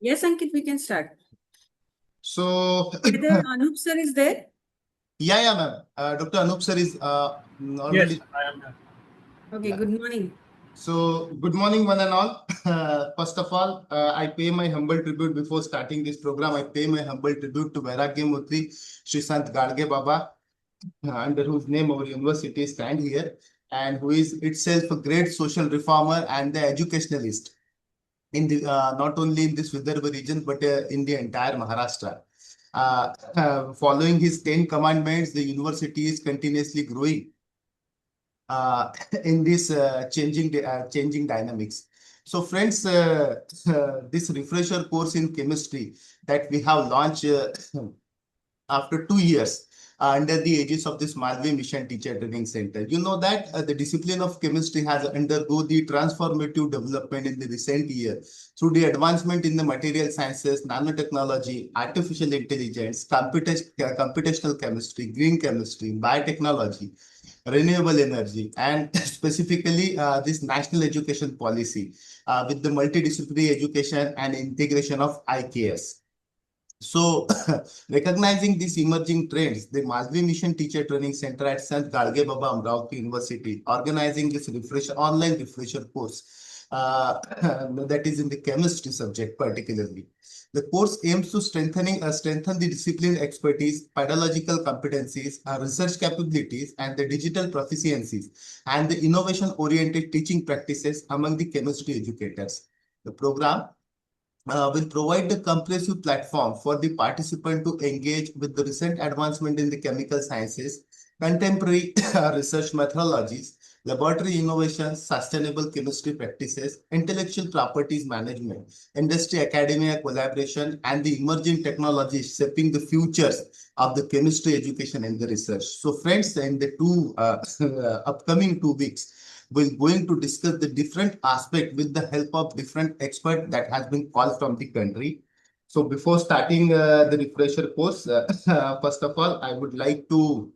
Yes, Ankit, we can start. So, Whether Anup sir is there? yeah, ma'am. Dr. Anup sir is normally. Yes, I am here. Okay, Yeah. good morning. So, good morning, one and all. First of all, I pay my humble tribute before starting this program. I pay my humble tribute to Vairagya Murthy, Sri Sant Gadge Baba, under whose name our university stand here, and who is itself a great social reformer and the educationalist in the not only in this Vidarbha region but in the entire Maharashtra. Following his 10 commandments, the university is continuously growing in this changing dynamics. So, friends, this refresher course in chemistry that we have launched after 2 years under the aegis of this Malvi Mission Teacher Training Center. You know that the discipline of chemistry has undergone the transformative development in the recent year through the advancement in the material sciences, nanotechnology, artificial intelligence, computational chemistry, green chemistry, biotechnology, renewable energy, and specifically this national education policy with the multidisciplinary education and integration of IKS. So, recognizing these emerging trends, the Malvi Mission Teacher Training Center at Sant Gadge Baba Amravati University organizing this online refresher course that is in the chemistry subject particularly. The course aims to strengthen the discipline expertise, pedagogical competencies, research capabilities, and the digital proficiencies, and the innovation-oriented teaching practices among the chemistry educators. The program will provide a comprehensive platform for the participant to engage with the recent advancement in the chemical sciences, contemporary research methodologies, laboratory innovations, sustainable chemistry practices, intellectual properties management, industry-academia collaboration, and the emerging technologies shaping the futures of the chemistry education and the research. So, friends, in the upcoming 2 weeks, we're going to discuss the different aspect with the help of different experts that has been called from the country. So before starting the refresher course, first of all, I would like to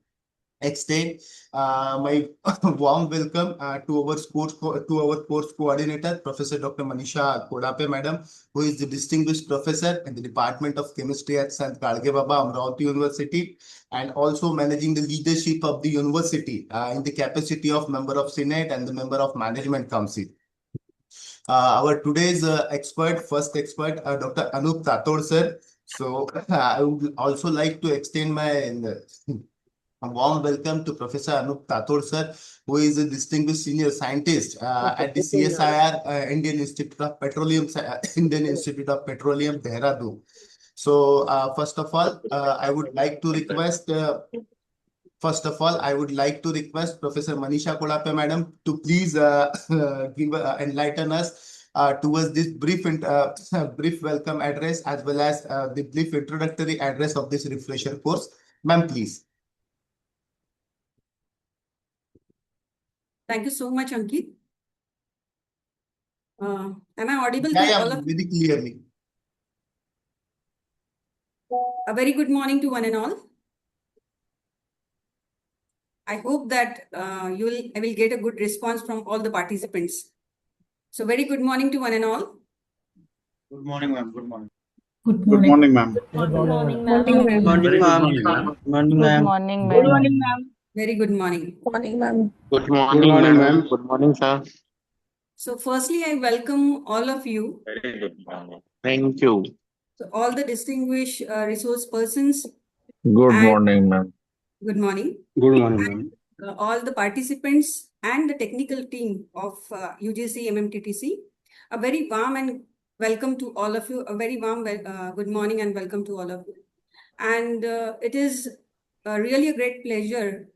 extend my warm welcome to our course coordinator, Professor Dr. Manisha Kodape, Madam, who is the distinguished professor in the Department of Chemistry at Sant Gadge Baba Amravati University, and also managing the leadership of the university in the capacity of member of Senate and the member of Management Council. Our today's first expert, Dr. Anup Tathod, sir. So I would also like to extend my a warm welcome to Professor Anup Tathod, sir, who is a distinguished senior scientist at the CSIR Indian Institute of Petroleum, Dehradun. So, first of all, I would like to request. I would like to request Professor Manisha Kodape, Madam, to please enlighten us towards this brief welcome address as well as the brief introductory address of this refresher course. Ma'am, please. Thank you so much, Ankit. Am I audible Yeah, to all of you? very clearly. A very good morning to one and all. I hope that I will get a good response from all the participants. So very good morning to one and all. Good morning, ma'am. Good morning. Good Good morning, ma'am. Good morning, ma'am. ma'am. Good morning, ma'am. Good morning, Good ma'am. morning, ma'am. Very good morning. Morning, ma'am. Good morning, ma'am. Good morning, sir. So firstly, I welcome all of you. Very good morning. Thank you. So all the distinguished resource persons. Good and morning, ma'am. Good morning. Good morning, ma'am. All the participants and the technical team of UGC MMTTC. A very warm and welcome to all of you. A very warm good morning and welcome to all of you. And it is really a great pleasure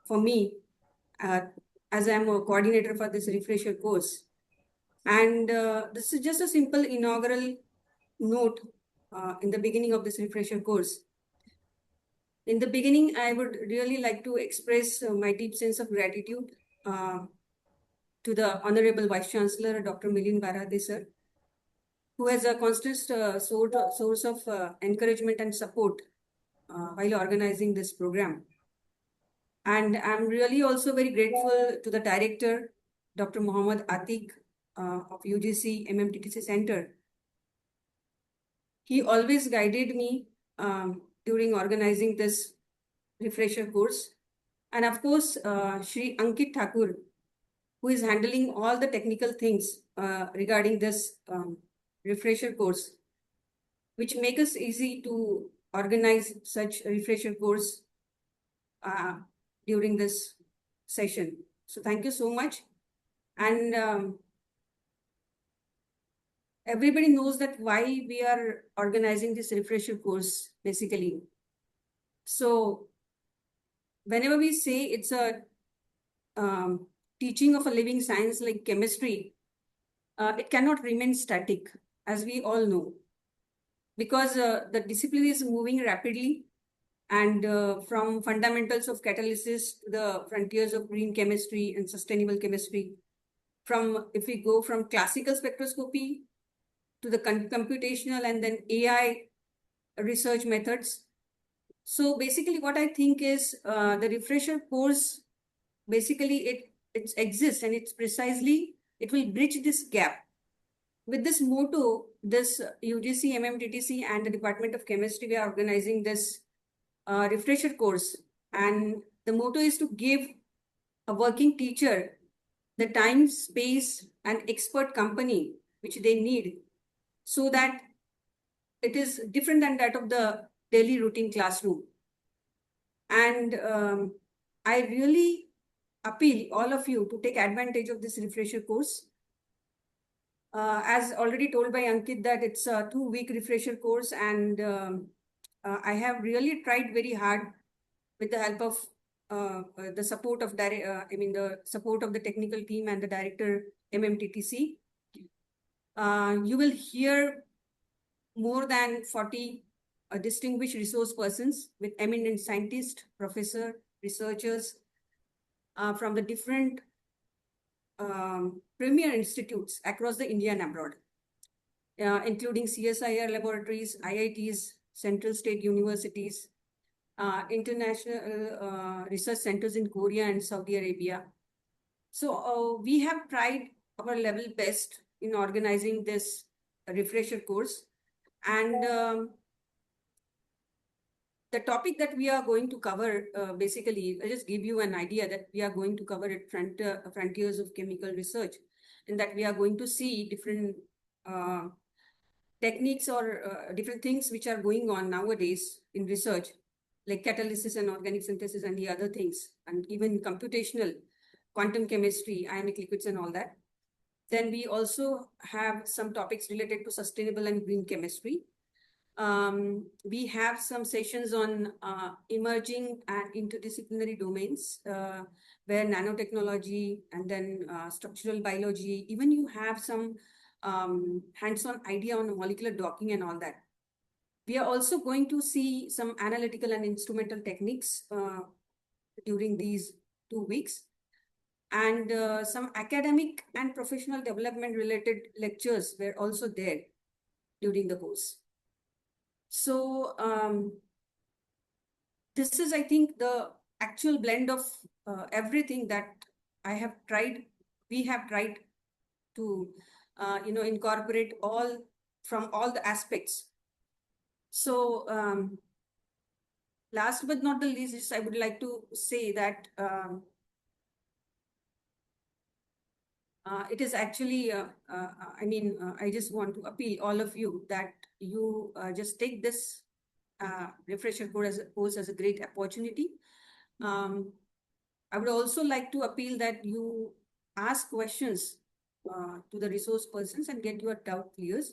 for me as I am a coordinator for this refresher course. And this is just a simple inaugural note in the beginning of this refresher course. In the beginning, I would really like to express my deep sense of gratitude to the Honorable Vice Chancellor, Dr. Milind Barade, sir, who has a constant source of encouragement and support while organizing this program. And I'm really also very grateful to the director, Dr. Mohammad Atiq of UGC MMTTC Center, He always guided me during organizing this refresher course. And of course, Shri Ankit Thakur, who is handling all the technical things regarding this refresher course, which make us easy to organize such a refresher course during this session. So thank you so much. And everybody knows that why we are organizing this refresher course, basically. So whenever we say it's a teaching of a living science like chemistry, it cannot remain static, as we all know, because the discipline is moving rapidly, and from fundamentals of catalysis to the frontiers of green chemistry and sustainable chemistry. If we go from classical spectroscopy to the computational and then AI research methods. So basically what I think is the refresher course, basically it exists, and it will bridge this gap. With this motto, this UGC, MMTTC and the Department of Chemistry, we are organizing this refresher course. And the motto is to give a working teacher the time, space and expert company which they need, so that it is different than that of the daily routine classroom. And I really appeal all of you to take advantage of this refresher course. As already told by Ankit, that it's a 2-week refresher course, and I have really tried very hard with the help of the support of the support of the technical team and the director MMTTC. You will hear more than 40 distinguished resource persons with eminent scientists, professors, researchers from the different premier institutes across the India and abroad, including CSIR laboratories, IITs, central state universities, international research centers in Korea and Saudi Arabia. So we have tried our level best in organizing this refresher course. And the topic that we are going to cover, basically, I'll just give you an idea that we are going to cover at frontiers of chemical research, and that we are going to see different techniques or different things which are going on nowadays in research, like catalysis and organic synthesis and the other things, and even computational, quantum chemistry, ionic liquids and all that. Then we also have some topics related to sustainable and green chemistry. We have some sessions on emerging and interdisciplinary domains, where nanotechnology and then structural biology, even you have some hands-on idea on molecular docking and all that. We are also going to see some analytical and instrumental techniques during these 2 weeks, and some academic and professional development related lectures were also there during the course. So this is, I think, the actual blend of everything that we have tried to incorporate from all the aspects. So last but not the least, I would like to say that it is actually, I just want to appeal all of you that you just take this refresher course as a great opportunity. I would also like to appeal that you ask questions to the resource persons and get your doubt cleared.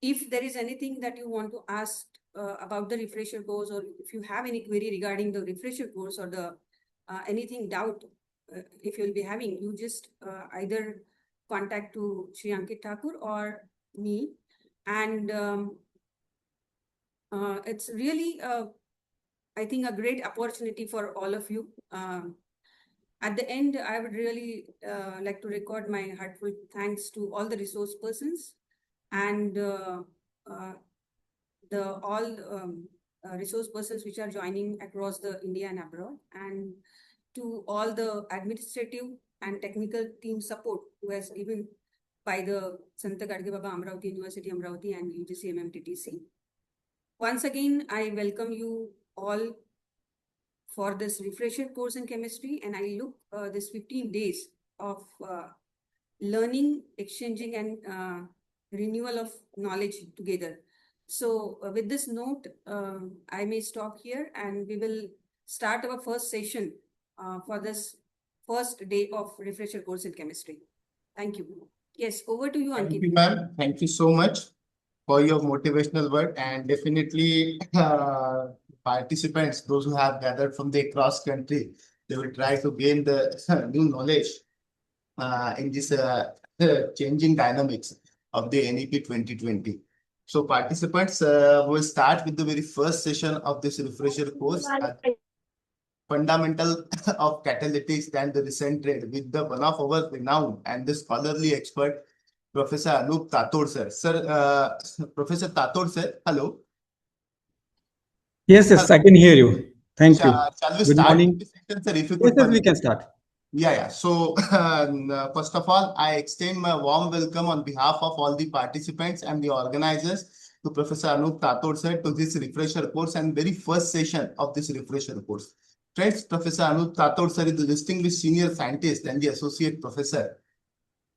If there is anything that you want to ask about the refresher course, or if you have any query regarding the refresher course or the anything doubt, if you'll be having, you just either contact to Shri Ankit Thakur or me. And it's really, I think, a great opportunity for all of you. At the end, I would really like to record my heartfelt thanks to all the resource persons and resource persons which are joining across the India and abroad, and to all the administrative and technical team support who has given by the Sant Gadge Baba Amravati University Amravati and UGC MMTTC. Once again, I welcome you all for this refresher course in chemistry, and I look this 15 days of learning, exchanging, and renewal of knowledge together. So with this note, I may stop here and we will start our first session for this first day of refresher course in chemistry. Thank you. Yes, over to you, Thank Ankit. you, ma'am. Thank you so much for your motivational word, and definitely participants, those who have gathered from the cross country, they will try to gain the new knowledge in this changing dynamics of the NEP 2020. So participants will start with the very first session of this refresher course, fundamental of catalytics and the recent trade, with the one of our renowned and the scholarly expert, Professor Anup Tator sir. Sir, Professor Tator sir, hello. Yes, I can hear you. Thank you. Shall we Good start morning. the session, sir, if you Yes, could we can start. Yeah. So, first of all, I extend my warm welcome on behalf of all the participants and the organizers to Professor Anup Tator sir to this refresher course and very first session of this refresher course. Friends, Professor Anup Tator sir is the distinguished senior scientist and the associate professor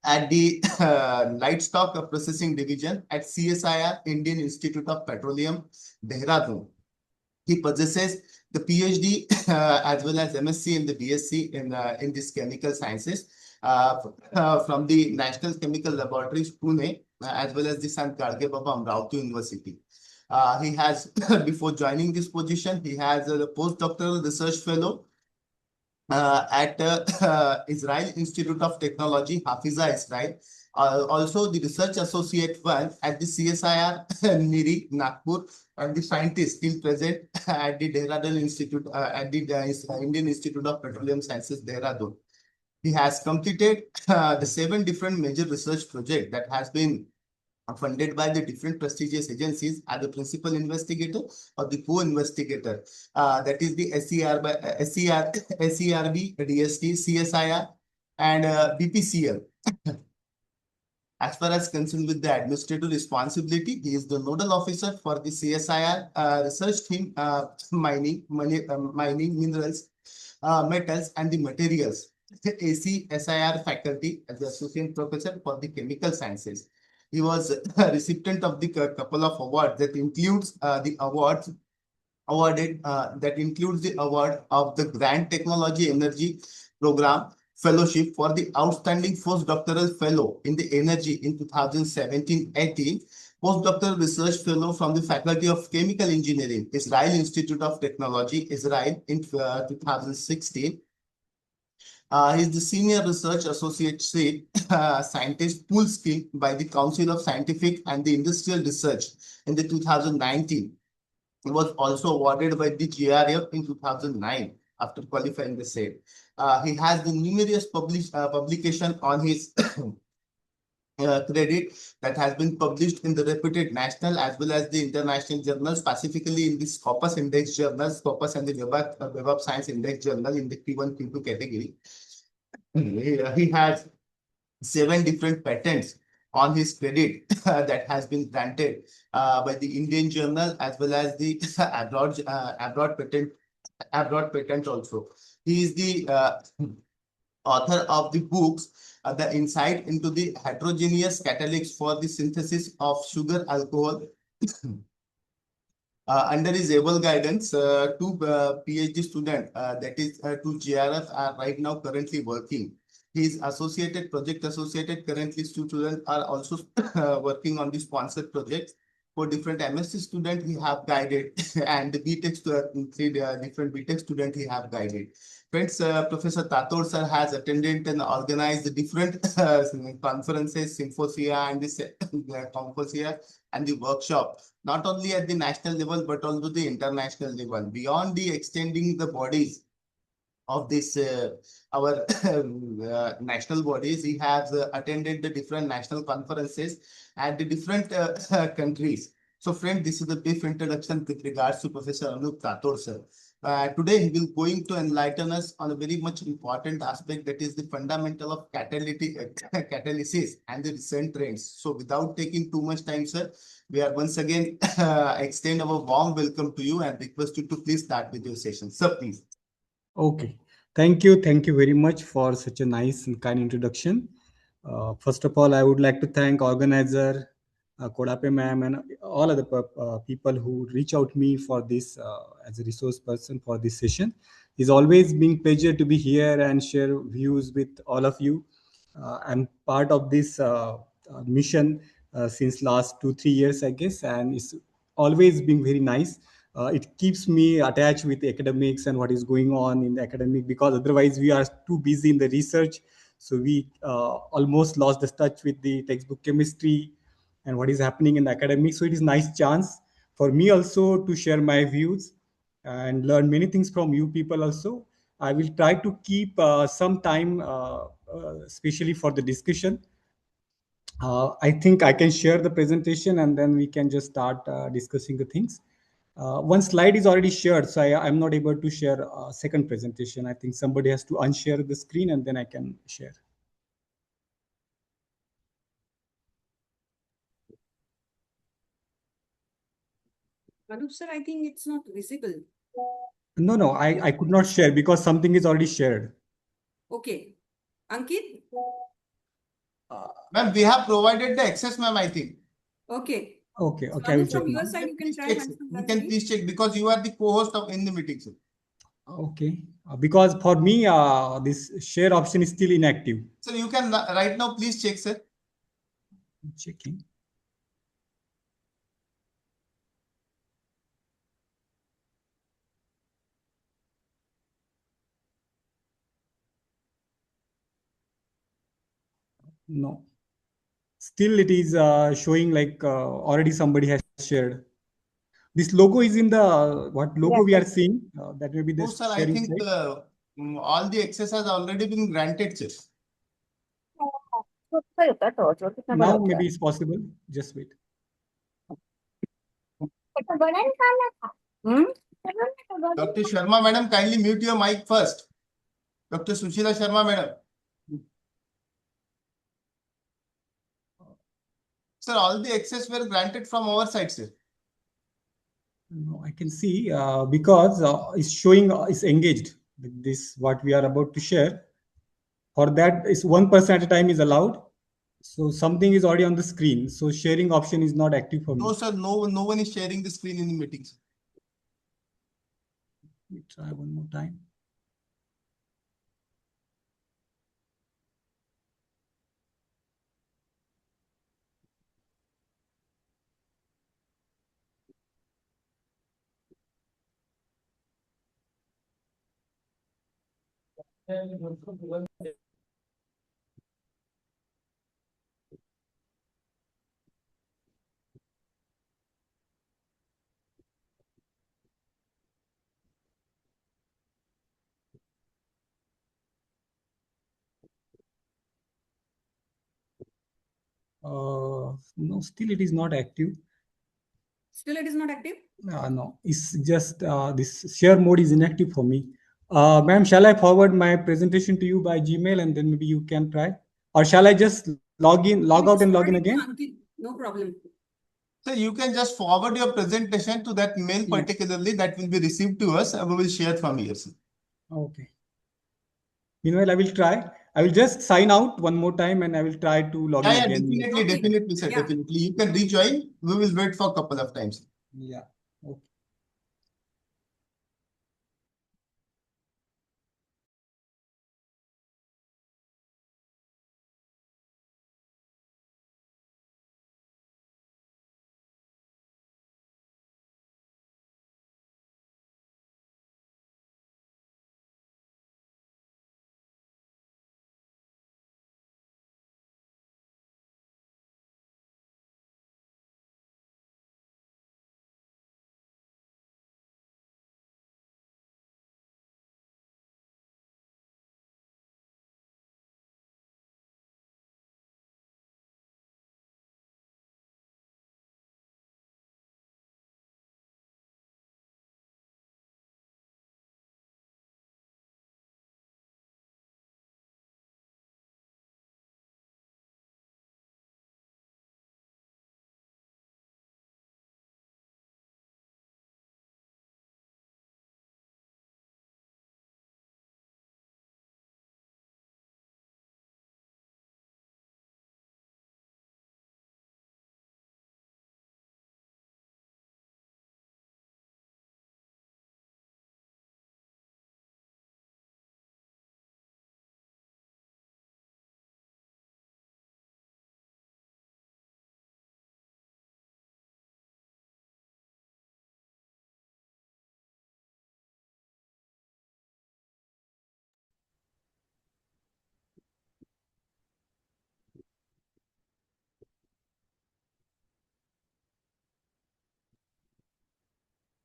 at the Light-Stock Processing Division at CSIR, Indian Institute of Petroleum, Dehradun. He possesses the PhD as well as MSc and the BSc in this chemical sciences from the National Chemical Laboratories, Pune, as well as the Sant Gadge Baba Amravati University. He has, before joining this position, he has a postdoctoral research fellow at Israel Institute of Technology, Hafiza, Israel. Also, the research associate one at the CSIR, Niri, Nagpur, and the scientist still present at the Dehradun Institute, at the Indian Institute of Petroleum Sciences, Dehradun. He has completed the 7 different major research projects that has been funded by the different prestigious agencies as the principal investigator or the co-investigator. That is the SERB, DST, CSIR, and BPCL. As far as concerned with the administrative responsibility, he is the nodal officer for the CSIR research team, mining, minerals, metals, and the materials. ACSIR faculty as the associate professor for the chemical sciences. He was a recipient of the couple of awards that includes the awards awarded that includes the award of the Grand Technology Energy Program Fellowship for the Outstanding Postdoctoral Fellow in the Energy in 2017-18, Postdoctoral Research Fellow from the Faculty of Chemical Engineering, Israel Institute of Technology, Israel in 2016. He is the Senior Research Associate Scientist Pool Scheme by the Council of Scientific and the Industrial Research in the 2019. He was also awarded by the GRF in 2009 after qualifying the same. He has the numerous publication on his credit that has been published in the reputed national as well as the international journals, specifically in the Scopus Index journals, Scopus and the Web of Science Index journal in the Q1, Q2 category. He has 7 different patents on his credit that has been granted by the Indian journal as well as the abroad patent also. He is the author of the books The Insight into the Heterogeneous Catalysts for the Synthesis of Sugar Alcohol. Under his able guidance, 2 PhD students, that is 2 GRF, are right now currently working. His project associated currently students are also working on the sponsored projects. For different MSc students he have guided and the BTech 3 different BTech students he have guided. Friends, Professor Tator sir has attended and organized the different conferences, symposia, and the symposia and the workshop, not only at the national level but also the international level. Beyond the extending the bodies of this our national bodies, he has attended the different national conferences at the different countries. So friend, this is the brief introduction with regards to Professor Anup Tator sir. Today, he will going to enlighten us on a very much important aspect, that is the fundamental of catalysis and the recent trends. So without taking too much time, sir, we are once again extend our warm welcome to you and request you to please start with your session. Sir, please. Okay. Thank you. Thank you very much for such a nice and kind introduction. First of all, I would like to thank organizer, Kodape ma'am, and all other people who reach out me for this as a resource person for this session. It's always been pleasure to be here and share views with all of you. I'm part of this mission since last 2-3 years, I guess, and it's always been very nice. It keeps me attached with academics and what is going on in the academic, because otherwise we are too busy in the research. So we almost lost the touch with the textbook chemistry and what is happening in the academic. So it is nice chance for me also to share my views and learn many things from you people also. I will try to keep some time, especially for the discussion. I think I can share the presentation and then we can just start discussing the things. One slide is already shared, so I'm not able to share a second presentation. I think somebody has to unshare the screen and then I can share. Anup sir, I think it's not visible. No, I could not share because something is already shared. Okay. Ankit? Ma'am, we have provided the access, ma'am, I think. Okay. Okay, So I will Anup, check from your now. side, you can Please try check, once sir. you've You done can it. please check because you are the co-host of in the meeting, sir. Okay, because for me, this share option is still inactive. So you can right now, please check, sir. Checking. No. Still, it is showing like already somebody has shared. This logo is in the what logo we are seeing? That may be the No, sir, I sharing think site. all the access has already been granted, sir. Now maybe it's possible. Just wait. Dr. Sharma, madam, kindly mute your mic first. Dr. Sushila Sharma, madam. Sir, all the access were granted from our side, sir. No, I can see because it's showing is engaged with this what we are about to share. For that, is 1% at a time is allowed. So something is already on the screen. So sharing option is not active for me. No, sir, no one is sharing the screen in the meeting, sir. Let me try one more time. No, still it is not active. Still, it is not active? No, it's just this share mode is inactive for me. Ma'am, shall I forward my presentation to you by Gmail and then maybe you can try? Or shall I just log out and log in again? Ankit, no problem. So you can just forward your presentation to that mail Yeah. particularly that will be received to us and we will share from here, sir. Okay. Meanwhile, I will try. I will just sign out one more time and I will try to log in Yeah, again. definitely, sir, Yeah. definitely. You can rejoin. We will wait for a couple of times. Yeah. Okay.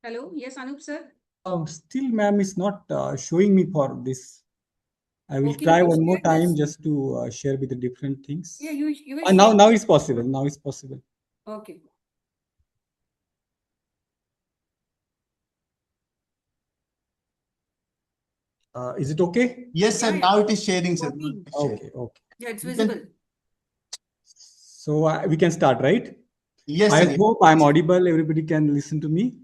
Hello. Yes, Anup sir. Still, ma'am, is not showing me for this. I will Okay, try you one more share time this. just to share with the different things. Yeah, you will Now, share. now it's possible. Now it's possible. Okay. Is it okay? Yes, sir. Yeah, yeah. Now it is sharing, sir. Working. It's sharing. Okay, okay. Yeah, it's You can- visible. So we can start, right? Yes, I sir. hope I'm audible. Everybody can listen to me.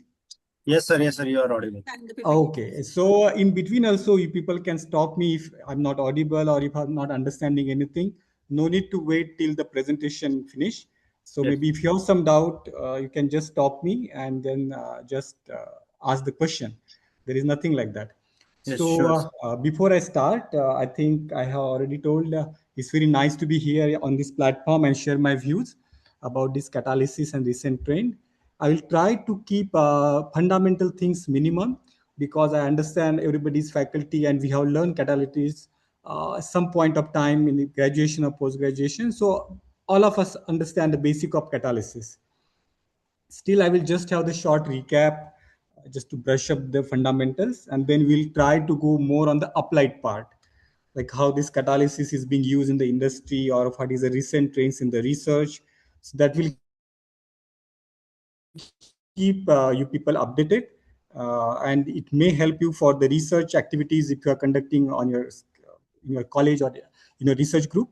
Yes, sir, you are audible. And the PPT. Okay, so in between also, you people can stop me if I'm not audible or if I'm not understanding anything. No need to wait till the presentation finish. So Yes. maybe if you have some doubt, you can just stop me and then just ask the question. There is nothing like that. Yes, So sure, sir. before I start, I think I have already told it's very nice to be here on this platform and share my views about this catalysis and recent trend. I will try to keep fundamental things minimum because I understand everybody's faculty and we have learned catalysis some point of time in the graduation or post graduation. So all of us understand the basic of catalysis. Still, I will just have the short recap just to brush up the fundamentals, and then we'll try to go more on the applied part, like how this catalysis is being used in the industry or what is the recent trends in the research. So that will keep you people updated, and it may help you for the research activities if you are conducting on your in your college or in your research group.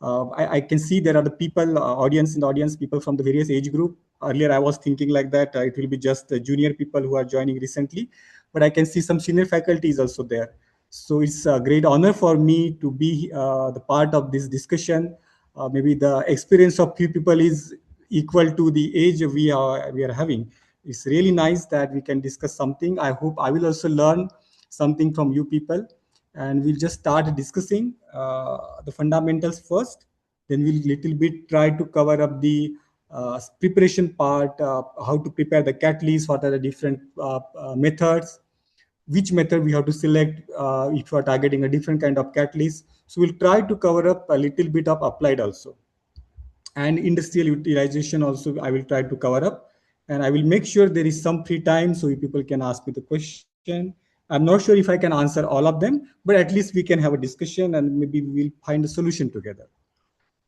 I can see there are the people audience in the audience, people from the various age group. Earlier I was thinking like that it will be just the junior people who are joining recently, but I can see some senior faculty is also there. So it's a great honor for me to be the part of this discussion. Maybe the experience of few people is equal to the age we are having. It's really nice that we can discuss something. I hope I will also learn something from you people, and we'll just start discussing the fundamentals first. Then we'll little bit try to cover up the preparation part, how to prepare the catalyst, what are the different methods, which method we have to select if you are targeting a different kind of catalyst. So we'll try to cover up a little bit of applied also, and industrial utilization also I will try to cover up, and I will make sure there is some free time so you people can ask me the question. I'm not sure if I can answer all of them, but at least we can have a discussion and maybe we'll find a solution together.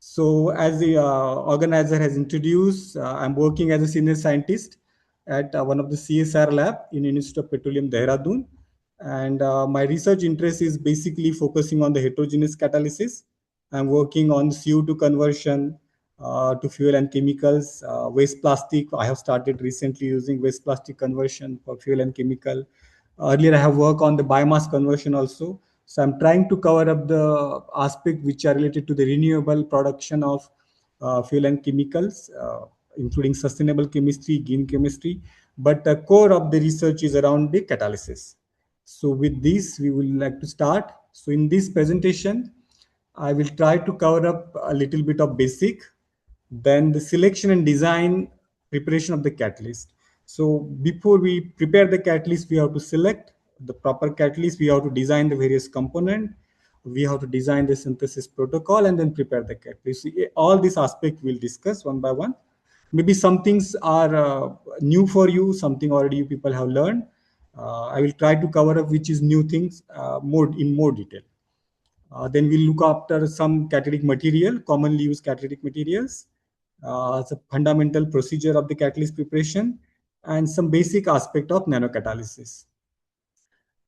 So as the organizer has introduced, I'm working as a senior scientist at one of the CSR lab in Institute of Petroleum, Dehradun. And my research interest is basically focusing on the heterogeneous catalysis. I'm working on CO2 conversion to fuel and chemicals, waste plastic. I have started recently using waste plastic conversion for fuel and chemical. Earlier, I have worked on the biomass conversion also. So I'm trying to cover up the aspect which are related to the renewable production of fuel and chemicals, including sustainable chemistry, green chemistry. But the core of the research is around the catalysis. So with this, we will like to start. So in this presentation, I will try to cover up a little bit of basic, then the selection and design preparation of the catalyst. So before we prepare the catalyst, we have to select the proper catalyst, we have to design the various component, we have to design the synthesis protocol, and then prepare the catalyst. All these aspects we'll discuss one by one. Maybe some things are new for you, something already you people have learned. I will try to cover up which is new things more in more detail. Then we'll look after some catalytic material, commonly used catalytic materials, the fundamental procedure of the catalyst preparation, and some basic aspect of nanocatalysis.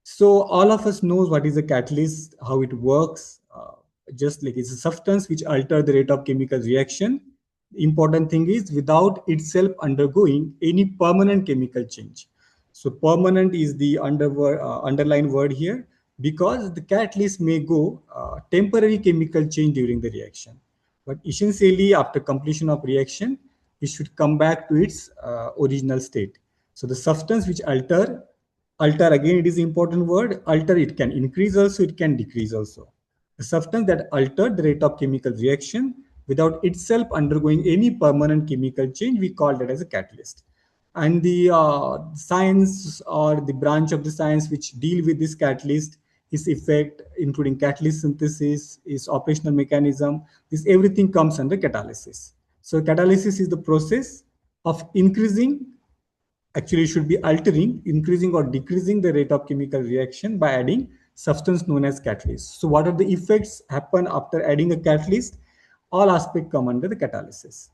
So all of us knows what is a catalyst, how it works. Just like it's a substance which alter the rate of chemical reaction. The important thing is without itself undergoing any permanent chemical change. So permanent is the underlying word here, because the catalyst may go temporary chemical change during the reaction. But essentially after completion of reaction, it should come back to its original state. So the substance which alter again, it is important word. Alter, it can increase also, it can decrease also. A substance that alter the rate of chemical reaction without itself undergoing any permanent chemical change, we call that as a catalyst. And the science or the branch of the science which deal with this catalyst, its effect, including catalyst synthesis, its operational mechanism, this everything comes under catalysis. So catalysis is the process of increasing actually should be altering, increasing or decreasing the rate of chemical reaction by adding substance known as catalyst. So what are the effects happen after adding a catalyst? All aspects come under the catalysis.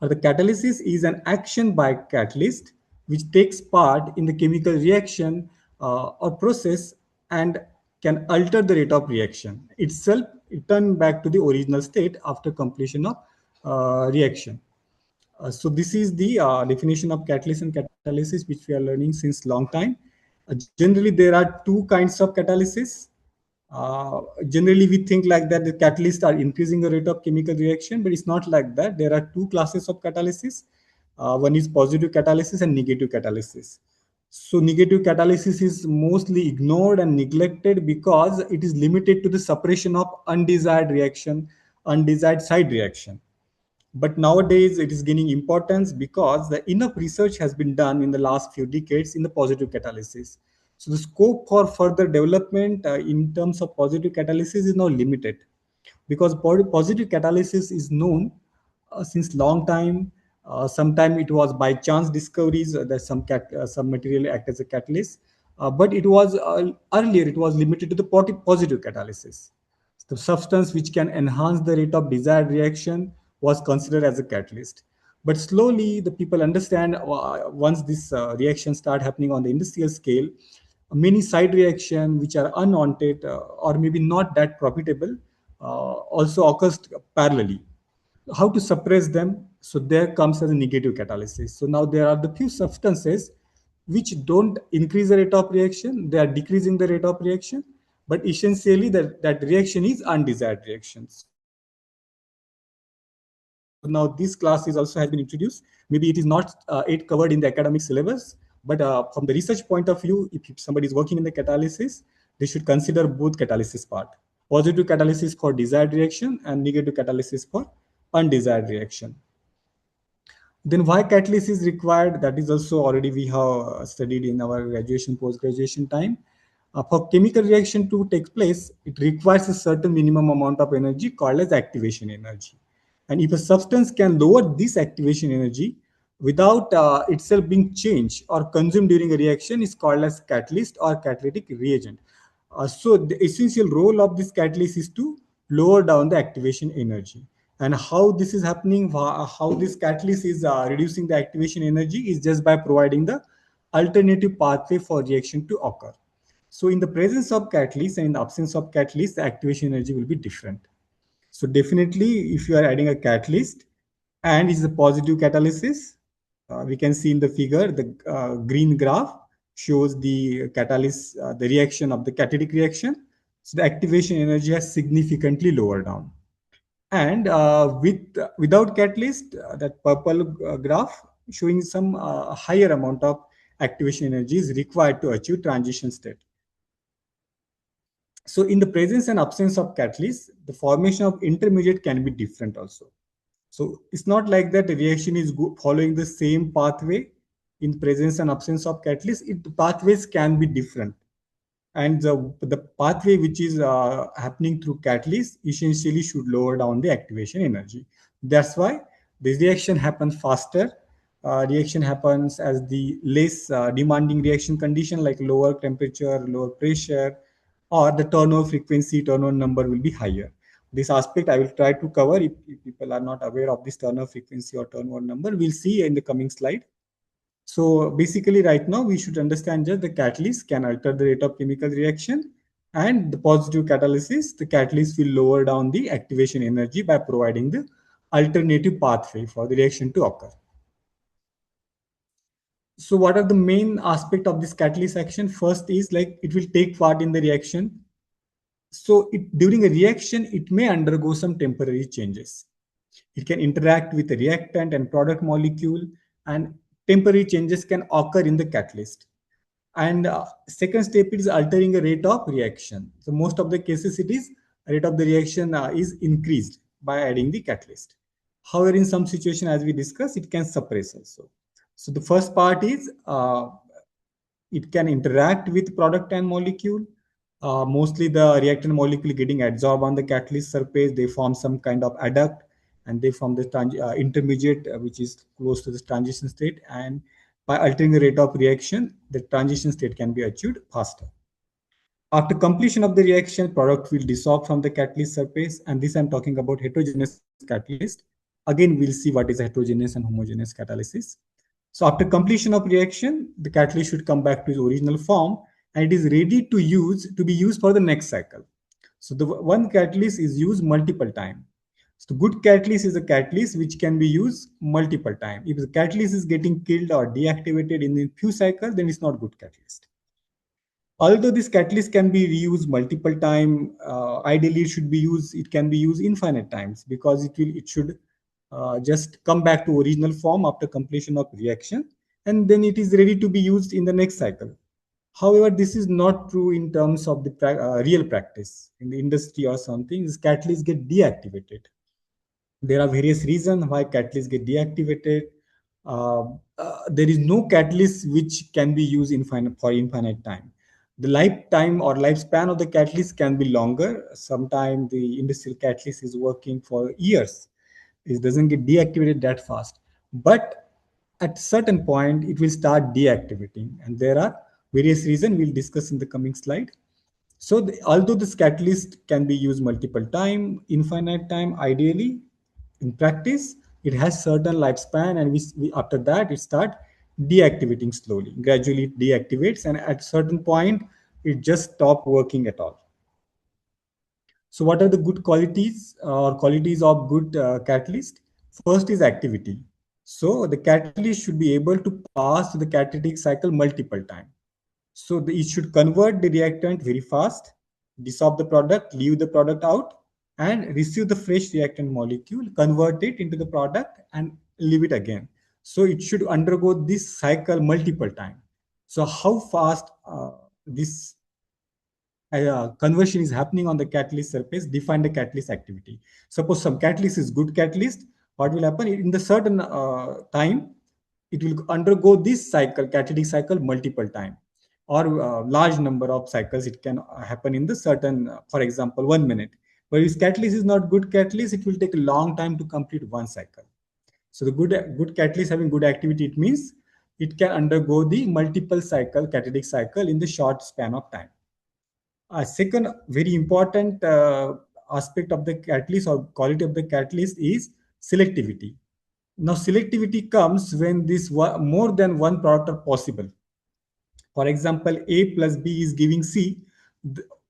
Or the catalysis is an action by catalyst which takes part in the chemical reaction or process and can alter the rate of reaction itself, return back to the original state after completion of reaction. So this is the definition of catalyst and catalysis, which we are learning since long time. Generally, there are two kinds of catalysis. Generally, we think like that the catalysts are increasing the rate of chemical reaction, but it's not like that. There are two classes of catalysis. One is positive catalysis and negative catalysis. So negative catalysis is mostly ignored and neglected because it is limited to the suppression of undesired reaction, undesired side reaction. But nowadays it is gaining importance because the enough research has been done in the last few decades in the positive catalysis. So the scope for further development in terms of positive catalysis is now limited because positive catalysis is known since long time. Sometime it was by chance discoveries that some material act as a catalyst, but it was earlier it was limited to the positive catalysis. The substance which can enhance the rate of desired reaction was considered as a catalyst. But slowly, the people understand once this reaction start happening on the industrial scale, many side reaction which are unwanted or maybe not that profitable also occurs parallelly. How to suppress them? So there comes as a negative catalysis. So now there are the few substances which don't increase the rate of reaction, they are decreasing the rate of reaction, but essentially that reaction is undesired reaction. So now this class is also has been introduced. Maybe it is not yet covered in the academic syllabus, but from the research point of view, if somebody is working in the catalysis, they should consider both catalysis part. Positive catalysis for desired reaction and negative catalysis for undesired reaction. Then why catalysis is required? That is also already we have studied in our graduation, post-graduation time. For chemical reaction to take place, it requires a certain minimum amount of energy called as activation energy. And if a substance can lower this activation energy without itself being changed or consumed during a reaction, is called as catalyst or catalytic reagent. So the essential role of this catalyst is to lower down the activation energy. And how this is happening, how this catalyst is reducing the activation energy is just by providing the alternative pathway for reaction to occur. So in the presence of catalyst and in the absence of catalyst, the activation energy will be different. So definitely, if you are adding a catalyst and it's a positive catalysis, we can see in the figure, the green graph shows the catalyst, the reaction of the catalytic reaction. So the activation energy has significantly lower down. And without catalyst, that purple graph showing some higher amount of activation energy is required to achieve transition state. So in the presence and absence of catalyst, the formation of intermediate can be different also. So it's not like that the reaction is following the same pathway in presence and absence of catalyst. The pathways can be different. And the pathway which is happening through catalyst essentially should lower down the activation energy. That's why the reaction happens faster. Reaction happens as the less demanding reaction condition like lower temperature, lower pressure, or the turnover frequency, turnover number will be higher. This aspect I will try to cover. If people are not aware of this turnover frequency or turnover number, we'll see in the coming slide. So basically right now we should understand just the catalyst can alter the rate of chemical reaction, and the positive catalysis, the catalyst will lower down the activation energy by providing the alternative pathway for the reaction to occur. So what are the main aspect of this catalyst action? First is like it will take part in the reaction. So during a reaction, it may undergo some temporary changes. It can interact with the reactant and product molecule, and temporary changes can occur in the catalyst. And second step is altering the rate of reaction. So most of the cases it is rate of the reaction is increased by adding the catalyst. However, in some situation, as we discussed, it can suppress also. So the first part is it can interact with product and molecule. Mostly the reactant molecule getting adsorbed on the catalyst surface, they form some kind of adduct and they form the intermediate which is close to the transition state, and By altering the rate of reaction, the transition state can be achieved faster. After completion of the reaction, product will dissolve from the catalyst surface, and this I'm talking about heterogeneous catalyst. Again, we'll see what is heterogeneous and homogeneous catalysis. So after completion of reaction, the catalyst should come back to its original form, and it is ready to be used for the next cycle. So the one catalyst is used multiple times. So good catalyst is a catalyst which can be used multiple times. If the catalyst is getting killed or deactivated in a few cycles, then it's not good catalyst. Although this catalyst can be reused multiple times, ideally it can be used infinite times, because it should just come back to original form after completion of reaction, and then it is ready to be used in the next cycle. However, this is not true in terms of the real practice in the industry or something. This catalyst get deactivated. There are various reasons why catalysts get deactivated. There is no catalyst which can be used for infinite time. The lifetime or lifespan of the catalyst can be longer. Sometimes the industrial catalyst is working for years. It doesn't get deactivated that fast. But at a certain point, it will start deactivating. And there are various reasons we'll discuss in the coming slide. So although this catalyst can be used multiple time, infinite time, ideally, in practice, it has certain lifespan, and after that, it start deactivating slowly. Gradually, it deactivates, and at a certain point, it just stop working at all. So what are the good qualities or qualities of good catalyst? First is activity. So the catalyst should be able to pass the catalytic cycle multiple times. So it should convert the reactant very fast, dissolve the product, leave the product out, and receive the fresh reactant molecule, convert it into the product, and leave it again. So it should undergo this cycle multiple times. So how fast this conversion is happening on the catalyst surface define the catalyst activity. Suppose some catalyst is good catalyst, what will happen in the certain time, it will undergo this cycle, catalytic cycle, multiple times, or large number of cycles. It can happen in the certain, for example, 1 minute. But if catalyst is not good catalyst, it will take a long time to complete one cycle. So the good catalyst having good activity, it means it can undergo the multiple cycle, catalytic cycle in the short span of time. A second very important aspect of the catalyst or quality of the catalyst is selectivity. Now, selectivity comes when more than one product are possible. For example, A plus B is giving C.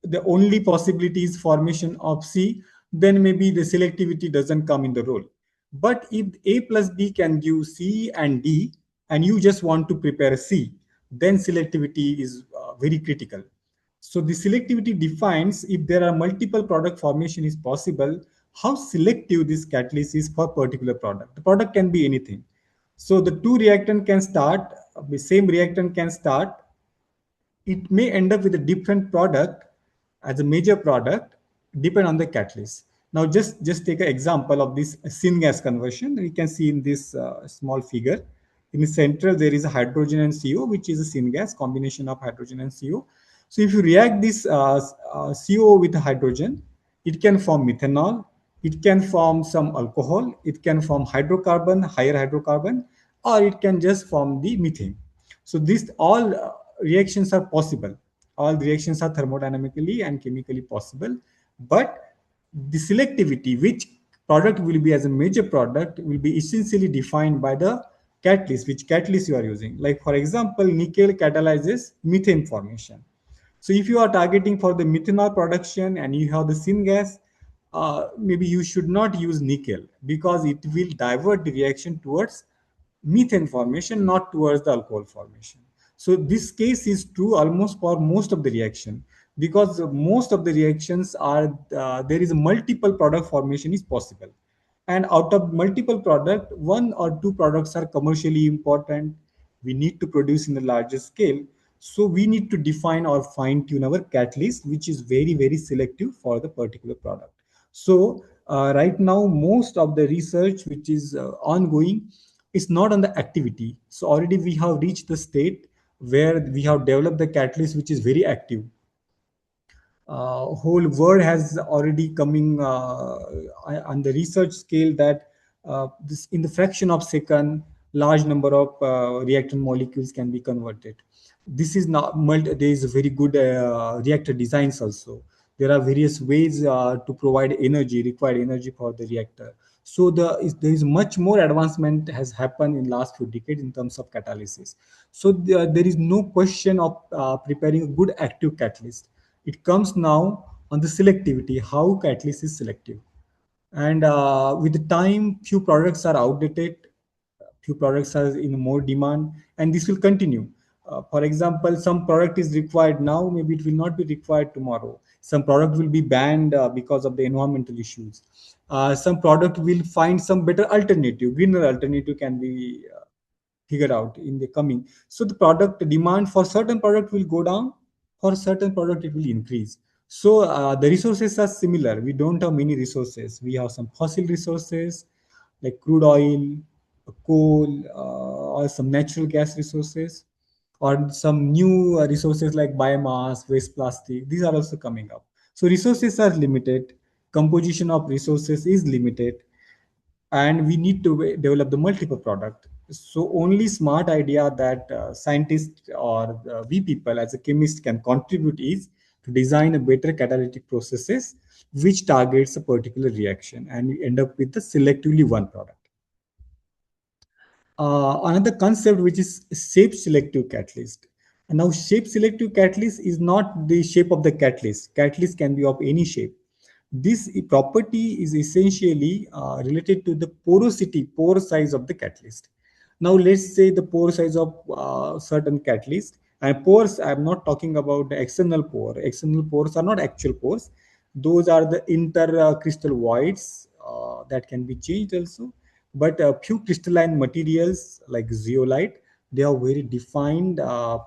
The only possibility is formation of C. Then maybe the selectivity doesn't come in the role. But if A plus B can give C and D, and you just want to prepare C, then selectivity is very critical. So the selectivity defines if there are multiple product formation is possible, how selective this catalyst is for particular product. The product can be anything. So the two reactant can start, the same reactant can start. It may end up with a different product as a major product, depend on the catalyst. Now just take an example of this syngas conversion. We can see in this small figure. In the center, there is a hydrogen and CO, which is a syngas, combination of hydrogen and CO. So if you react this CO with hydrogen, it can form methanol, it can form some alcohol, it can form hydrocarbon, higher hydrocarbon, or it can just form the methane. So these all reactions are possible. All the reactions are thermodynamically and chemically possible, but the selectivity, which product will be as a major product, will be essentially defined by the catalyst, which catalyst you are using. Like for example, nickel catalyzes methane formation. So if you are targeting for the methanol production and you have the syngas, maybe you should not use nickel, because it will divert the reaction towards methane formation, not towards the alcohol formation. So this case is true almost for most of the reaction, because most of the reactions are there is a multiple product formation is possible, and out of multiple product, one or two products are commercially important. We need to produce in a larger scale, so we need to define or fine tune our catalyst, which is very, very selective for the particular product. So right now, most of the research which is ongoing is not on the activity. So already we have reached the state where we have developed the catalyst which is very active. Whole world has already coming on the research scale that this in the fraction of second, large number of reactant molecules can be converted. This is not there is a very good reactor designs also. There are various ways to provide energy, required energy for the reactor. So there is much more advancement has happened in last few decades in terms of catalysis. So there is no question of preparing a good active catalyst. It comes now on the selectivity, how catalyst is selective. And with the time, few products are outdated, few products are in more demand, and this will continue. For example, some product is required now, maybe it will not be required tomorrow. Some product will be banned because of the environmental issues. Some product will find some better alternative, greener alternative can be figured out in the coming. So the product demand for certain product will go down, for certain product it will increase. So the resources are similar. We don't have many resources. We have some fossil resources like crude oil, coal, or some natural gas resources, or some new resources like biomass, waste plastic. These are also coming up. So resources are limited. Composition of resources is limited, and we need to develop the multiple product. So only smart idea that scientists or we people as a chemist can contribute is to design a better catalytic processes which targets a particular reaction, and we end up with the selectively one product. Another concept which is shape selective catalyst. And now shape selective catalyst is not the shape of the catalyst. Catalyst can be of any shape. This property is essentially related to the porosity, pore size of the catalyst. Now let's say the pore size of certain catalyst, and pores, I'm not talking about the external pore. External pores are not actual pores. Those are the intercrystal voids that can be changed also. But a few crystalline materials like zeolite, they have very defined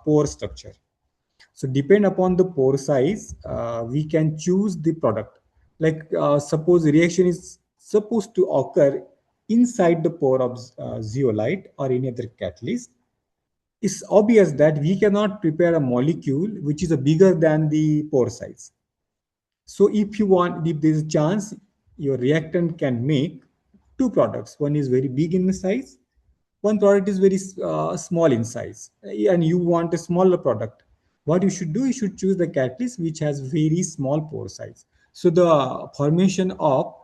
pore structure. So depend upon the pore size, we can choose the product. Like suppose the reaction is supposed to occur inside the pore of zeolite or any other catalyst. It's obvious that we cannot prepare a molecule which is a bigger than the pore size. So if you want, if there's a chance, your reactant can make two products. One is very big in the size, one product is very small in size, and you want a smaller product. What you should do, you should choose the catalyst which has very small pore size. So the formation of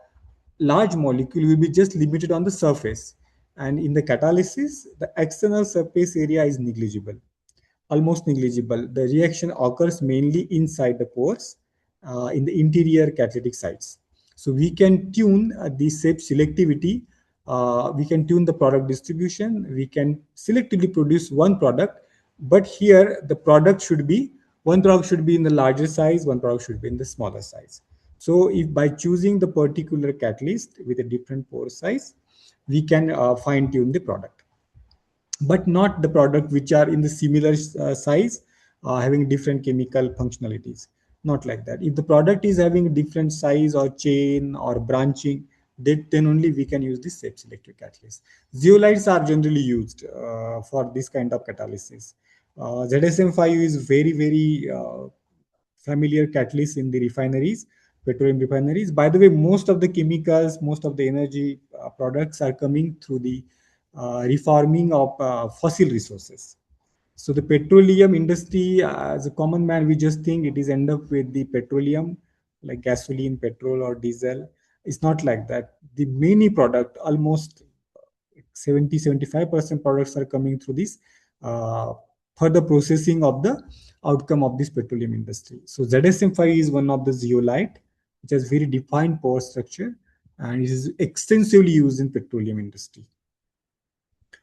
large molecule will be just limited on the surface. And in the catalysis, the external surface area is negligible, almost negligible. The reaction occurs mainly inside the pores, in the interior catalytic sites. So we can tune the shape selectivity. We can tune the product distribution. We can selectively produce one product, but here the product should be, one product should be in the larger size, one product should be in the smaller size. So if by choosing the particular catalyst with a different pore size, we can fine tune the product, but not the product which are in the similar size, having different chemical functionalities. Not like that. If the product is having different size or chain or branching, then only we can use this shape selective catalyst. Zeolites are generally used for this kind of catalysis. ZSM5 is very familiar catalyst in the refineries, petroleum refineries. By the way, most of the chemicals, most of the energy products are coming through the reforming of fossil resources. So the petroleum industry, as a common man, we just think it is end up with the petroleum, like gasoline, petrol, or diesel. It's not like that. The many product, almost 70-75% products are coming through this further processing of the outcome of this petroleum industry. So ZSM5 is one of the zeolite, which has very defined pore structure, and it is extensively used in petroleum industry.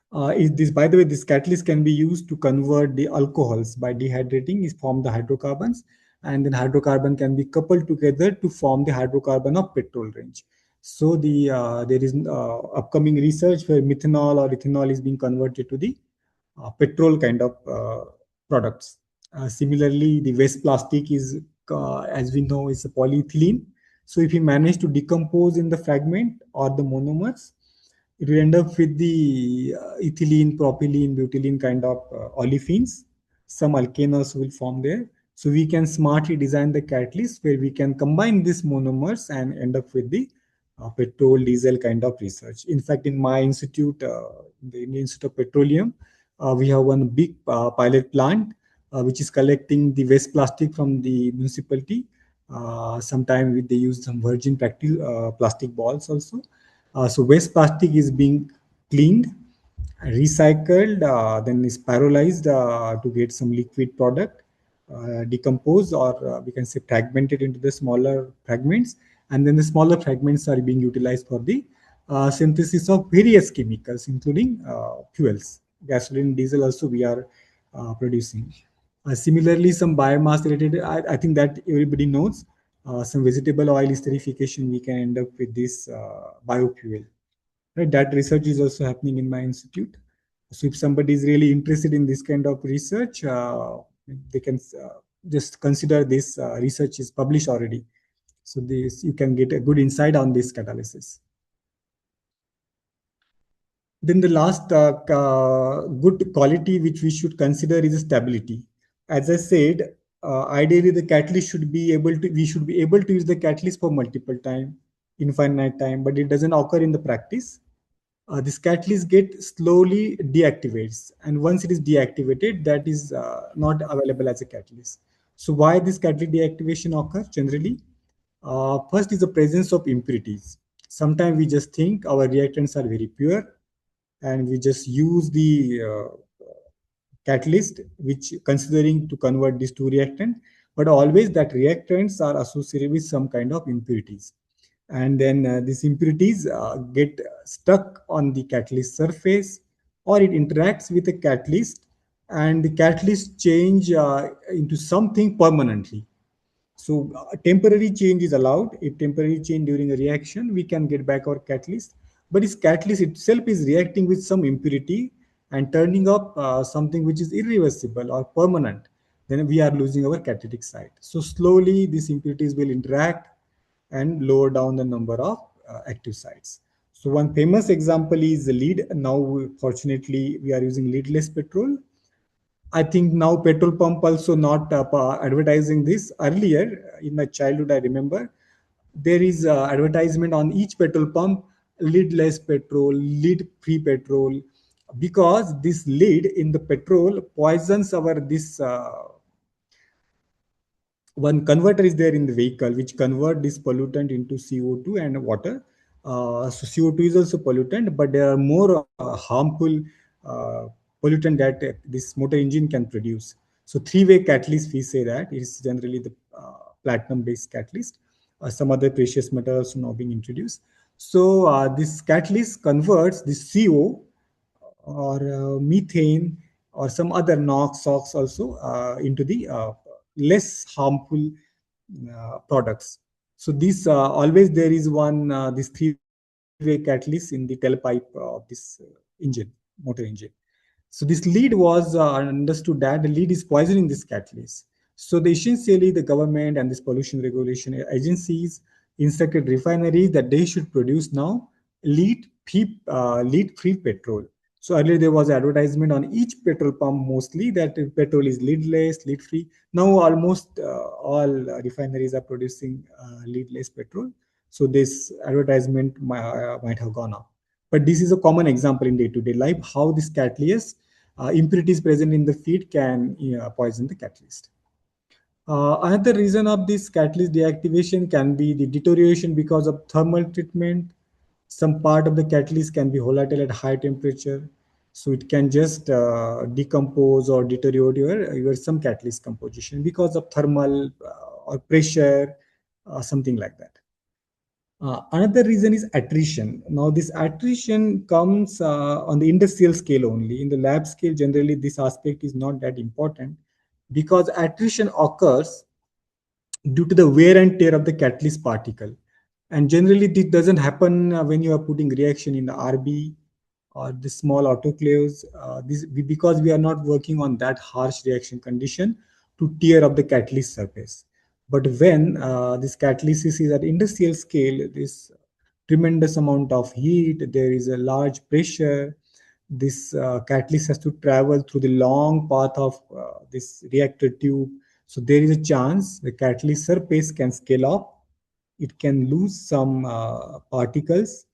By the way, this catalyst can be used to convert the alcohols by dehydrating, is form the hydrocarbons, and then hydrocarbon can be coupled together to form the hydrocarbon of petrol range. So there is upcoming research where methanol or ethanol is being converted to the petrol kind of products. Similarly, the waste plastic is, as we know, is a polyethylene. So if you manage to decompose in the fragment or the monomers, it will end up with the ethylene, propylene, butylene kind of olefins. Some alkanes will form there. So we can smartly design the catalyst where we can combine these monomers and end up with the petrol, diesel kind of research. In fact, in my institute, the Indian Institute of Petroleum, we have one big pilot plant which is collecting the waste plastic from the municipality. Sometimes they use some virgin plastic balls also. So waste plastic is being cleaned, recycled, then is pyrolyzed to get some liquid product, decomposed, or we can say fragmented into the smaller fragments, and then the smaller fragments are being utilized for the synthesis of various chemicals, including fuels, gasoline, diesel. Also, we are producing. Similarly, some biomass related. I think that everybody knows. Some vegetable oil esterification, we can end up with this biofuel. Right, that research is also happening in my institute. So if somebody is really interested in this kind of research, they can just consider this research is published already. So this you can get a good insight on this catalysis. Then the last good quality which we should consider is stability. As I said, ideally the catalyst should be able to, we should be able to use the catalyst for multiple time, infinite time, but it doesn't occur in the practice. This catalyst get slowly deactivates, and once it is deactivated, that is not available as a catalyst. So why this catalyst deactivation occurs generally? First is the presence of impurities. Sometimes we just think our reactants are very pure, and we just use the catalyst which considering to convert this to reactant, but always that reactants are associated with some kind of impurities, and then these impurities get stuck on the catalyst surface, or it interacts with the catalyst, and the catalyst change into something permanently. So temporary change is allowed. If temporary change during a reaction, we can get back our catalyst. But this catalyst itself is reacting with some impurity and turning up something which is irreversible or permanent. Then we are losing our catalytic site. So slowly these impurities will interact and lower down the number of active sites. So one famous example is the lead. Now, fortunately, we are using leadless petrol. I think now petrol pump also not advertising this. Earlier in my childhood, I remember there is advertisement on each petrol pump, leadless petrol, lead free petrol, because this lead in the petrol poisons our this one converter is there in the vehicle which convert this pollutant into CO2 and water. So CO2 is also pollutant, but there are more harmful pollutant that this motor engine can produce. So three-way catalyst, we say that is generally the platinum-based catalyst. Some other precious metals now being introduced. So this catalyst converts this CO or methane or some other NOx, SOx also into the less harmful products. So this always there is one this three-way catalyst in the tailpipe of this engine, motor engine. So this lead was understood that the lead is poisoning this catalyst. So essentially the government and this pollution regulation agencies instructed refineries that they should produce now lead-free petrol. So earlier there was advertisement on each petrol pump mostly that petrol is leadless, lead-free. Now almost all refineries are producing leadless petrol. So this advertisement might have gone up. But this is a common example in day-to-day life, how this catalyst, impurities present in the feed can poison the catalyst. Another reason of this catalyst deactivation can be the deterioration because of thermal treatment. Some part of the catalyst can be volatile at high temperature. So it can just decompose or deteriorate your some catalyst composition because of thermal or pressure, something like that. Another reason is attrition. Now, this attrition comes on the industrial scale only. In the lab scale, generally, this aspect is not that important because attrition occurs due to the wear and tear of the catalyst particle. And generally, this doesn't happen when you are putting reaction in the RB or the small autoclaves. Because we are not working on that harsh reaction condition to tear up the catalyst surface. But when this catalysis is at industrial scale, this tremendous amount of heat, there is a large pressure. This catalyst has to travel through the long path of this reactor tube. So there is a chance the catalyst surface can scale up it can lose some particles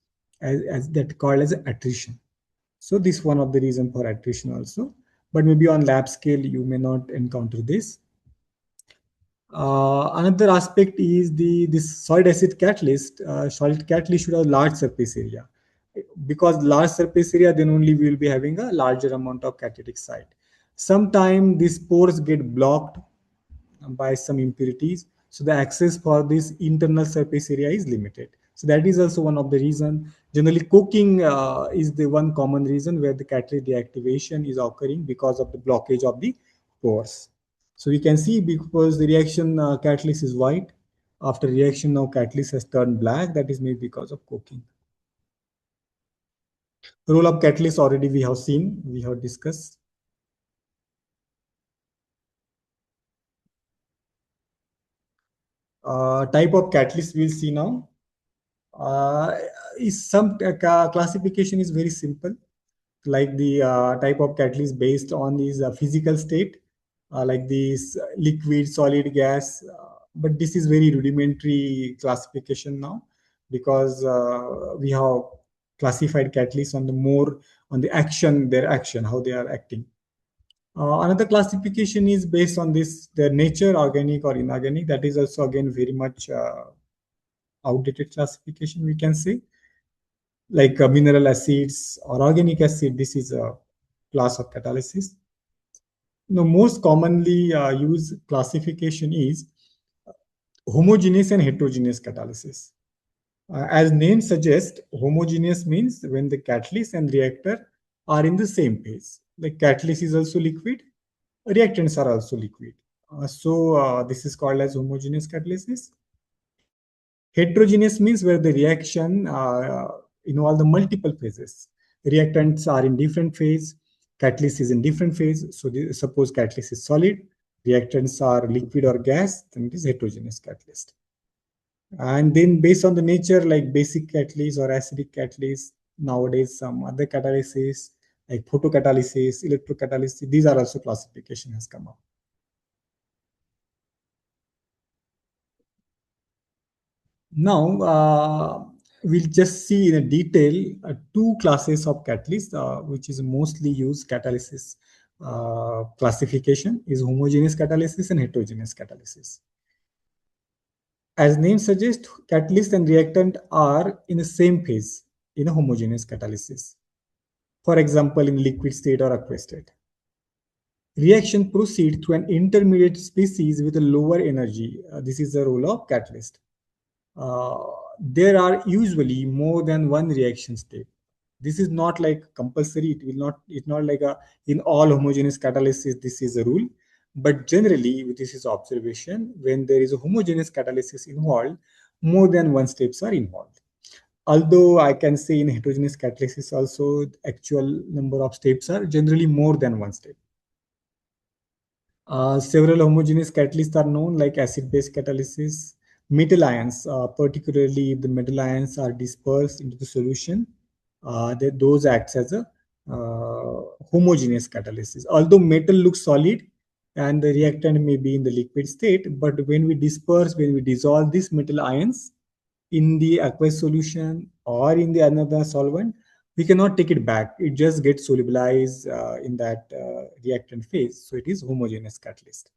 as that called as attrition. So this one of the reason for attrition also, but maybe on lab scale you may not encounter this. Another aspect is this solid acid catalyst. Solid catalyst should have large surface area, because large surface area, then only we will be having a larger amount of catalytic site. Sometimes these pores get blocked by some impurities, so the access for this internal surface area is limited. So that is also one of the reason. Generally, coking is the one common reason where the catalytic deactivation is occurring because of the blockage of the pores. So we can see, because the reaction catalyst is white, after reaction now catalyst has turned black, that is maybe because of coking. Role of catalyst already we have seen, we have discussed. Type of catalyst we'll see now. Is some classification is very simple, like the type of catalyst based on these physical state, like these liquid, solid, gas. But this is very rudimentary classification now, because we have classified catalysts on the more on the action, their action, how they are acting. Another classification is based on this, their nature, organic or inorganic. That is also again very much outdated classification, we can say. Like mineral acids or organic acid, this is a class of catalysis. The most commonly used classification is homogeneous and heterogeneous catalysis. As name suggests, homogeneous means when the catalyst and reactor are in the same phase. Like catalyst is also liquid, reactants are also liquid. So this is called as homogeneous catalysis. Heterogeneous means where the reaction involve the multiple phases. Reactants are in different phase, catalyst is in different phase. So suppose catalyst is solid, reactants are liquid or gas, then it is heterogeneous catalyst. And then based on the nature, like basic catalyst or acidic catalyst, nowadays some other catalysis like photocatalysis, electrocatalysis, these are also classification has come up. Now, we'll just see in a detail two classes of catalysts, which is mostly used catalysis classification is homogeneous catalysis and heterogeneous catalysis. As name suggests, catalyst and reactant are in the same phase in a homogeneous catalysis. For example, in liquid state or aqueous state. Reaction proceeds to an intermediate species with a lower energy. This is the role of catalyst. There are usually more than one reaction step. This is not like compulsory. It's not like in all homogeneous catalysis, this is a rule. But generally, this is observation. When there is a homogeneous catalysis involved, more than one steps are involved. Although I can say in heterogeneous catalysis also, the actual number of steps are generally more than one step. Several homogeneous catalysts are known, like acid-base catalysis. Metal ions, particularly if the metal ions are dispersed into the solution, those acts as a homogeneous catalysis. Although metal looks solid and the reactant may be in the liquid state, but when we disperse, when we dissolve these metal ions in the aqueous solution or in the another solvent, we cannot take it back. It just gets solubilized in that reactant phase. So it is homogeneous catalyst.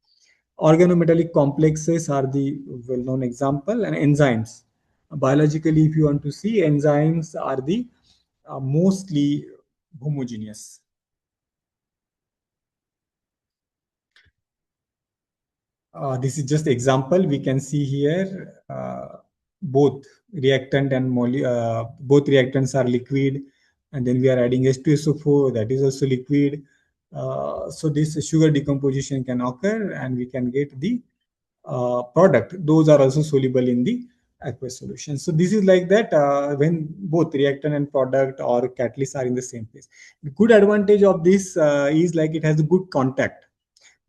Organometallic complexes are the well-known example, and enzymes. Biologically, if you want to see, enzymes are the mostly homogeneous. This is just example. We can see here both reactant and both reactants are liquid, and then we are adding H2SO4, that is also liquid. So this sugar decomposition can occur, and we can get the product. Those are also soluble in the aqueous solution. So this is like that when both reactant and product or catalyst are in the same phase. The good advantage of this is like it has a good contact,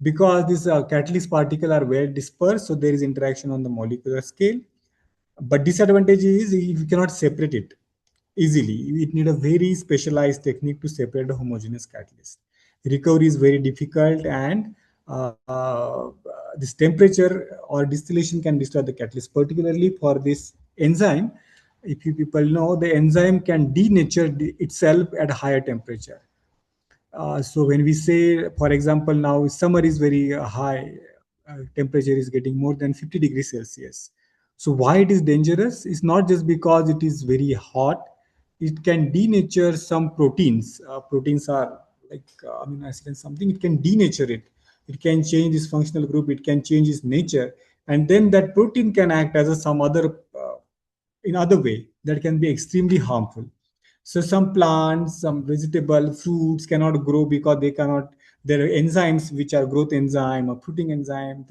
because these catalyst particles are well dispersed, so there is interaction on the molecular scale. But disadvantage is you cannot separate it easily. It need a very specialized technique to separate the homogeneous catalyst. Recovery is very difficult, and this temperature or distillation can destroy the catalyst. Particularly for this enzyme, if you people know, the enzyme can denature itself at a higher temperature. So when we say, for example, now summer is very high, temperature is getting more than 50 degrees Celsius. So why it is dangerous? It's not just because it is very hot. It can denature some proteins. Proteins are like amino acid and something. It can denature it. It can change its functional group. It can change its nature, and then that protein can act as some other in other way that can be extremely harmful. So some plants, some vegetable, fruits cannot grow because they cannot. There are enzymes which are growth enzyme or fruiting enzyme.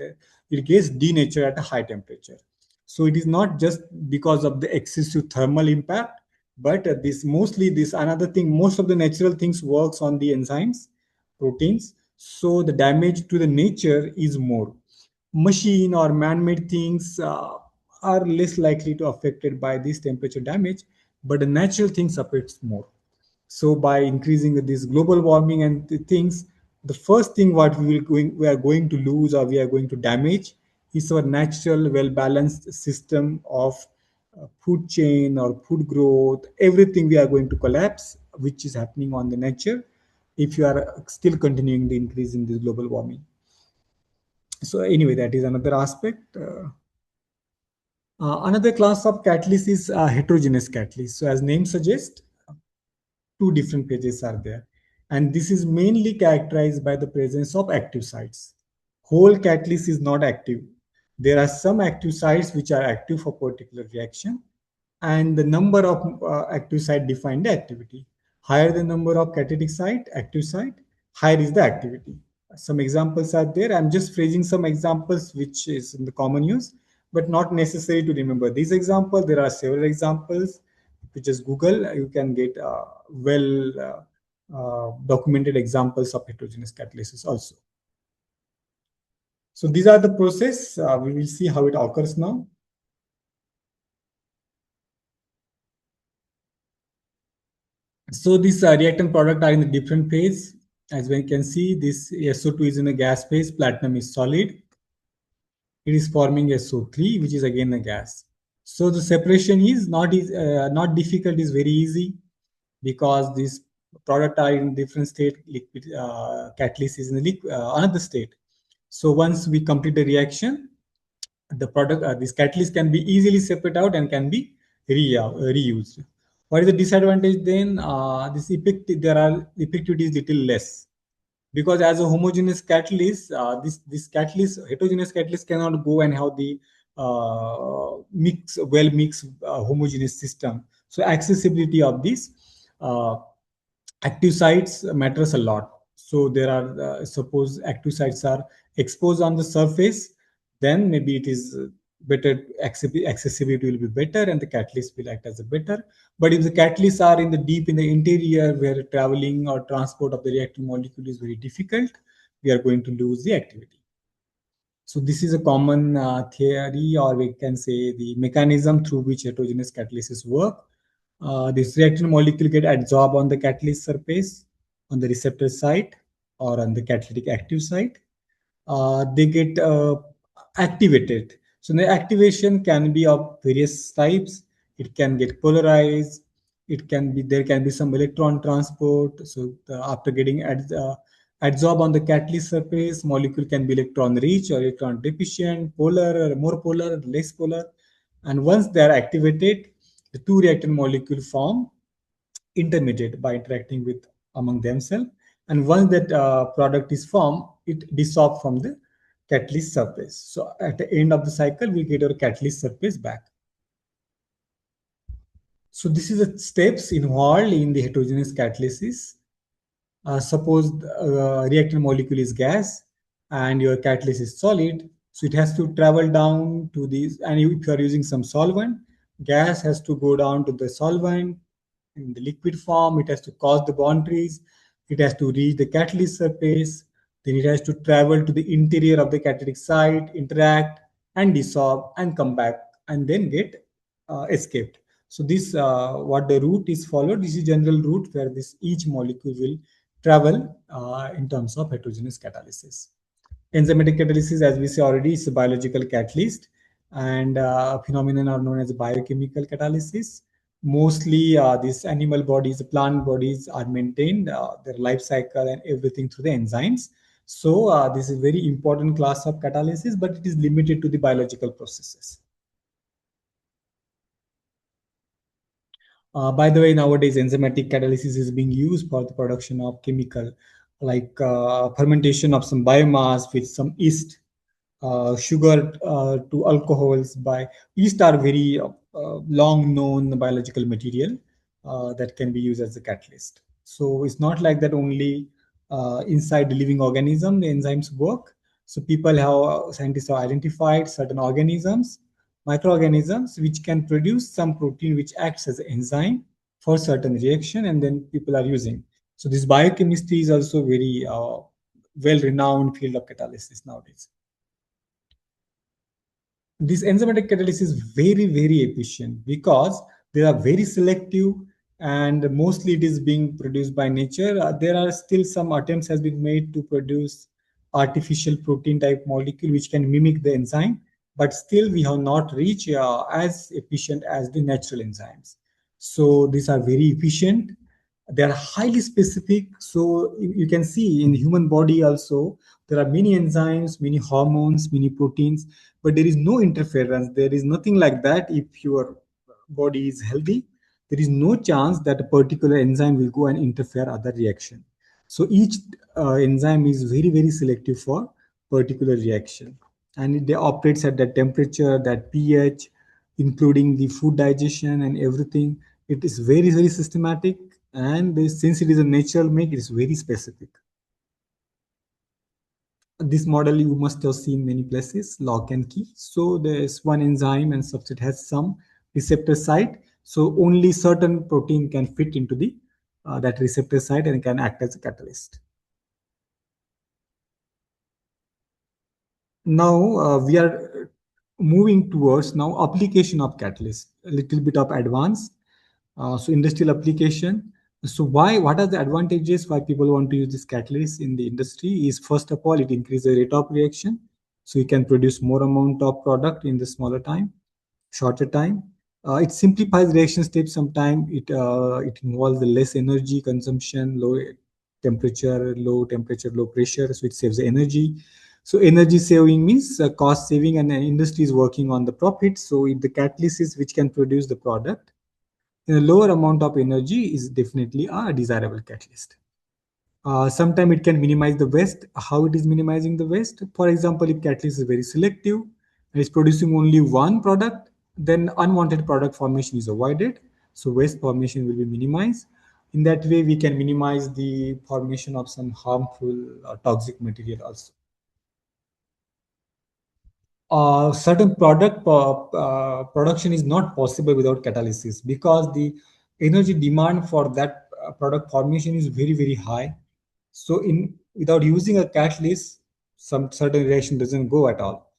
It gets denatured at a high temperature. So it is not just because of the excessive thermal impact, but this mostly this another thing. Most of the natural things works on the enzymes, proteins. So the damage to the nature is more. Machine or man-made things are less likely to affected by this temperature damage, but the natural things affects more. So by increasing this global warming and the things, the first thing what we are going to lose or we are going to damage is our natural well-balanced system of food chain or food growth. Everything we are going to collapse, which is happening on the nature if you are still continuing the increase in this global warming. So anyway, that is another aspect. Another class of catalyst is heterogeneous catalyst. So as name suggests, two different phases are there. And this is mainly characterized by the presence of active sites. Whole catalyst is not active. There are some active sites which are active for particular reaction, and the number of active site define the activity. Higher the number of catalytic site, active site, higher is the activity. Some examples are there. I'm just phrasing some examples which is in the common use, but not necessary to remember these examples. There are several examples. If you just Google, you can get documented examples of heterogeneous catalysis also. So these are the process. We will see how it occurs now. So this reactant product are in the different phase. As we can see, this SO2 is in a gas phase, platinum is solid. It is forming SO3, which is again a gas. So the separation is not difficult, is very easy, because this product are in different state. Liquid catalyst is in the another state. So once we complete the reaction, the product, this catalyst can be easily separated out and can be reused. What is the disadvantage then? This effectivity is little less, because as a homogeneous catalyst, this catalyst, heterogeneous catalyst cannot go and have the mixed homogeneous system. So accessibility of these active sites matters a lot. So there are suppose active sites are exposed on the surface, then maybe it is better, accessibility will be better and the catalyst will act as a better. But if the catalysts are in the deep in the interior, where traveling or transport of the reactive molecule is very difficult, we are going to lose the activity. So this is a common theory, or we can say the mechanism through which heterogeneous catalysis work. This reactive molecule get adsorbed on the catalyst surface, on the receptor site, or on the catalytic active site. They get activated. So the activation can be of various types. It can get polarized. It can be, there can be some electron transport. So after getting adsorbed on the catalyst surface, molecule can be electron rich or electron deficient, polar or more polar, less polar. And once they are activated, the two reactant molecule form intermediate by interacting with among themselves. And once that product is formed, it dissolves from the catalyst surface. So at the end of the cycle, we get our catalyst surface back. So this is the steps involved in the heterogeneous catalysis. Suppose reactant molecule is gas and your catalyst is solid. So it has to travel down to these, and if you are using some solvent, gas has to go down to the solvent in the liquid form. It has to cross the boundaries. It has to reach the catalyst surface. Then it has to travel to the interior of the catalytic site, interact and dissolve and come back and then get escaped. So this what the route is followed. This is general route where this each molecule will travel in terms of heterogeneous catalysis. Enzymatic catalysis, as we say already, is a biological catalyst, and phenomenon are known as biochemical catalysis. Mostly, these animal bodies, plant bodies are maintained, their life cycle and everything through the enzymes. So this is very important class of catalysis, but it is limited to the biological processes. By the way, nowadays enzymatic catalysis is being used for the production of chemical, like fermentation of some biomass with some yeast, sugar to alcohols. By yeast are very long known biological material that can be used as a catalyst. So it's not like that only inside the living organism the enzymes work. So people have scientists have identified certain organisms, microorganisms, which can produce some protein which acts as an enzyme for certain reaction, and then people are using. So this biochemistry is also very well-renowned field of catalysis nowadays. This enzymatic catalysis is very efficient because they are very selective, and mostly it is being produced by nature. There are still some attempts has been made to produce artificial protein type molecule which can mimic the enzyme, but still we have not reached as efficient as the natural enzymes. So these are very efficient. They are highly specific. So you can see in the human body also there are many enzymes, many hormones, many proteins, but there is no interference. There is nothing like that. If your body is healthy, there is no chance that a particular enzyme will go and interfere other reaction. So each enzyme is very selective for particular reaction, and they operates at that temperature, that pH, including the food digestion and everything. It is very systematic, and since it is a natural make, it is very specific. This model you must have seen many places, lock and key. So there's one enzyme and substrate has some receptor site. So only certain protein can fit into the that receptor site and can act as a catalyst. Now we are moving towards now application of catalyst, a little bit of advanced. So industrial application. So what are the advantages why people want to use this catalyst in the industry is, first of all, it increases the rate of reaction. So you can produce more amount of product in the smaller time, shorter time. It simplifies reaction steps. Sometimes it involves the less energy consumption, low temperature, low pressure. So it saves the energy. So energy saving means cost saving, and the industry is working on the profit. So if the catalyst is which can produce the product in a lower amount of energy is definitely a desirable catalyst. Sometimes it can minimize the waste. How it is minimizing the waste? For example, if catalyst is very selective and is producing only one product, then unwanted product formation is avoided. So waste formation will be minimized. In that way, we can minimize the formation of some harmful or toxic material also. Certain production is not possible without catalysis, because the energy demand for that product formation is very high. So without using a catalyst, some certain reaction doesn't go at all.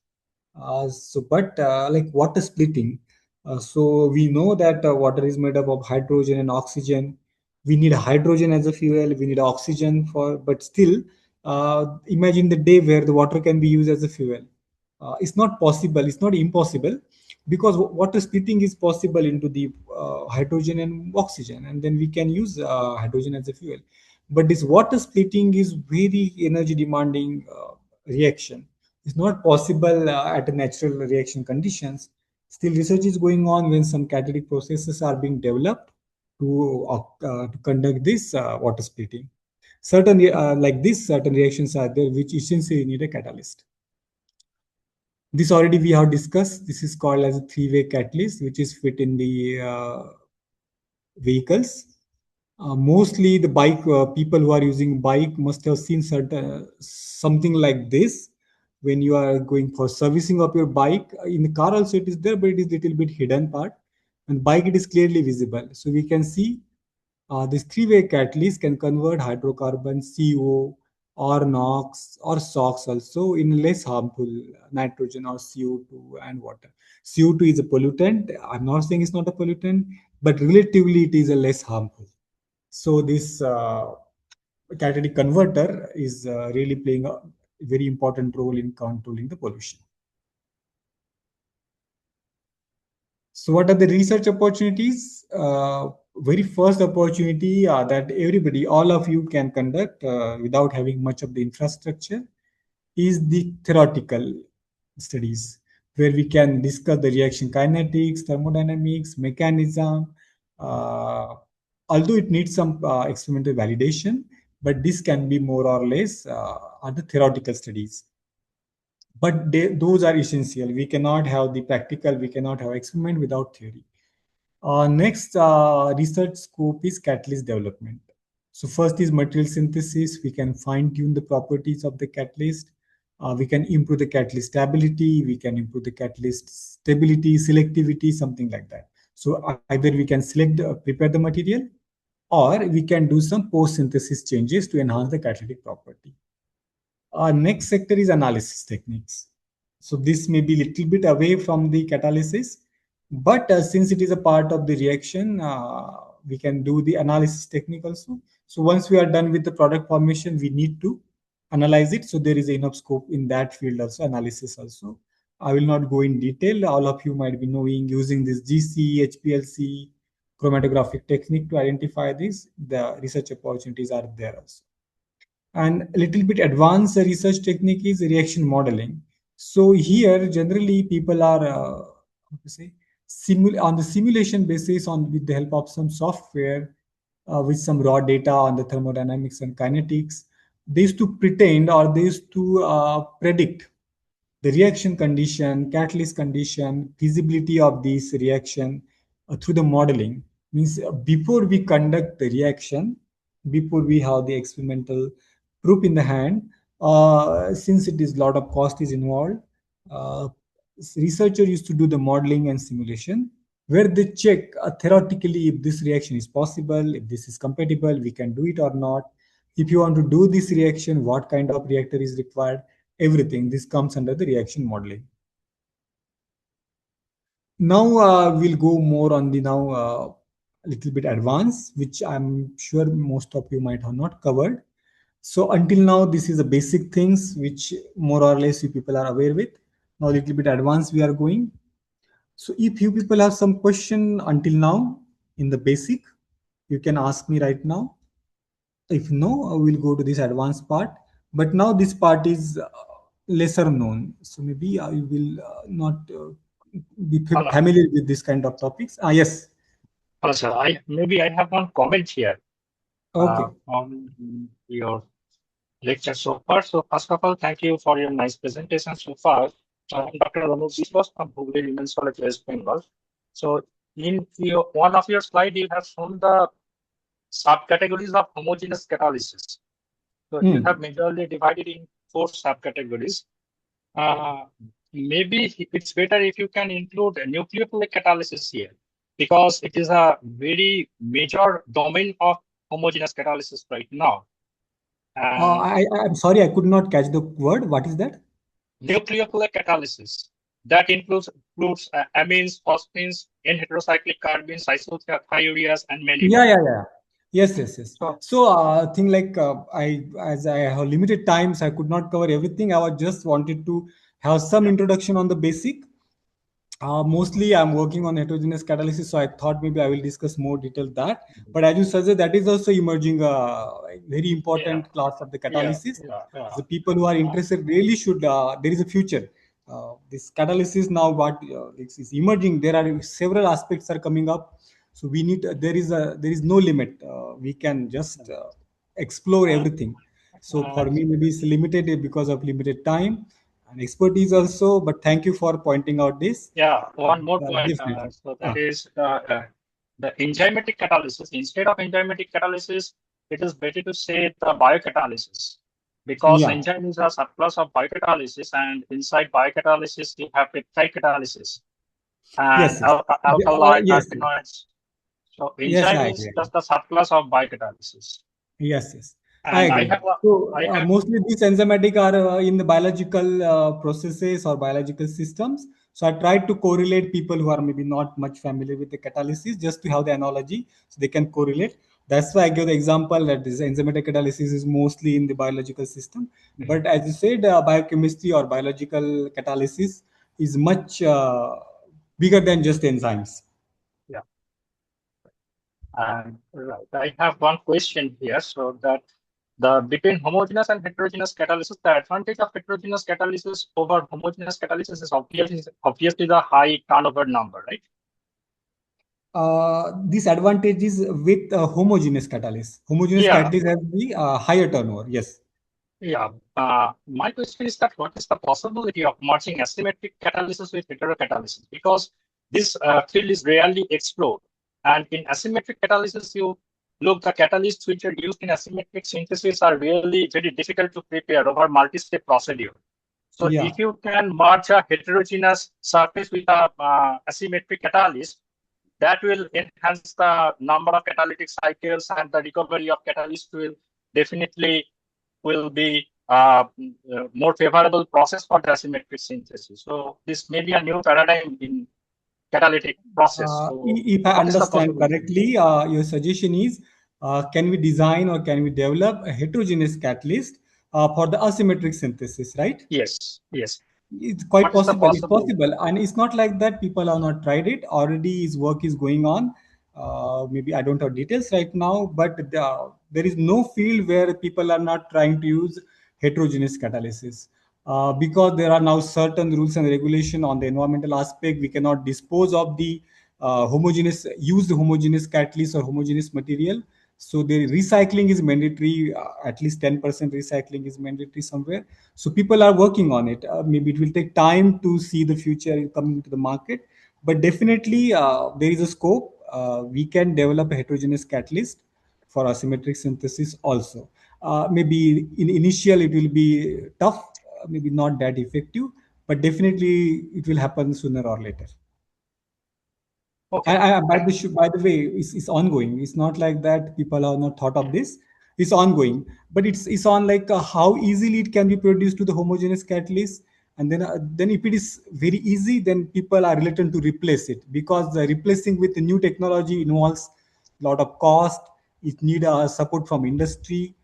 But like water splitting, so we know that water is made up of hydrogen and oxygen. We need hydrogen as a fuel, we need oxygen for, but still imagine the day where the water can be used as a fuel. It's not possible, it's not impossible, because water splitting is possible into the hydrogen and oxygen, and then we can use hydrogen as a fuel. But this water splitting is very energy demanding reaction. It's not possible at a natural reaction conditions. Still, research is going on when some catalytic processes are being developed to conduct this water splitting. Certain like this, certain reactions are there which essentially need a catalyst. This already we have discussed. This is called as a three-way catalyst, which is fit in the vehicles. Mostly the bike people who are using bike must have seen something like this when you are going for servicing of your bike. In the car also it is there, but it is little bit hidden part, and bike it is clearly visible. So we can see this three-way catalyst can convert hydrocarbon, CO, or NOx or SOx also in less harmful nitrogen or CO2 and water. CO2 is a pollutant. I'm not saying it's not a pollutant, but relatively it is a less harmful. So this catalytic converter is really playing a very important role in controlling the pollution. So what are the research opportunities? Very first opportunity that everybody, all of you can conduct without having much of the infrastructure is the theoretical studies, where we can discuss the reaction kinetics, thermodynamics, mechanism, although it needs some experimental validation, but this can be more or less are the theoretical studies. But those are essential. We cannot have the practical, we cannot have experiment without theory. Next research scope is catalyst development. So first is material synthesis. We can fine tune the properties of the catalyst. We can improve the catalyst stability. We can improve the catalyst stability, selectivity, something like that. So either we can select, prepare the material, or we can do some post-synthesis changes to enhance the catalytic property. Our next sector is analysis techniques. So this may be a little bit away from the catalysis, but since it is a part of the reaction, we can do the analysis technique also. So once we are done with the product formation, we need to analyze it. So there is enough scope in that field also, analysis also. I will not go in detail. All of you might be knowing using this GC, HPLC, chromatographic technique to identify this. The research opportunities are there also. And a little bit advanced research technique is reaction modeling. So here, generally, people are on the simulation basis, with the help of some software, with some raw data on the thermodynamics and kinetics. They used to pretend, or they used to predict the reaction condition, catalyst condition, feasibility of this reaction through the modeling. Means before we conduct the reaction, before we have the experimental proof in the hand, since it is a lot of cost is involved, researcher used to do the modeling and simulation, where they check theoretically if this reaction is possible, if this is compatible, we can do it or not. If you want to do this reaction, what kind of reactor is required, everything. This comes under the reaction modeling. Now we'll go more on the little bit advanced, which I'm sure most of you might have not covered. So until now, this is the basic things which more or less you people are aware with. Now a little bit advanced we are going. So if you people have some question until now in the basic, you can ask me right now. If no, we'll go to this advanced part. But now this part is lesser known. So maybe I will not be familiar with this kind of topics. Yes. Hello, sir. I have one comment here. Okay. On your lecture so far. So first of all, thank you for your nice presentation so far. Dr. Ramu, this was from Hooghly Women's College, West Bengal. So in one of your slides, you have shown the subcategories of homogeneous catalysis. So you have majorly divided in 4 subcategories. Maybe it's better if you can include nucleophilic catalysis here, because it is a very major domain of homogeneous catalysis right now. I'm sorry, I could not catch the word. What is that? Nucleophilic catalysis. That includes amines, phosphines, N-heterocyclic carbons, isothioureas, and many more. Yeah. Yes. So thing like as I have limited time, so I could not cover everything. I was just wanted to have some introduction on the basic. Mostly I'm working on heterogeneous catalysis, so I thought maybe I will discuss more detail that. But as you suggest, that is also emerging very important class of the catalysis. The people who are interested really should. There is a future. This catalysis now, what is emerging. There are several aspects are coming up. So we need. There is no limit. We can just explore everything. So for me, maybe it's limited because of limited time and expertise also, but thank you for pointing out this. Yeah, one more point. So that is the enzymatic catalysis. Instead of enzymatic catalysis, it is better to say the biocatalysis, because enzyme is a subclass of biocatalysis, and inside biocatalysis you have peptide catalysis and alkali alkaloids. So enzyme is just the subclass of biocatalysis. Yes. I agree. Mostly these enzymatic are in the biological processes or biological systems. So I tried to correlate people who are maybe not much familiar with the catalysis, just to have the analogy so they can correlate. That's why I give the example that this enzymatic catalysis is mostly in the biological system. But as you said, biochemistry or biological catalysis is much bigger than just enzymes. Yeah. And right, I have one question here. So that between homogeneous and heterogeneous catalysis, the advantage of heterogeneous catalysis over homogeneous catalysis is obviously the high turnover number, right? This advantage is with homogeneous catalyst. Homogeneous catalyst has the higher turnover. Yes. Yeah. My question is that what is the possibility of merging asymmetric catalysis with heterocatalysis? Because this field is rarely explored. And in asymmetric catalysis, the catalysts which are used in asymmetric synthesis are really very difficult to prepare over multi-step procedure. So if you can merge a heterogeneous surface with a asymmetric catalyst, that will enhance the number of catalytic cycles, and the recovery of catalyst will be more favorable process for the asymmetric synthesis. So this may be a new paradigm in catalytic process. So if I understand correctly, your suggestion is, can we design or can we develop a heterogeneous catalyst for the asymmetric synthesis, right? Yes, yes. It's quite possible. It's possible. And it's not like that people have not tried it. Already his work is going on. Maybe I don't have details right now, but there is no field where people are not trying to use heterogeneous catalysis. Because there are now certain rules and regulation on the environmental aspect. We cannot dispose of the used homogeneous catalyst or homogeneous material. So the recycling is mandatory, at least 10% recycling is mandatory somewhere. So people are working on it. Maybe it will take time to see the future coming to the market, but definitely there is a scope. We can develop a heterogeneous catalyst for asymmetric synthesis also. Maybe in initial it will be tough, maybe not that effective, but definitely it will happen sooner or later. Okay. By the way, it's ongoing. It's not like that people have not thought of this. It's ongoing, but it's on like how easily it can be produced to the homogeneous catalyst. And then if it is very easy, then people are reluctant to replace it, because replacing with the new technology involves a lot of cost. It need support from industry.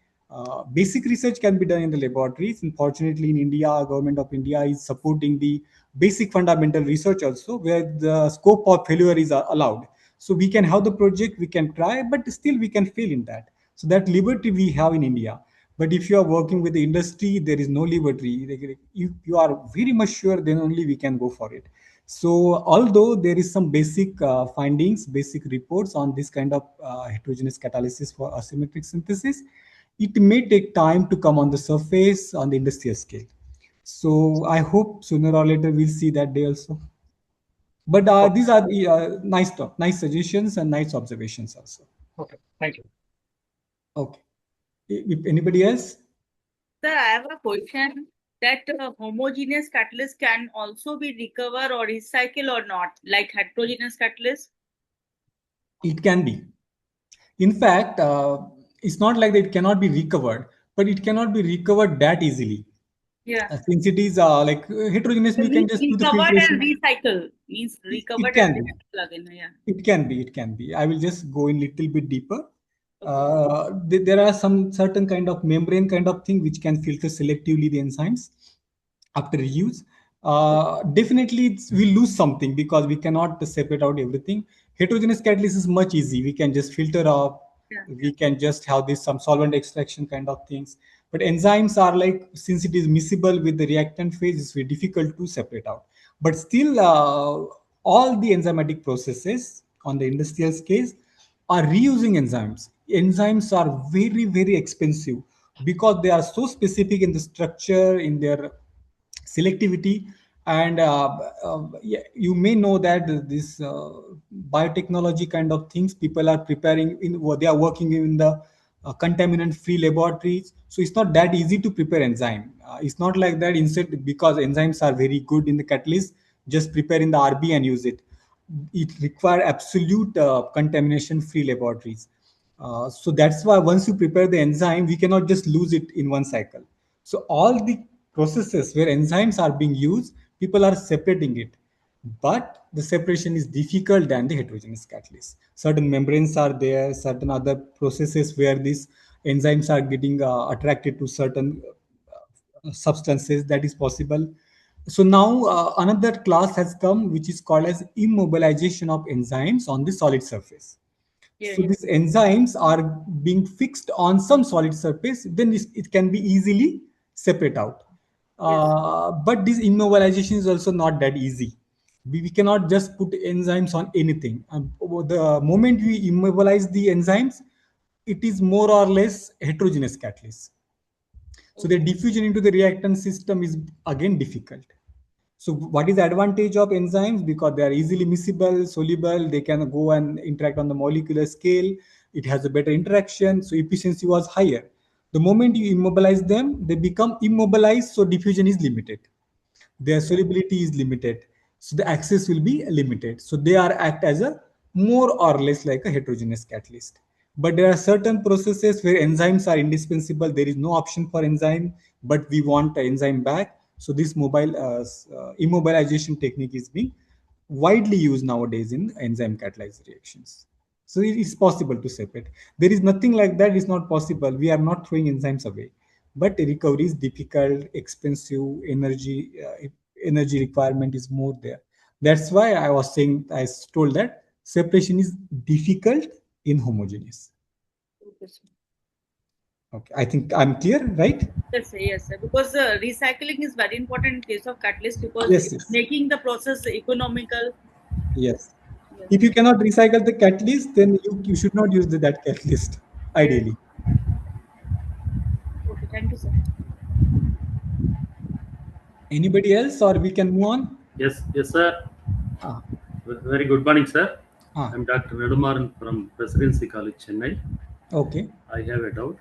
Basic research can be done in the laboratories. Unfortunately, in India, government of India is supporting the basic fundamental research also, where the scope of failure is allowed. So we can have the project, we can try, but still we can fail in that. So that liberty we have in India. But if you are working with the industry, there is no liberty. If you are very much sure, then only we can go for it. So although there is some basic findings, basic reports on this kind of heterogeneous catalysis for asymmetric synthesis, it may take time to come on the surface on the industrial scale. So I hope sooner or later we'll see that day also. But these are the nice suggestions and nice observations also. Okay, thank you. Okay. If anybody else? Sir, I have a question that homogeneous catalyst can also be recovered or recycled or not, like heterogeneous catalyst? It can be. In fact, it's not like that it cannot be recovered, but it cannot be recovered that easily. Yeah. Since it is like heterogeneous, we can just do the filtration. And recycle means recovered it can and be. plug in. Yeah. It can be. I will just go in little bit deeper. There are some certain kind of membrane kind of thing which can filter selectively the enzymes after reuse. Definitely we lose something because we cannot separate out everything. Heterogeneous catalysis is much easy. We can just filter off. We can just have this some solvent extraction kind of things. But enzymes are like, since it is miscible with the reactant phase, it's very difficult to separate out. But still, all the enzymatic processes on the industrial scale are reusing enzymes. Enzymes are very, very expensive because they are so specific in the structure, in their selectivity. And you may know that this biotechnology kind of things, people are preparing, they are working in the contaminant free laboratories. So it's not that easy to prepare enzyme. It's not like that. Instead, because enzymes are very good in the catalyst, just prepare in the RB and use it. It requires absolute contamination free laboratories. So that's why once you prepare the enzyme, we cannot just lose it in one cycle. So all the processes where enzymes are being used, people are separating it. but the separation is difficult than the heterogeneous catalyst. Certain membranes are there, certain other processes where these enzymes are getting attracted to certain substances, that is possible. So now another class has come which is called as immobilization of enzymes on the solid surface. Yeah, So yeah. these enzymes are being fixed on some solid surface, then it can be easily separate out. But this immobilization is also not that easy. We cannot just put enzymes on anything. The moment we immobilize the enzymes, it is more or less heterogeneous catalyst. So the diffusion into the reactant system is again difficult. So what is the advantage of enzymes? Because they are easily miscible, soluble, they can go and interact on the molecular scale. It has a better interaction, so efficiency was higher. The moment you immobilize them, they become immobilized, so diffusion is limited. Their solubility is limited, so the access will be limited. So they are act as a more or less like a heterogeneous catalyst. But there are certain processes where enzymes are indispensable. There is no option for enzyme, but we want the enzyme back. So this immobilization technique is being widely used nowadays in enzyme catalyzed reactions. So it is possible to separate. There is nothing like that is not possible. We are not throwing enzymes away, but recovery is difficult, expensive, energy requirement is more there. That's why I was saying, I told that separation is difficult in homogeneous. Okay, sir. Okay, I think I'm clear, right? Yes, sir, yes, sir. Because recycling is very important in case of catalyst because Yes, it's yes. making the process economical. Yes. Yes. If you cannot recycle the catalyst, then you should not use that catalyst, ideally. Okay, thank you, sir. Anybody else, or we can move on? Yes, sir. Ah. Very good morning, sir. Ah. I'm Dr. Nedumaran from Presidency College, Chennai. Okay. I have a doubt.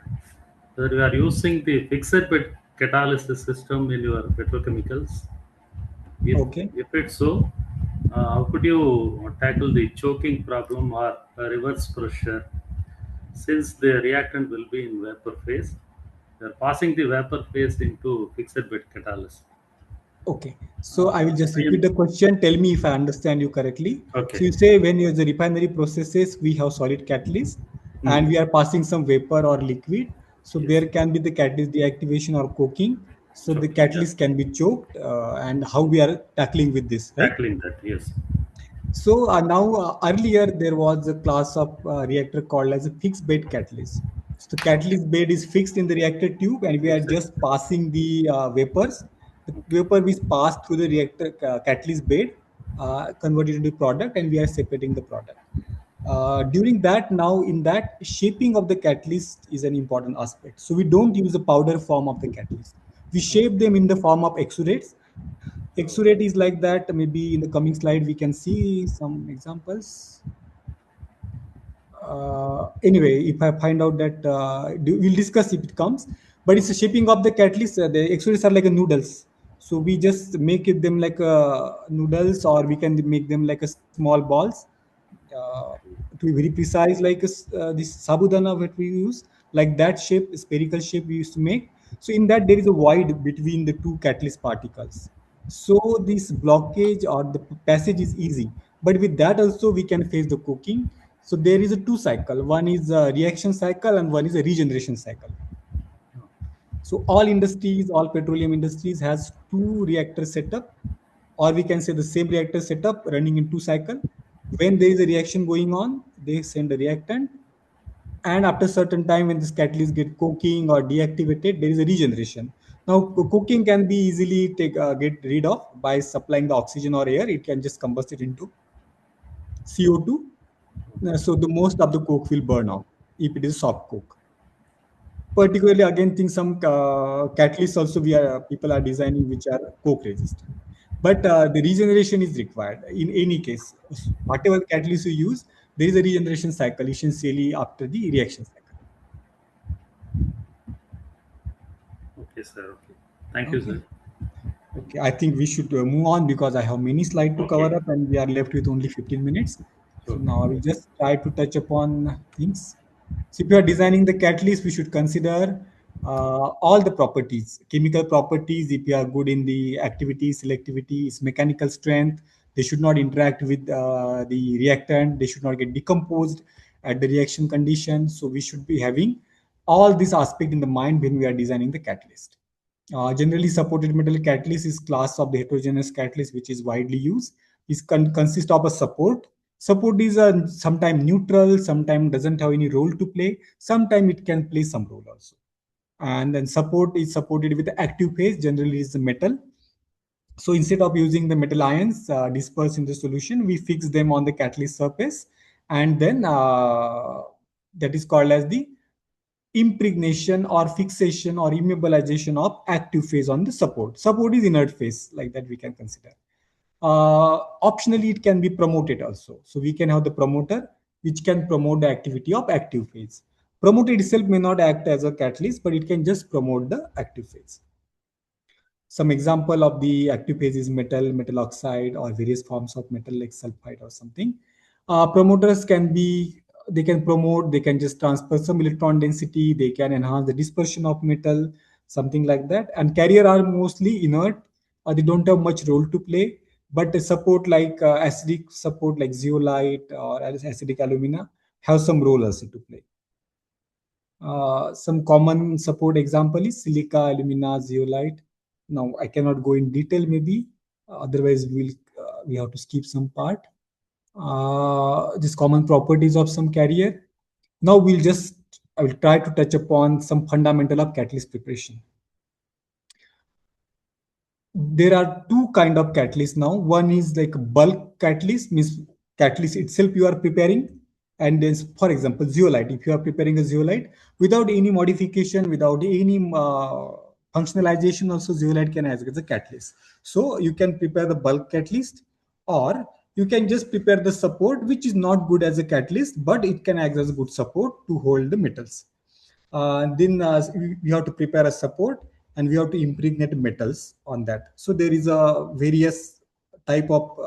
Whether you are using the fixed bed catalysis system in your petrochemicals. If it's so, how could you tackle the choking problem or reverse pressure? Since the reactant will be in vapor phase, they are passing the vapor phase into fixed bed catalysis. Okay, so I will just repeat the question. Tell me if I understand you correctly. Okay. So you say when you the refinery processes, we have solid catalyst and we are passing some vapor or liquid. So there can be the catalyst deactivation or coking. So the catalyst can be choked and how we are tackling with this, right? Tackling that, yes. So now earlier there was a class of reactor called as a fixed bed catalyst. So the catalyst bed is fixed in the reactor tube and we are just passing the vapors. The vapor is passed through the reactor catalyst bed, converted into product, and we are separating the product. During that, now in that, shaping of the catalyst is an important aspect. So we don't use the powder form of the catalyst. We shape them in the form of exudates. Exudate is like that. Maybe in the coming slide we can see some examples. Anyway, if I find out that we'll discuss if it comes. But it's a shaping of the catalyst. The exudates are like a noodles. So we just make them like noodles, or we can make them like a small balls. To be very precise, like this sabudana that we use, like that shape, spherical shape we used to make. So in that there is a void between the two catalyst particles. So this blockage or the passage is easy. But with that also we can face the cooking. So there is a two cycle. One is a reaction cycle and one is a regeneration cycle. So all industries, all petroleum industries has two reactor setup, or we can say the same reactor setup running in two cycle. When there is a reaction going on, they send a reactant, and after certain time when this catalyst get coking or deactivated, there is a regeneration. Now cooking can be easily get rid of by supplying the oxygen or air. It can just combust it into CO2. So the most of the coke will burn out if it is soft coke. Particularly again, think some catalysts also people are designing which are coke resistant. But the regeneration is required in any case. Whatever catalyst you use, there is a regeneration cycle essentially after the reaction cycle. Okay, sir. Okay. Thank you, sir. Okay, I think we should move on because I have many slides to cover up and we are left with only 15 minutes. So now I will just try to touch upon things. So if you are designing the catalyst, we should consider all the properties, chemical properties, if you are good in the activity, selectivity, its mechanical strength, They should not interact with the reactant. They should not get decomposed at the reaction condition. So we should be having all this aspect in the mind when we are designing the catalyst. Generally, supported metal catalyst is class of the heterogeneous catalyst, which is widely used. It consists of a support. Support is sometimes neutral, sometimes doesn't have any role to play. Sometimes it can play some role also. And then support is supported with the active phase, generally is the metal. So instead of using the metal ions dispersed in the solution, we fix them on the catalyst surface, and then that is called as the impregnation or fixation or immobilization of active phase on the support. Support is inert phase, like that we can consider. Optionally, it can be promoted also. So we can have the promoter, which can promote the activity of active phase. Promoter itself may not act as a catalyst, but it can just promote the active phase. Some example of the active phase is metal oxide, or various forms of metal like sulfide or something. Promoters can be, they can promote, they can just transfer some electron density, they can enhance the dispersion of metal, something like that. And carrier are mostly inert, or they don't have much role to play. But the support like acidic support like zeolite or acidic alumina have some role also to play. Some common support example is silica, alumina, zeolite. Now I cannot go in detail, maybe otherwise we have to skip some part. These common properties of some carrier. Now I will try to touch upon some fundamental of catalyst preparation. There are two kind of catalysts now. One is like bulk catalyst, means catalyst itself you are preparing. And then, for example, zeolite. If you are preparing a zeolite without any modification, without any functionalization, also zeolite can act as a catalyst. So you can prepare the bulk catalyst, or you can just prepare the support, which is not good as a catalyst, but it can act as a good support to hold the metals. Then we have to prepare a support, and we have to impregnate metals on that. So there is a various type of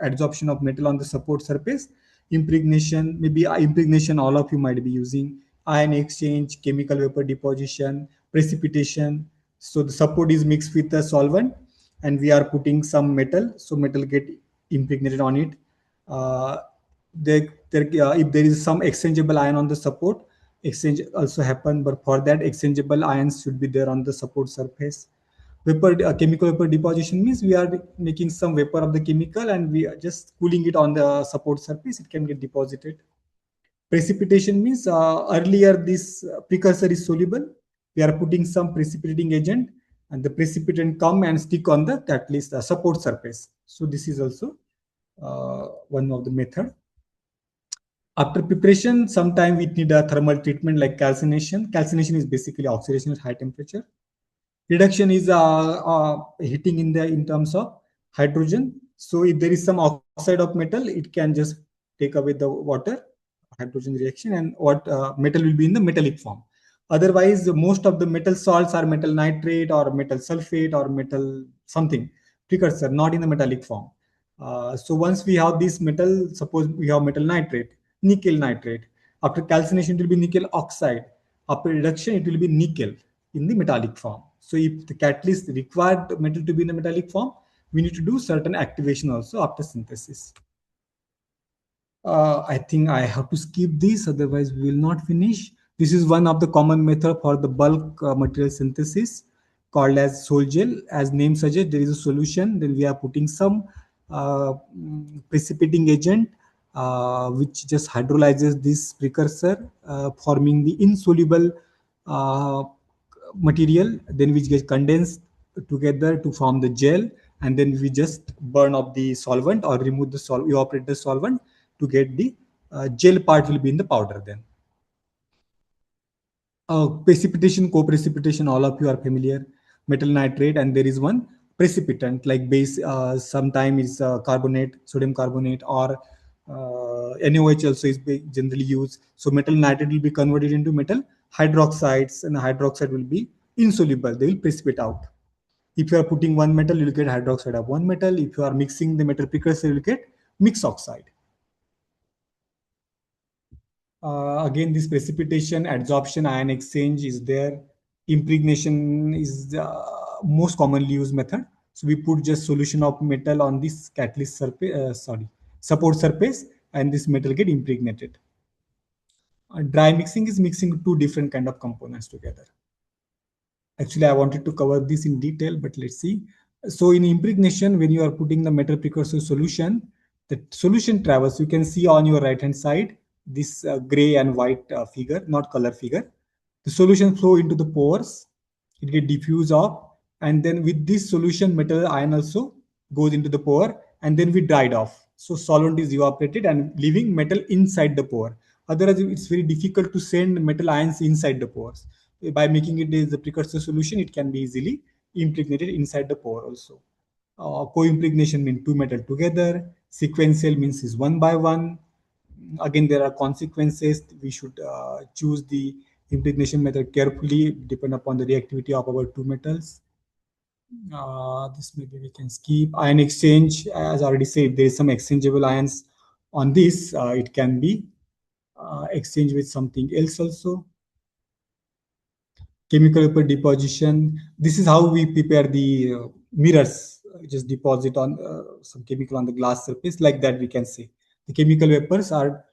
adsorption of metal on the support surface. Impregnation, maybe impregnation all of you might be using, ion exchange, chemical vapor deposition, precipitation. So the support is mixed with the solvent, and we are putting some metal, so metal get impregnated on it. If there is some exchangeable ion on the support, exchange also happen, but for that exchangeable ions should be there on the support surface. Chemical vapor deposition means we are making some vapor of the chemical and we are just cooling it on the support surface, it can get deposited. Precipitation means earlier this precursor is soluble, we are putting some precipitating agent, and the precipitant come and stick on the catalyst support surface. So this is also one of the method. After preparation, sometime we need a thermal treatment like calcination. Calcination is basically oxidation at high temperature. Reduction is heating in terms of hydrogen. So if there is some oxide of metal, it can just take away the water, hydrogen reaction, and what metal will be in the metallic form. Otherwise, most of the metal salts are metal nitrate or metal sulfate or metal something precursor, not in the metallic form. So once we have this metal, suppose we have metal nitrate, nickel nitrate. After calcination, it will be nickel oxide. After reduction, it will be nickel in the metallic form. So if the catalyst required metal to be in the metallic form, we need to do certain activation also after synthesis. I think I have to skip this, otherwise we will not finish. This is one of the common method for the bulk material synthesis called as sol gel. As name suggests, there is a solution, then we are putting some precipitating agent which just hydrolyzes this precursor, forming the insoluble material, then which gets condensed together to form the gel, and then we just burn off the solvent or remove the evaporate the solvent to get the gel part will be in the powder then. Precipitation, co-precipitation, all of you are familiar. Metal nitrate, and there is one precipitant like base, sometimes is carbonate, sodium carbonate, or NaOH also is generally used. So metal nitrate will be converted into metal hydroxides, and the hydroxide will be insoluble, they will precipitate out. If you are putting one metal, you will get hydroxide of one metal. If you are mixing the metal precursor, you will get mixed oxide. Again, this precipitation, adsorption, ion exchange is there. Impregnation is the most commonly used method. So we put just solution of metal on this catalyst surface, support surface, and this metal get impregnated. Dry mixing is mixing two different kind of components together. Actually, I wanted to cover this in detail, but let's see. So in impregnation, when you are putting the metal precursor solution, the solution travels. You can see on your right hand side this gray and white figure, not color figure. The solution flow into the pores. It get diffused off, and then with this solution, metal ion also goes into the pore, and then we dried off. So solvent is evaporated and leaving metal inside the pore. Otherwise, it's very difficult to send metal ions inside the pores. By making it as a precursor solution, it can be easily impregnated inside the pore also. Co-impregnation means two metal together. Sequential means is one by one. Again, there are consequences. We should choose the impregnation method carefully, depend upon the reactivity of our two metals. This maybe we can skip. Ion exchange, as I already said, there is some exchangeable ions on this. It can be exchanged with something else also. Chemical vapor deposition. This is how we prepare the mirrors. Just deposit on some chemical on the glass surface, like that we can say. The chemical vapors are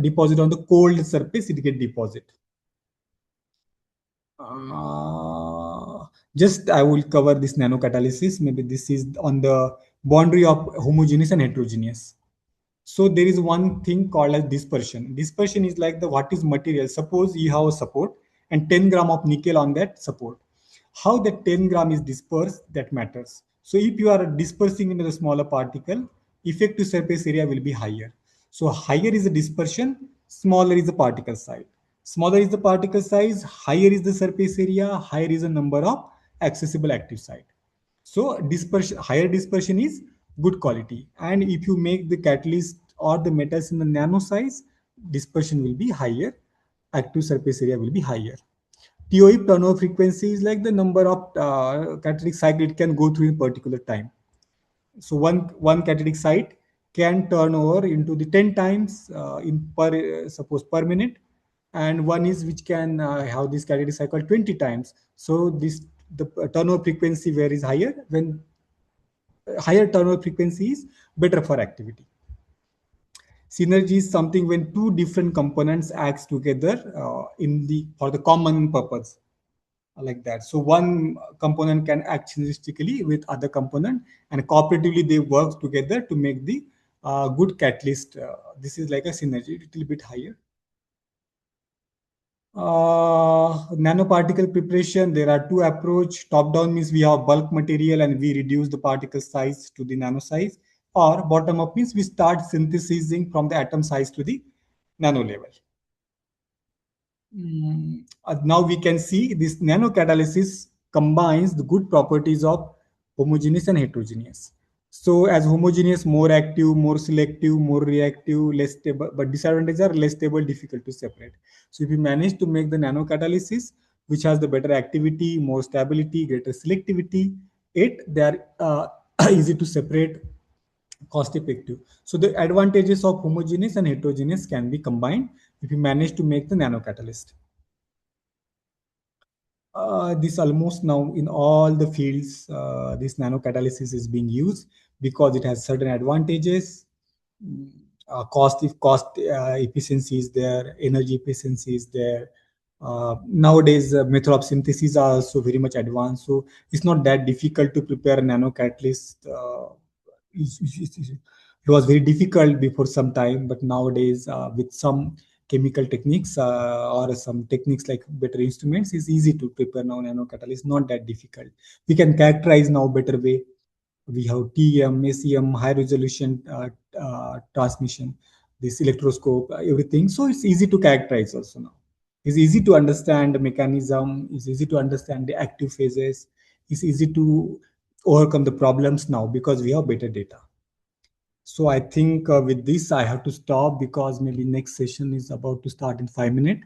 deposited on the cold surface, it get deposit. Just I will cover this nanocatalysis. Maybe this is on the boundary of homogeneous and heterogeneous. So there is one thing called as dispersion. Dispersion is like the what is material. Suppose you have a support and 10 gram of nickel on that support. How that 10 gram is dispersed, that matters. So if you are dispersing into the smaller particle, effective surface area will be higher. So higher is the dispersion, smaller is the particle size. Smaller is the particle size, higher is the surface area, higher is the number of accessible active site. So dispersion, higher dispersion is good quality. And if you make the catalyst or the metals in the nano size, dispersion will be higher, active surface area will be higher. TOE, turnover frequency, is like the number of catalytic cycle it can go through in particular time. So one catalytic site can turn over into the 10 times in suppose per minute, and one is which can have this catalytic cycle 20 times. So the turnover frequency where is higher, when higher turnover frequency is better for activity. Synergy is something when two different components acts together for the common purpose, like that. So one component can act synergistically with other component, and cooperatively they work together to make the good catalyst. This is like a synergy, a little bit higher. Nanoparticle preparation, there are two approach. Top down means we have bulk material and we reduce the particle size to the nano size, or bottom up means we start synthesizing from the atom size to the nano level. Now we can see this nanocatalysis combines the good properties of homogeneous and heterogeneous. So as homogeneous, more active, more selective, more reactive, less stable, but disadvantages are less stable, difficult to separate. So if we manage to make the nanocatalysis, which has the better activity, more stability, greater selectivity, they are easy to separate, cost effective. So the advantages of homogeneous and heterogeneous can be combined if you manage to make the nanocatalyst. This almost now in all the fields, this nanocatalysis is being used because it has certain advantages. Cost efficiency is there, energy efficiency is there. Nowadays, method of synthesis are also very much advanced, so it's not that difficult to prepare a nanocatalyst. It was very difficult before some time, but nowadays with some chemical techniques or some techniques like better instruments, it's easy to prepare now nanocatalyst, not that difficult. We can characterize now better way. We have TEM, SEM, high resolution transmission, this electroscope, everything. So it's easy to characterize also now. It's easy to understand the mechanism. It's easy to understand the active phases. It's easy to overcome the problems now because we have better data. So I think with this, I have to stop because maybe next session is about to start in 5 minutes.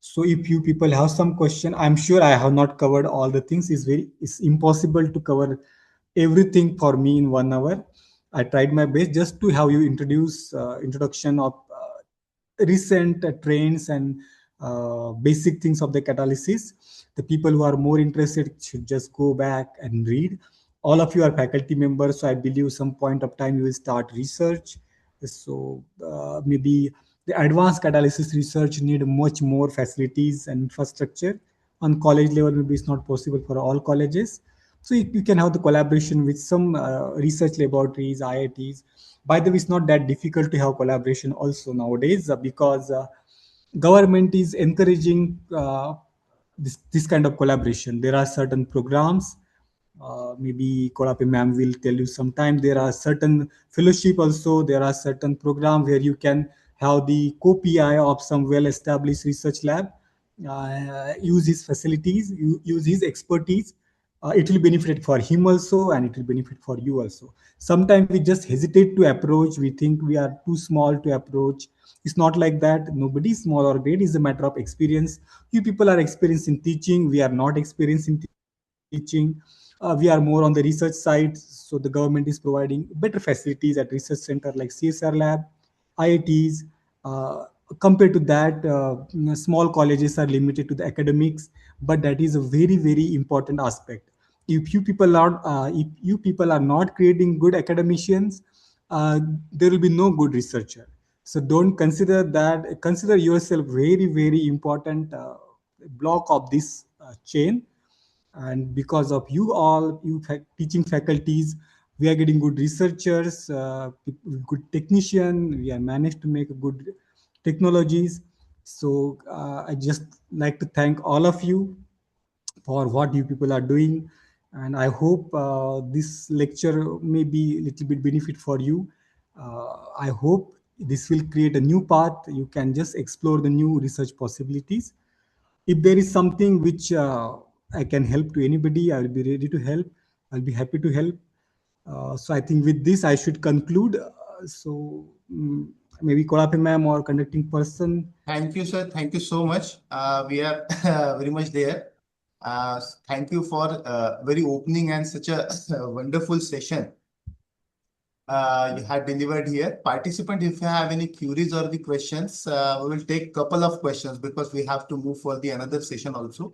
So if you people have some question, I'm sure I have not covered all the things. It's impossible to cover everything for me in 1 hour. I tried my best just to have you introduction of recent trends and basic things of the catalysis. The people who are more interested should just go back and read. all of you are faculty members, so I believe some point of time you will start research. So maybe the advanced catalysis research need much more facilities and infrastructure. On college level, maybe it's not possible for all colleges. So you can have the collaboration with some research laboratories, IITs. By the way, it's not that difficult to have collaboration also nowadays because government is encouraging this kind of collaboration. There are certain programs. Maybe Korapi ma'am will tell you sometime. There are certain fellowship also. There are certain programs where you can have the co-PI of some well-established research lab, use his facilities, use his expertise. It will benefit for him also, and it will benefit for you also. Sometimes we just hesitate to approach. We think we are too small to approach. It's not like that. Nobody is small or great. It's a matter of experience. You people are experienced in teaching. We are not experienced in teaching. We are more on the research side. So the government is providing better facilities at research center like CSR lab, IITs. Compared to that, small colleges are limited to the academics, but that is a very, very important aspect. If you people are not creating good academicians, there will be no good researcher. So don't consider that. Consider yourself very, very important block of this chain. And because of you all, teaching faculties, we are getting good researchers, good technician. We are managed to make good technologies. So I just like to thank all of you for what you people are doing, and I hope this lecture may be a little bit benefit for you. I hope this will create a new path. You can just explore the new research possibilities. If there is something which I can help to anybody, I will be ready to help. I'll be happy to help. So I think with this, I should conclude. Maybe Korapi ma'am or conducting person. Thank you, sir. Thank you so much. We are very much there. Thank you for very opening and such a wonderful session you had delivered here. Participant, if you have any queries or the questions, we will take couple of questions because we have to move for the another session also.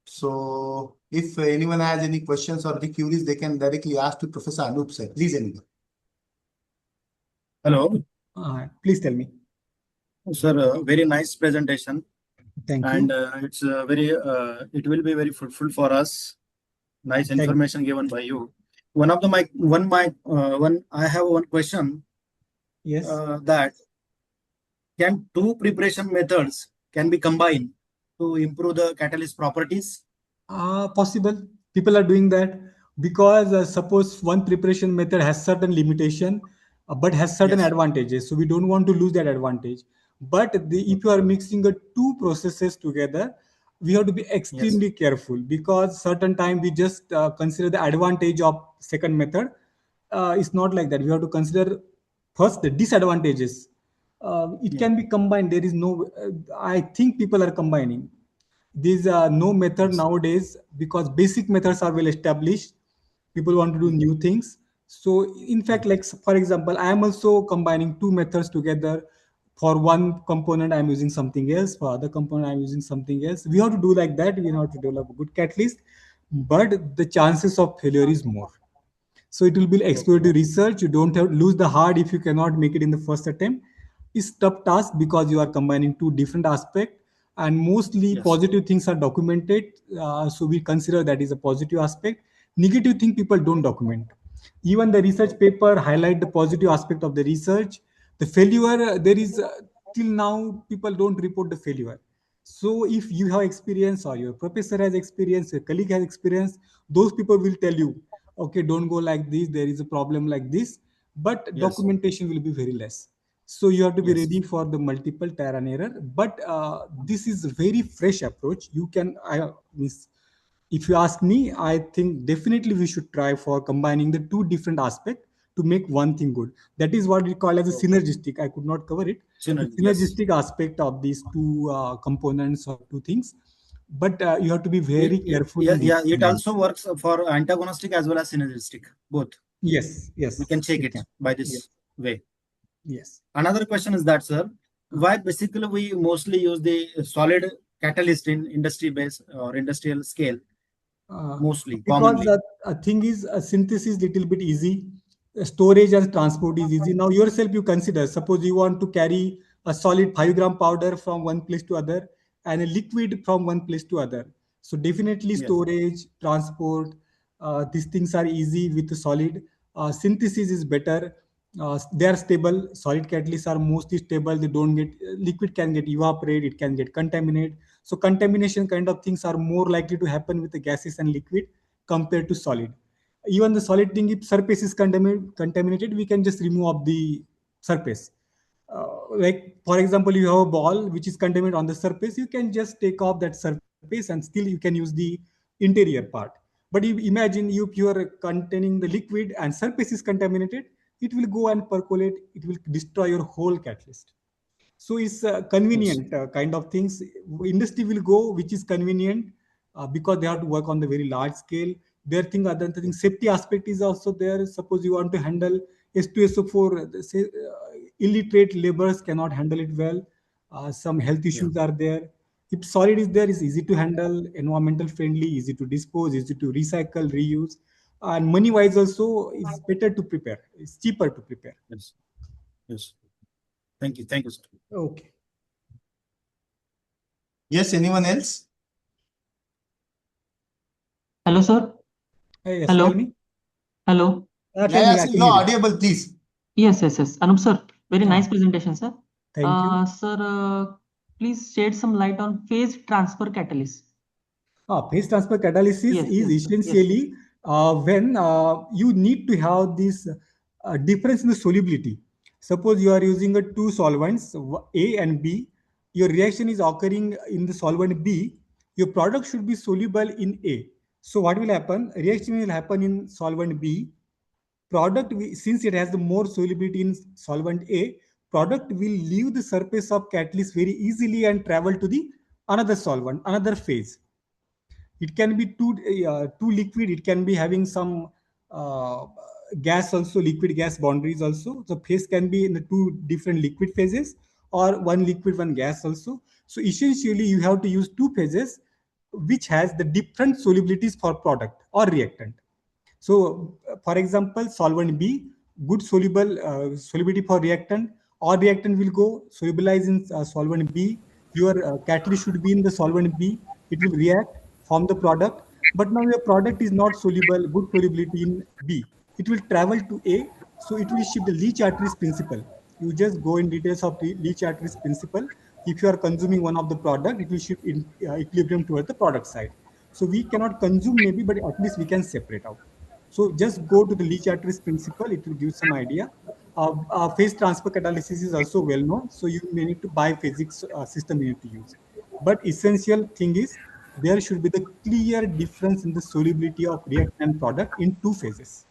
So if anyone has any questions or the queries, they can directly ask to Professor Anup sir. Please, anyone. Hello. Please tell me. Sir, very nice presentation. Thank you. And it's it will be very fruitful for us. Nice information given by you. I have one question. Yes. That can two preparation methods can be combined to improve the catalyst properties? Possible. People are doing that because suppose one preparation method has certain limitation, but has certain advantages. So we don't want to lose that advantage. But if you are mixing the two processes together, we have to be extremely careful because certain time we just consider the advantage of second method. It's not like that. We have to consider first the disadvantages. It can be combined. There is no. I think people are combining. These are no method nowadays because basic methods are well established. People want to do new things. So in fact, like for example, I am also combining two methods together. For one component, I'm using something else. For other component, I'm using something else. We have to do like that. We have to develop a good catalyst, but the chances of failure is more. So it will be exploratory research. You don't have to lose the heart if you cannot make it in the first attempt. It's tough task because you are combining two different aspects, and mostly positive things are documented. So we consider that is a positive aspect. Negative thing people don't document. Even the research paper highlight the positive aspect of the research. The failure, there is till now people don't report the failure. So if you have experience or your professor has experience, your colleague has experience, those people will tell you, okay, don't go like this, there is a problem like this, but documentation will be very less. So you have to be ready for the multiple trial and error. But this is a very fresh approach. You can, if you ask me, I think definitely we should try for combining the two different aspects to make one thing good. That is what we call as a synergistic. I could not cover it. Synergistic aspect of these two components or two things. But you have to be very careful. It also works for antagonistic as well as synergistic, both. Yes. We can check it by this way. Yes. Another question is that, sir, why basically we mostly use the solid catalyst in industry base or industrial scale Mostly, Because commonly. the thing is, synthesis little bit easy, storage and transport is easy. Now yourself you consider, suppose you want to carry a solid 5 gram powder from one place to other and a liquid from one place to other. So definitely Yes. storage, transport, these things are easy with the solid. Synthesis is better. They are stable. Solid catalysts are mostly stable. They don't get, liquid can get evaporate, it can get contaminated. So contamination kind of things are more likely to happen with the gases and liquid compared to solid. Even the solid thing, if surface is contaminated, we can just remove of the surface. Like for example, you have a ball which is contaminated on the surface, you can just take off that surface and still you can use the interior part. But if imagine if you are containing the liquid and surface is contaminated, it will go and percolate, it will destroy your whole catalyst. So it's convenient kind of things. Industry will go which is convenient because they have to work on the very large scale. Their thing, other thing, safety aspect is also there. Suppose you want to handle S2SO4, say, illiterate laborers cannot handle it well. Some health issues are there. If solid is there, it's easy to handle, environmental friendly, easy to dispose, easy to recycle, reuse, and money wise also it's better to prepare. It's cheaper to prepare. Yes. Yes. Thank you. Thank you, sir. Okay. Yes, anyone else? Hello, sir. Yes, Hello. tell me. Hello. Tell me, Yeah, I can you're hear you. audible, please. Yes, yes, yes. Anup, sir. Very nice presentation, sir. Thank you. Sir, please shed some light on phase transfer catalyst. Phase transfer catalysis Yes, is yes, essentially when you need to have this difference in the solubility. Suppose you are using two solvents, A and B. Your reaction is occurring in the solvent B. Your product should be soluble in A. So what will happen? Reaction will happen in solvent B. Product, since it has the more solubility in solvent A, product will leave the surface of catalyst very easily and travel to the another solvent, another phase. It can be two liquid, it can be having some gas also, liquid gas boundaries also. So phase can be in the two different liquid phases or one liquid, one gas also. So essentially you have to use two phases which has the different solubilities for product or reactant. So for example, solvent B, good solubility for reactant, or reactant will go solubilize in solvent B. Your catalyst should be in the solvent B. It will react, form the product. But now your product is not soluble, good solubility in B. It will travel to A. So it will shift the Lee-Charteris principle. You just go in details of the Lee-Charteris principle. If you are consuming one of the product, it will shift in equilibrium towards the product side. So we cannot consume maybe, but at least we can separate out. So just go to the Lee-Charteris principle. It will give some idea. Phase transfer catalysis is also well known. So you may need to buy physics system you need to use. But essential thing is there should be the clear difference in the solubility of reactant and product in two phases.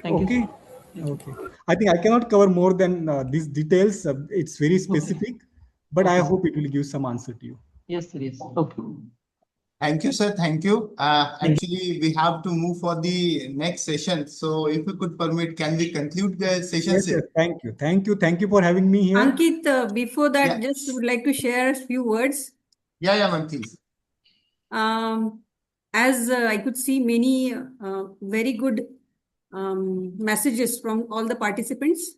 Thank you. Okay. I think I cannot cover more than these details. It's very specific, but I hope it will give some answer to you. Yes, sir. Yes. Okay. Thank you, sir. Thank you. Actually, we have to move for the next session. So if you could permit, can we conclude the session? Yes, yes. Thank you. Thank you. Thank you for having me here. Ankit, before that, Yeah. just would like to share a few words. Yeah, ma'am, please. As I could see many very good messages from all the participants.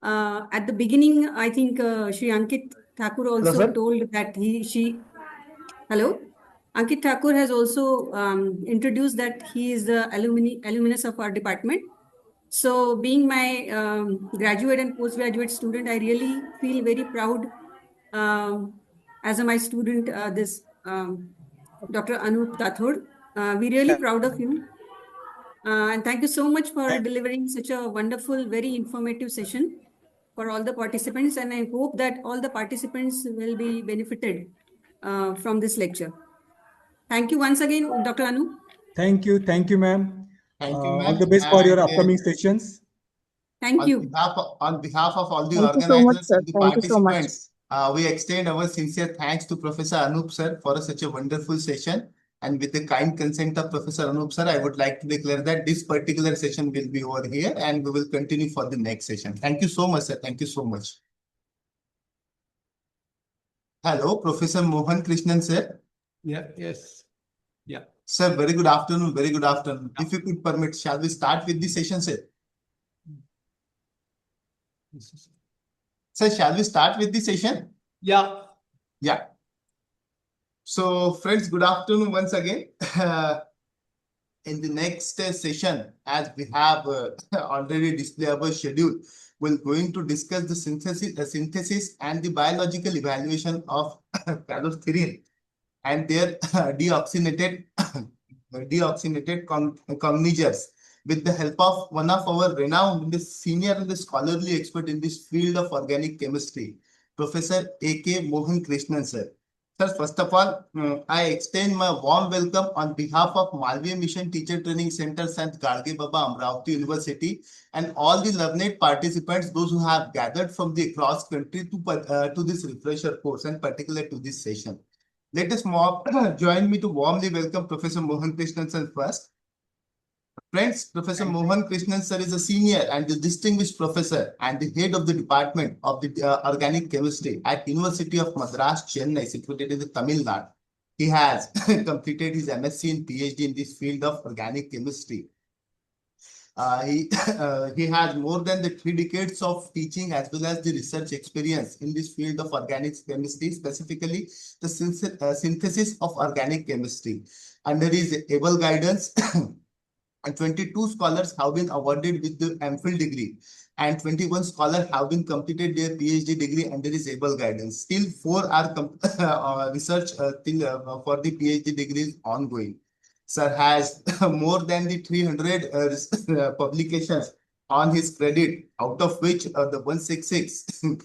At the beginning, I think Shri Ankit Thakur also told that hello? Ankit Thakur has also introduced that he is the alumnus of our department. So being my graduate and postgraduate student, I really feel very proud as my student, this Dr. Anup Tathur. We're really proud of you. And thank you so much for delivering such a wonderful, very informative session for all the participants. And I hope that all the participants will be benefited from this lecture. Thank you once again, Dr. Anu. Thank you. Thank you, ma'am. Thank you, ma'am. All the best for your upcoming sessions. Thank you. On behalf of all the Thank you organizers so much, sir. and the Thank you so much. participants, we extend our sincere thanks to Professor Anup sir for such a wonderful session. And with the kind consent of Professor Anup sir, I would like to declare that this particular session will be over here and we will continue for the next session. Thank you so much, sir. Thank you so much. Hello, Professor Mohan Krishnan, sir. Yes. Yeah. Sir, very good afternoon. Very good afternoon. If you could permit, shall we start with the session, sir? Sir, shall we start with the session? Yeah. Yeah. So, friends, good afternoon once again. In the next session, as we have already displayed our schedule, we're going to discuss the synthesis and the biological evaluation of calothrixin and their deoxygenated congeners with the help of one of our renowned senior and scholarly expert in this field of organic chemistry, Professor A.K. Mohan Krishnan, sir. Sir, first of all, I extend my warm welcome on behalf of Malviya Mission Teacher Training Center, Sant Gadge Baba, Amravati University, and all the learned participants, those who have gathered from the across country to this refresher course and particularly to this session. Let us join me to warmly welcome Professor Mohan Krishnan sir first. Friends, Professor Mohan Krishnan sir is a senior and a distinguished professor and the head of the department of the organic chemistry at University of Madras, Chennai, situated in the Tamil Nadu. He has completed his MSc and PhD in this field of organic chemistry. He has more than 3 decades of teaching as well as the research experience in this field of organic chemistry, specifically the synthesis of organic chemistry. Under his able guidance, 22 scholars have been awarded with the MPhil degree and 21 scholars have been completed their PhD degree under his able guidance. Still 4 are research for the PhD degrees ongoing. Sir has more than the 300 publications on his credit, out of which the 166 in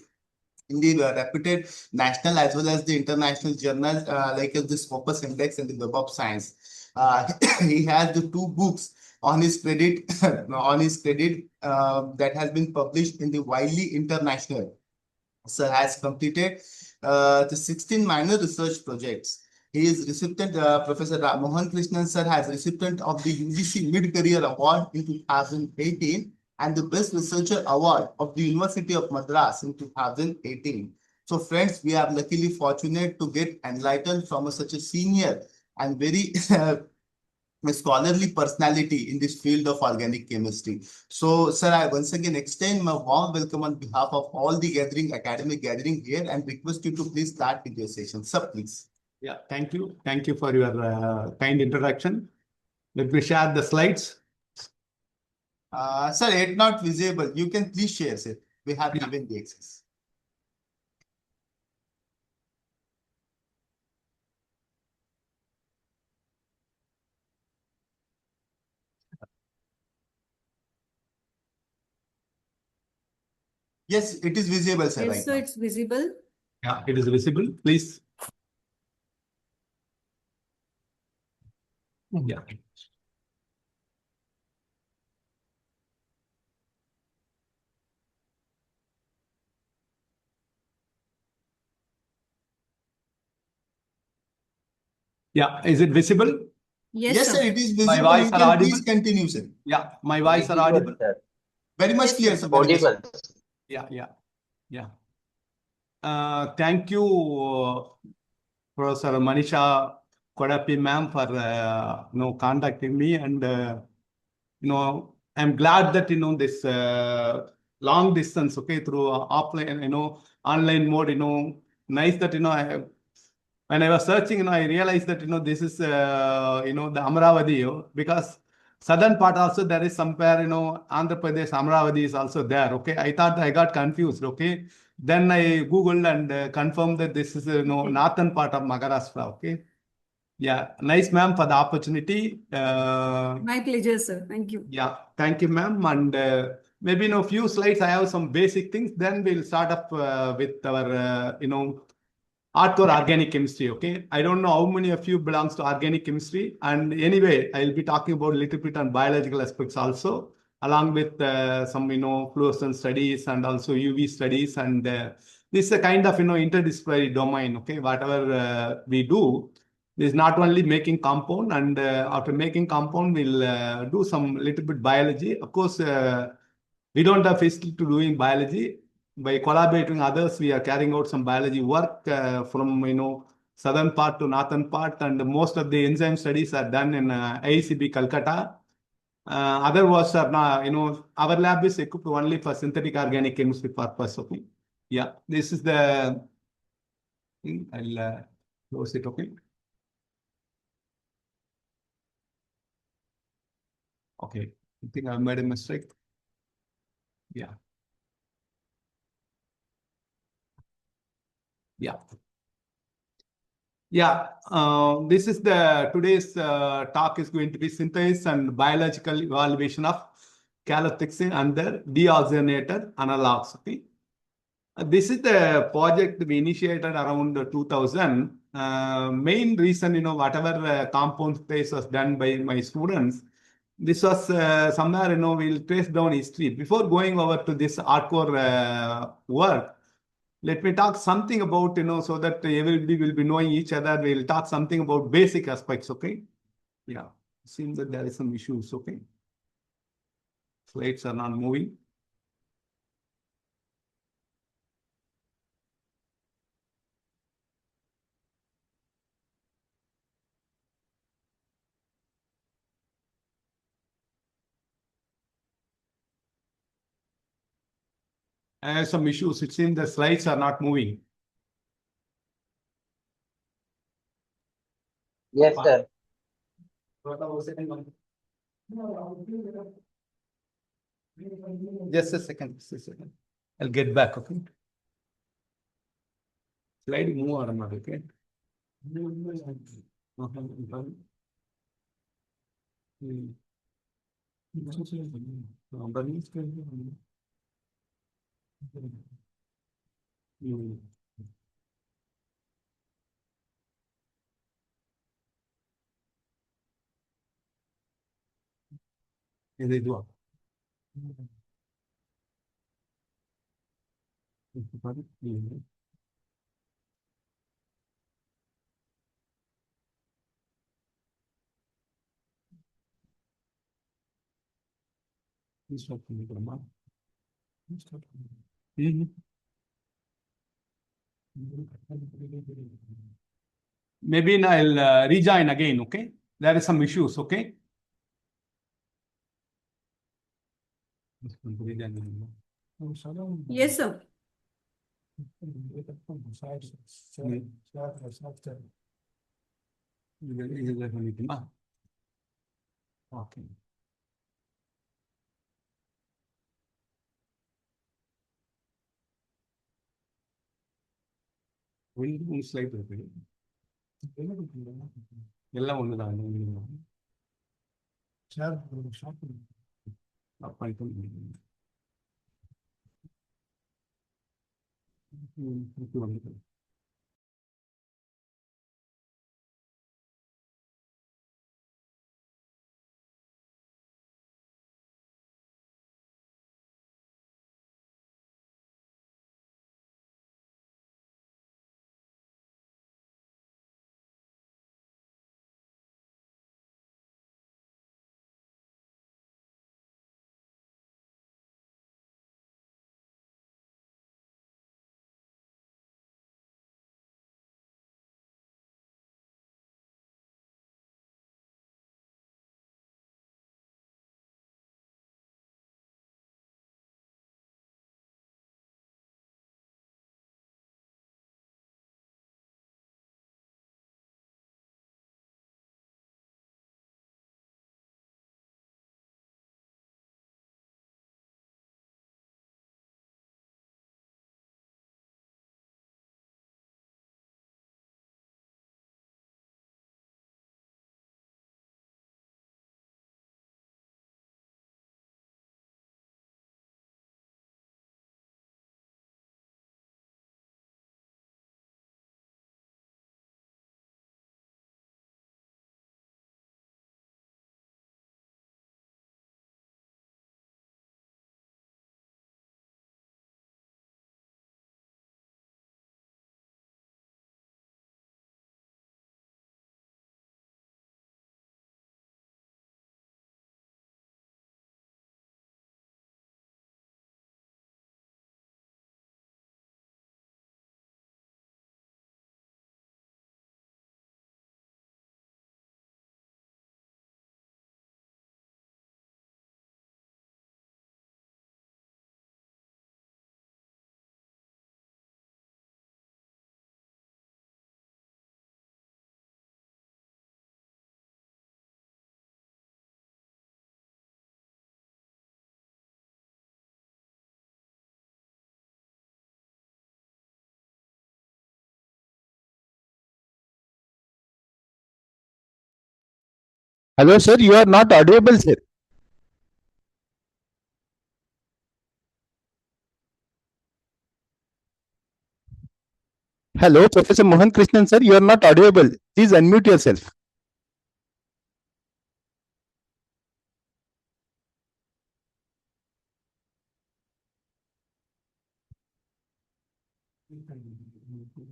the reputed national as well as the international journals like the Scopus Index and the Web of Science. He has the 2 books on his credit that has been published in the Wiley International. Sir has completed the 16 minor research projects. He is recipient, Professor Mohan Krishnan sir has recipient of the UGC Mid-Career Award in 2018 and the Best Researcher Award of the University of Madras in 2018. So friends, we are luckily fortunate to get enlightened from such a senior and very scholarly personality in this field of organic chemistry. So, sir, I once again extend my warm welcome on behalf of all the academic gathering here and request you to please start with your session. Sir, please. Yeah, thank you. Thank you for your kind introduction. Let me share the slides. Sir, it's not visible. You can please share, sir. We have given the access. Yes, it is visible, sir. Yes, right so now. it's visible. Yeah, it is visible. Please. Yeah. Yeah, is it visible? Yes, sir, it is visible. My voice You are can audible? please continue, sir. Yeah, my voice are audible? Very much Yes, clear, sir. sir. Very much. Yeah. Thank you, Professor Manisha Kodapi ma'am for contacting me, and I'm glad that this long distance, through offline, online mode, nice that when I was searching, I realized that this is the Amravati, because southern part also there is somewhere, Andhra Pradesh, Amravati is also there. Okay, I thought I got confused. Okay, then I googled and confirmed that this is northern part of Maharashtra. Okay, yeah, nice ma'am for the opportunity. My pleasure, sir. Thank you. Yeah, thank you, ma'am. And maybe in a few slides I have some basic things. Then we'll start up with our hardcore organic chemistry. Okay, I don't know how many of you belongs to organic chemistry, and anyway I'll be talking about a little bit on biological aspects also, along with some fluorescence studies and also UV studies, and this is a kind of interdisciplinary domain. Okay, whatever we do is not only making compound, and after making compound we'll do some little bit biology. Of course, we don't have facility to doing biology. By collaborating with others, we are carrying out some biology work from southern part to northern part, and most of the enzyme studies are done in IICB Calcutta. Other was are not, our lab is equipped only for synthetic organic chemistry purpose. Okay. Yeah, this is the thing. I'll close it. Okay. Okay. I think I made a mistake. Yeah. Yeah. Yeah, this is today's talk is going to be synthesis and biological evaluation of calothrixin and their deoxygenated analogs. Okay. This is the project we initiated around 2000. Main reason, whatever compound space was done by my students, this was somewhere, we'll trace down history. Before going over to this hardcore work, let me talk something about, so that everybody will be knowing each other. We'll talk something about basic aspects, okay? Yeah, seems that there is some issues, okay? Slides are not moving. I have some issues. It seems the slides are not moving. Yes, sir. Just a second. I'll get back, okay? Slide move or not, okay? ಇದು Maybe I'll rejoin again, okay? There is some issues, okay? Yes, sir. Okay. Slide எல்லாம் ஒண்ணுதான் Hello, sir. You are not audible, sir. Hello, Professor Mohan Krishnan, sir. You are not audible. Please unmute yourself.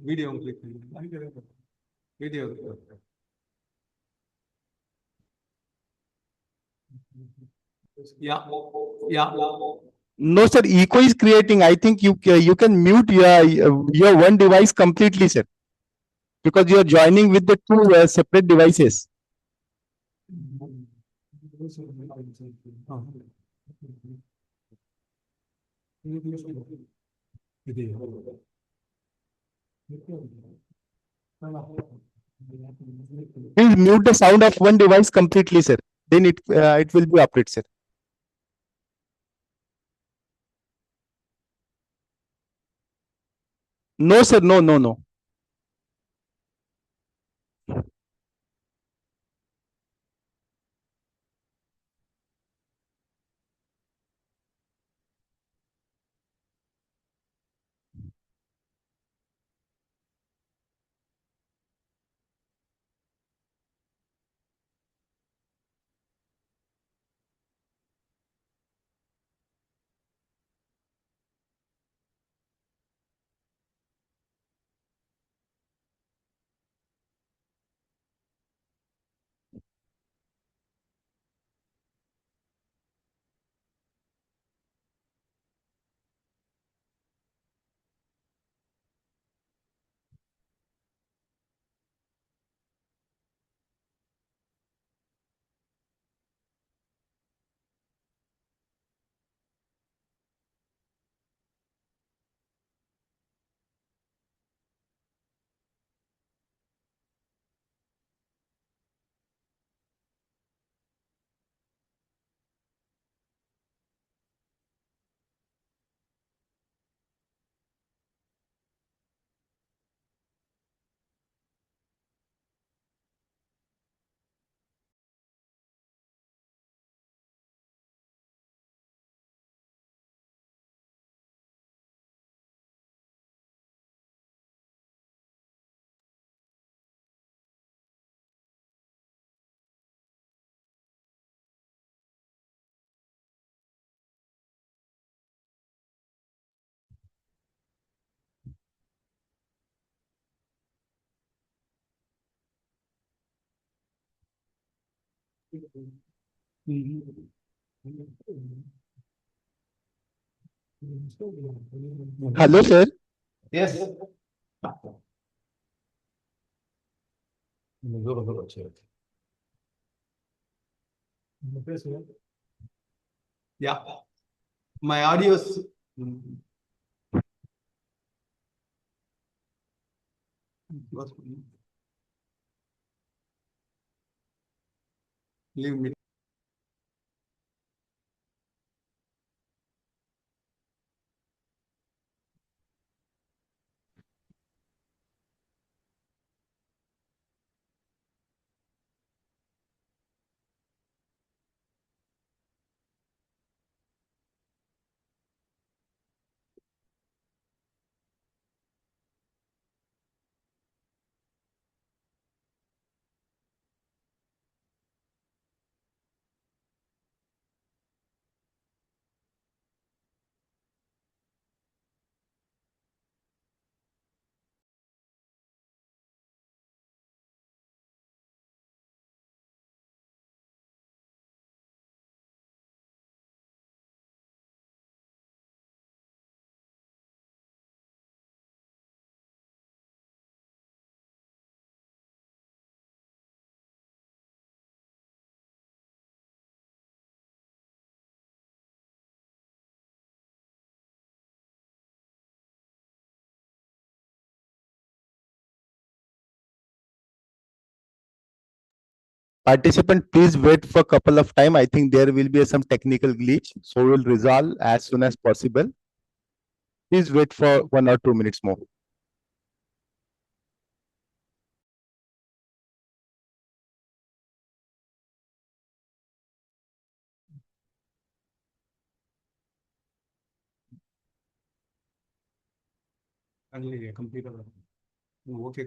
Video. Video. Yeah. Yeah. No, sir. Echo is creating. I think you can mute your one device completely, sir, because you are joining with the two separate devices. Please mute the sound of one device completely, sir. Then it will be operated, sir. No, sir. No, no, no. Hello, sir. Yes. Yeah. My audio is. Leave me. Participant, please wait for a couple of time. I think there will be some technical glitch, so we'll resolve as soon as possible. Please wait for 1 or 2 minutes more. ಅಲ್ಲಿ computer okay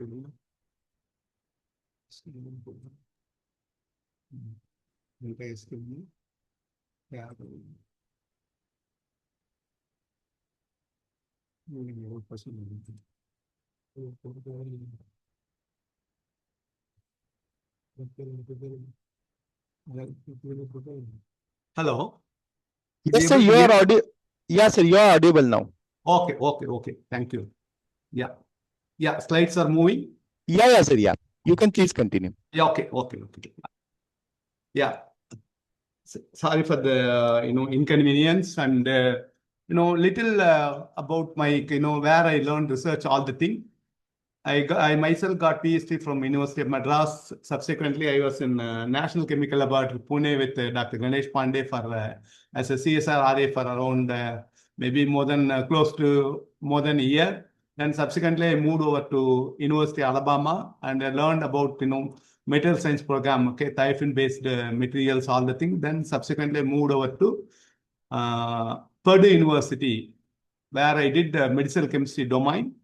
Hello. Yes, sir, you are audible. Yes, sir, you are audible now. Okay. Thank you. Yeah. Slides are moving. Yeah, sir. Yeah. You can please continue. Yeah. Okay. Yeah. Sorry for the inconvenience and little about my where I learned research all the thing. I myself got PhD from University of Madras. Subsequently, I was in National Chemical Laboratory Pune with Dr. Ganesh Pandey for as a CSR RA for around maybe close to more than a year. Then subsequently, I moved over to University of Alabama and I learned about material science program, okay, thiophin based materials, all the things. Then subsequently, I moved over to Purdue University, where I did medicinal chemistry domain.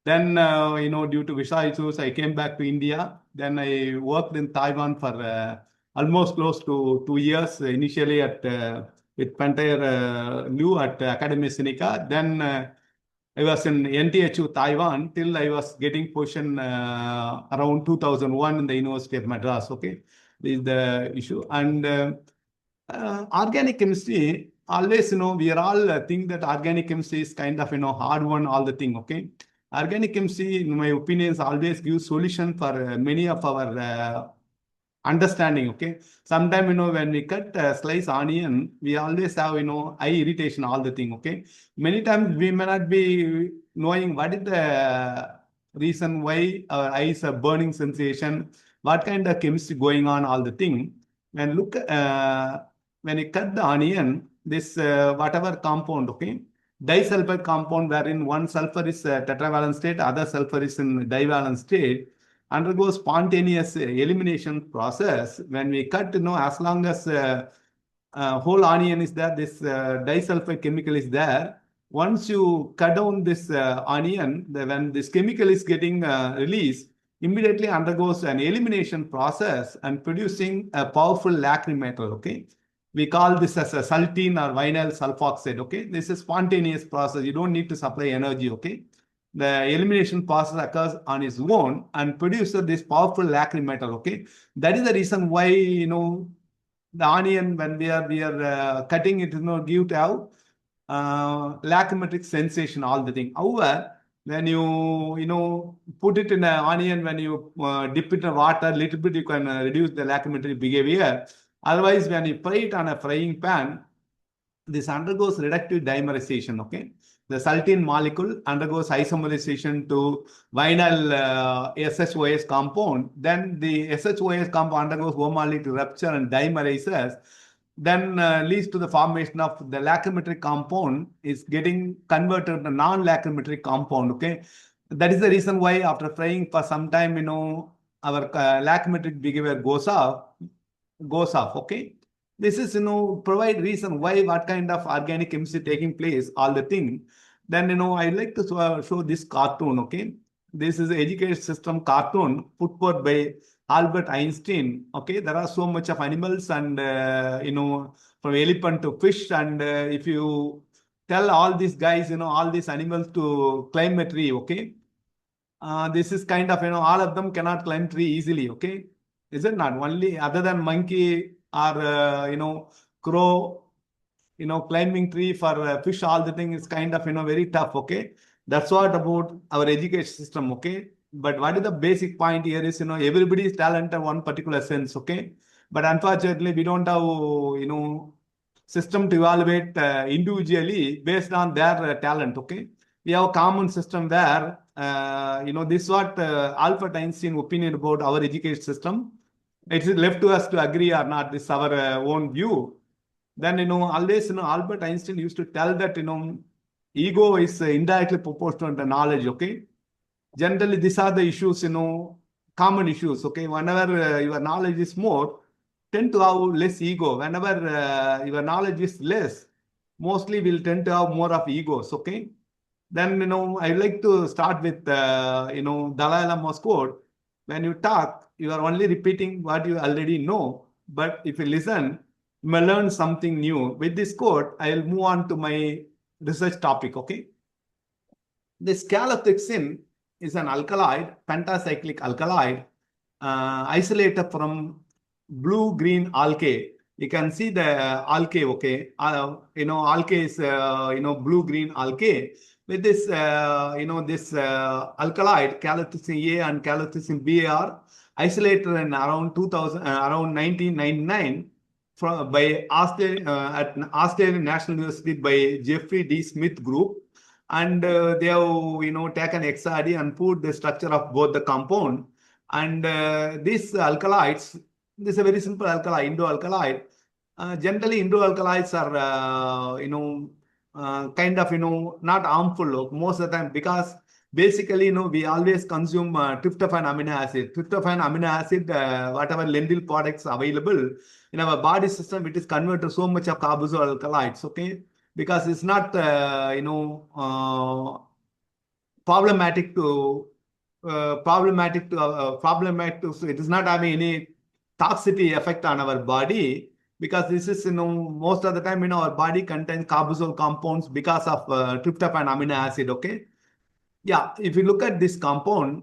Then, due to visa issues, I came back to India. Then I worked in Taiwan for almost close to 2 years, initially at with Pentair Liu at Academia Sinica. Then I was in NTHU Taiwan till I was getting position around 2001 in the University of Madras. Okay, this is the issue. And organic chemistry, always, we are all think that organic chemistry is kind of, hard one, all the thing. Okay. Organic chemistry, in my opinion, always gives solution for many of our understanding. Okay. Sometimes, when we cut slice onion, we always have, eye irritation, all the thing. Okay. Many times we may not be knowing what is the reason why our eyes are burning sensation, what kind of chemistry going on, all the thing. And look, when you cut the onion, this whatever compound, okay, disulfide compound wherein one sulfur is tetravalent state, other sulfur is in divalent state, undergoes spontaneous elimination process. When we cut, as long as whole onion is there, this disulfide chemical is there. Once you cut down this onion, when this chemical is getting released, immediately undergoes an elimination process and producing a powerful lacrimetal. Okay. We call this as a saltine or vinyl sulfoxide. Okay, this is spontaneous process. You don't need to supply energy. Okay, the elimination process occurs on its own and produces this powerful lacrimetal. Okay, that is the reason why the onion, when we are cutting it, give to have lacrimetric sensation, all the thing. However, when you put it in an onion, when you dip it in water, little bit, you can reduce the lacrimetric behavior. Otherwise, when you fry it on a frying pan, this undergoes reductive dimerization. Okay, the saltine molecule undergoes isomerization to vinyl SHOS compound. Then the SHOS compound undergoes homolytic rupture and dimerizes. Then leads to the formation of the lacrimetric compound is getting converted to non-lacrimetric compound. Okay, that is the reason why after frying for some time, our lacrimetric behavior goes off. Okay, this is provide reason why what kind of organic chemistry taking place, all the thing. Then I like to show this cartoon. Okay, this is education system cartoon put forth by Albert Einstein. Okay, there are so much of animals and from elephant to fish, and if you tell all these guys, all these animals to climb a tree. Okay, this is kind of all of them cannot climb tree easily. Okay, is it not? Only other than monkey or crow, climbing tree for fish, all the thing is kind of very tough. Okay, that's what about our education system. Okay, but what is the basic point here is everybody is talented in one particular sense. Okay, but unfortunately we don't have system to evaluate individually based on their talent. Okay, we have a common system where this is what Albert Einstein opinion about our education system. It is left to us to agree or not. This is our own view. Then always Albert Einstein used to tell that ego is indirectly proportional to knowledge. Okay, generally these are the issues, common issues. Okay, whenever your knowledge is more, tend to have less ego. Whenever your knowledge is less, mostly will tend to have more of egos. Okay, Then, I like to start with, Dalai Lama's quote. When you talk, you are only repeating what you already know. But if you listen, you may learn something new. With this quote, I will move on to my research topic, okay? This Calothrixin is an alkaloid, pentacyclic alkaloid, isolated from blue-green algae. You can see the algae, okay? Algae is, blue-green algae. With this, this alkaloid, Calothrixin A and Calothrixin B are isolated in around 1999 by at Australian National University by Jeffrey D. Smith Group. And they have, taken XRD and put the structure of both the compound. And these alkaloids, this is a very simple alkaloid, Indo-alkaloid. Generally, Indo-alkaloids are, kind of, not harmful most of the time, because basically, we always consume tryptophan amino acid. Tryptophan amino acid, whatever lentil products available in our body system, it is converted to so much of carboxyl alkaloids, okay? Because it's not, problematic to, so it is not having any toxicity effect on our body, because this is, most of the time, our body contains carboxyl compounds because of tryptophan amino acid, okay? Yeah, if you look at this compound,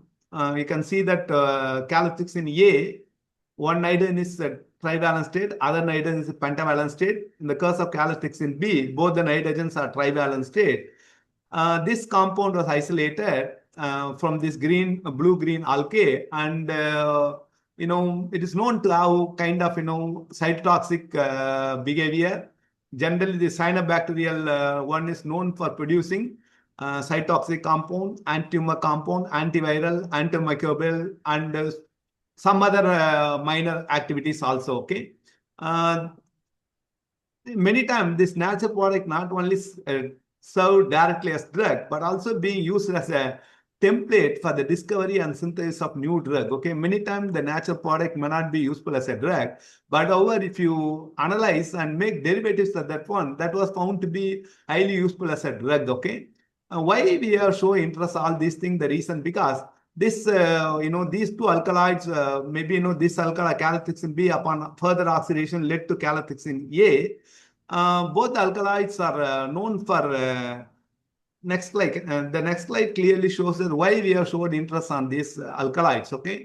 you can see that Calothrixin A, one nitrogen is a trivalent state, other nitrogen is a pentavalent state. In the case of Calothrixin B, both the nitrogens are trivalent state. This compound was isolated from this blue-green algae, and it is known to have kind of cytotoxic behavior. Generally, the cyanobacterial one is known for producing cytotoxic compound, anti-tumor compound, antiviral, antimicrobial, and some other minor activities also, okay? Many times, this natural product not only served directly as drug, but also being used as a template for the discovery and synthesis of new drug, okay? Many times, the natural product may not be useful as a drug, but however, if you analyze and make derivatives of that one, that was found to be highly useful as a drug, okay? Why we are showing interest all these things? The reason, because this, these two alkaloids, maybe, this alkaloid Calothrixin B upon further oxidation led to Calothrixin A. Both alkaloids are known for, next slide. The next slide clearly shows that why we have showed interest on these alkaloids, okay?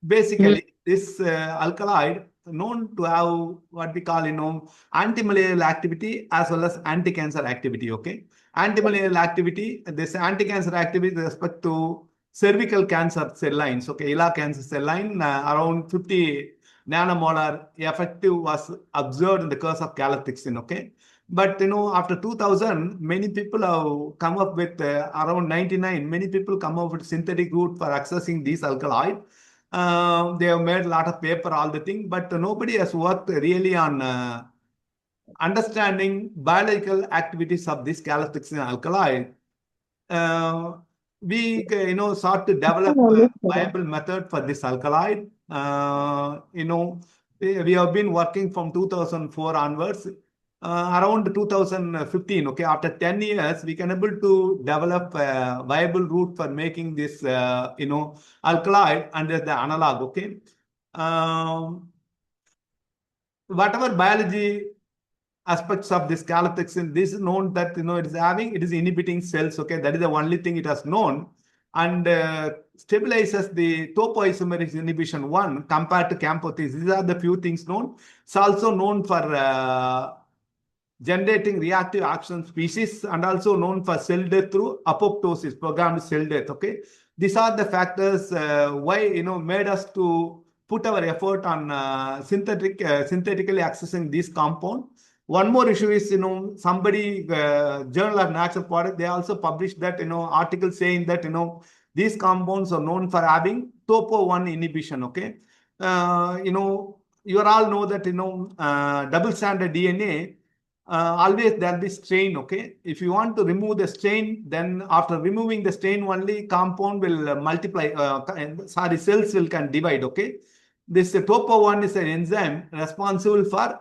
Basically, this alkaloid known to have what we call, antimalarial activity as well as anti-cancer activity, okay? Antimalarial activity, this anti-cancer activity with respect to cervical cancer cell lines, okay? ELA cancer cell line, around 50 nanomolar effective was observed in the case of Calothrixin, okay? But, after 2000, many people have come up with, around 99, many people come up with synthetic route for accessing these alkaloid. They have made a lot of paper, all the thing, but nobody has worked really on understanding biological activities of this Calothrixin alkaloid. We, sought to develop a viable method for this alkaloid. We have been working from 2004 onwards. Around 2015, okay, after 10 years, we can able to develop a viable route for making this, alkaloid under the analog, okay. Whatever biology aspects of this Calothrixin, this is known that, it is inhibiting cells, okay. That is the only thing it has known, and stabilizes the topoisomerase inhibition 1 compared to camptothecin. These are the few things known. It's also known for generating reactive oxygen species, and also known for cell death through apoptosis, programmed cell death, okay. These are the factors why, made us to put our effort on synthetically accessing this compound. One more issue is, somebody, Journal of Natural Product, they also published that, article saying that, these compounds are known for having topo-1 inhibition, okay. You all know that, double-stranded DNA, always there'll be strain, okay. If you want to remove the strain, then after removing the strain only, compound will multiply, cells can divide, okay. This topo-1 is an enzyme responsible for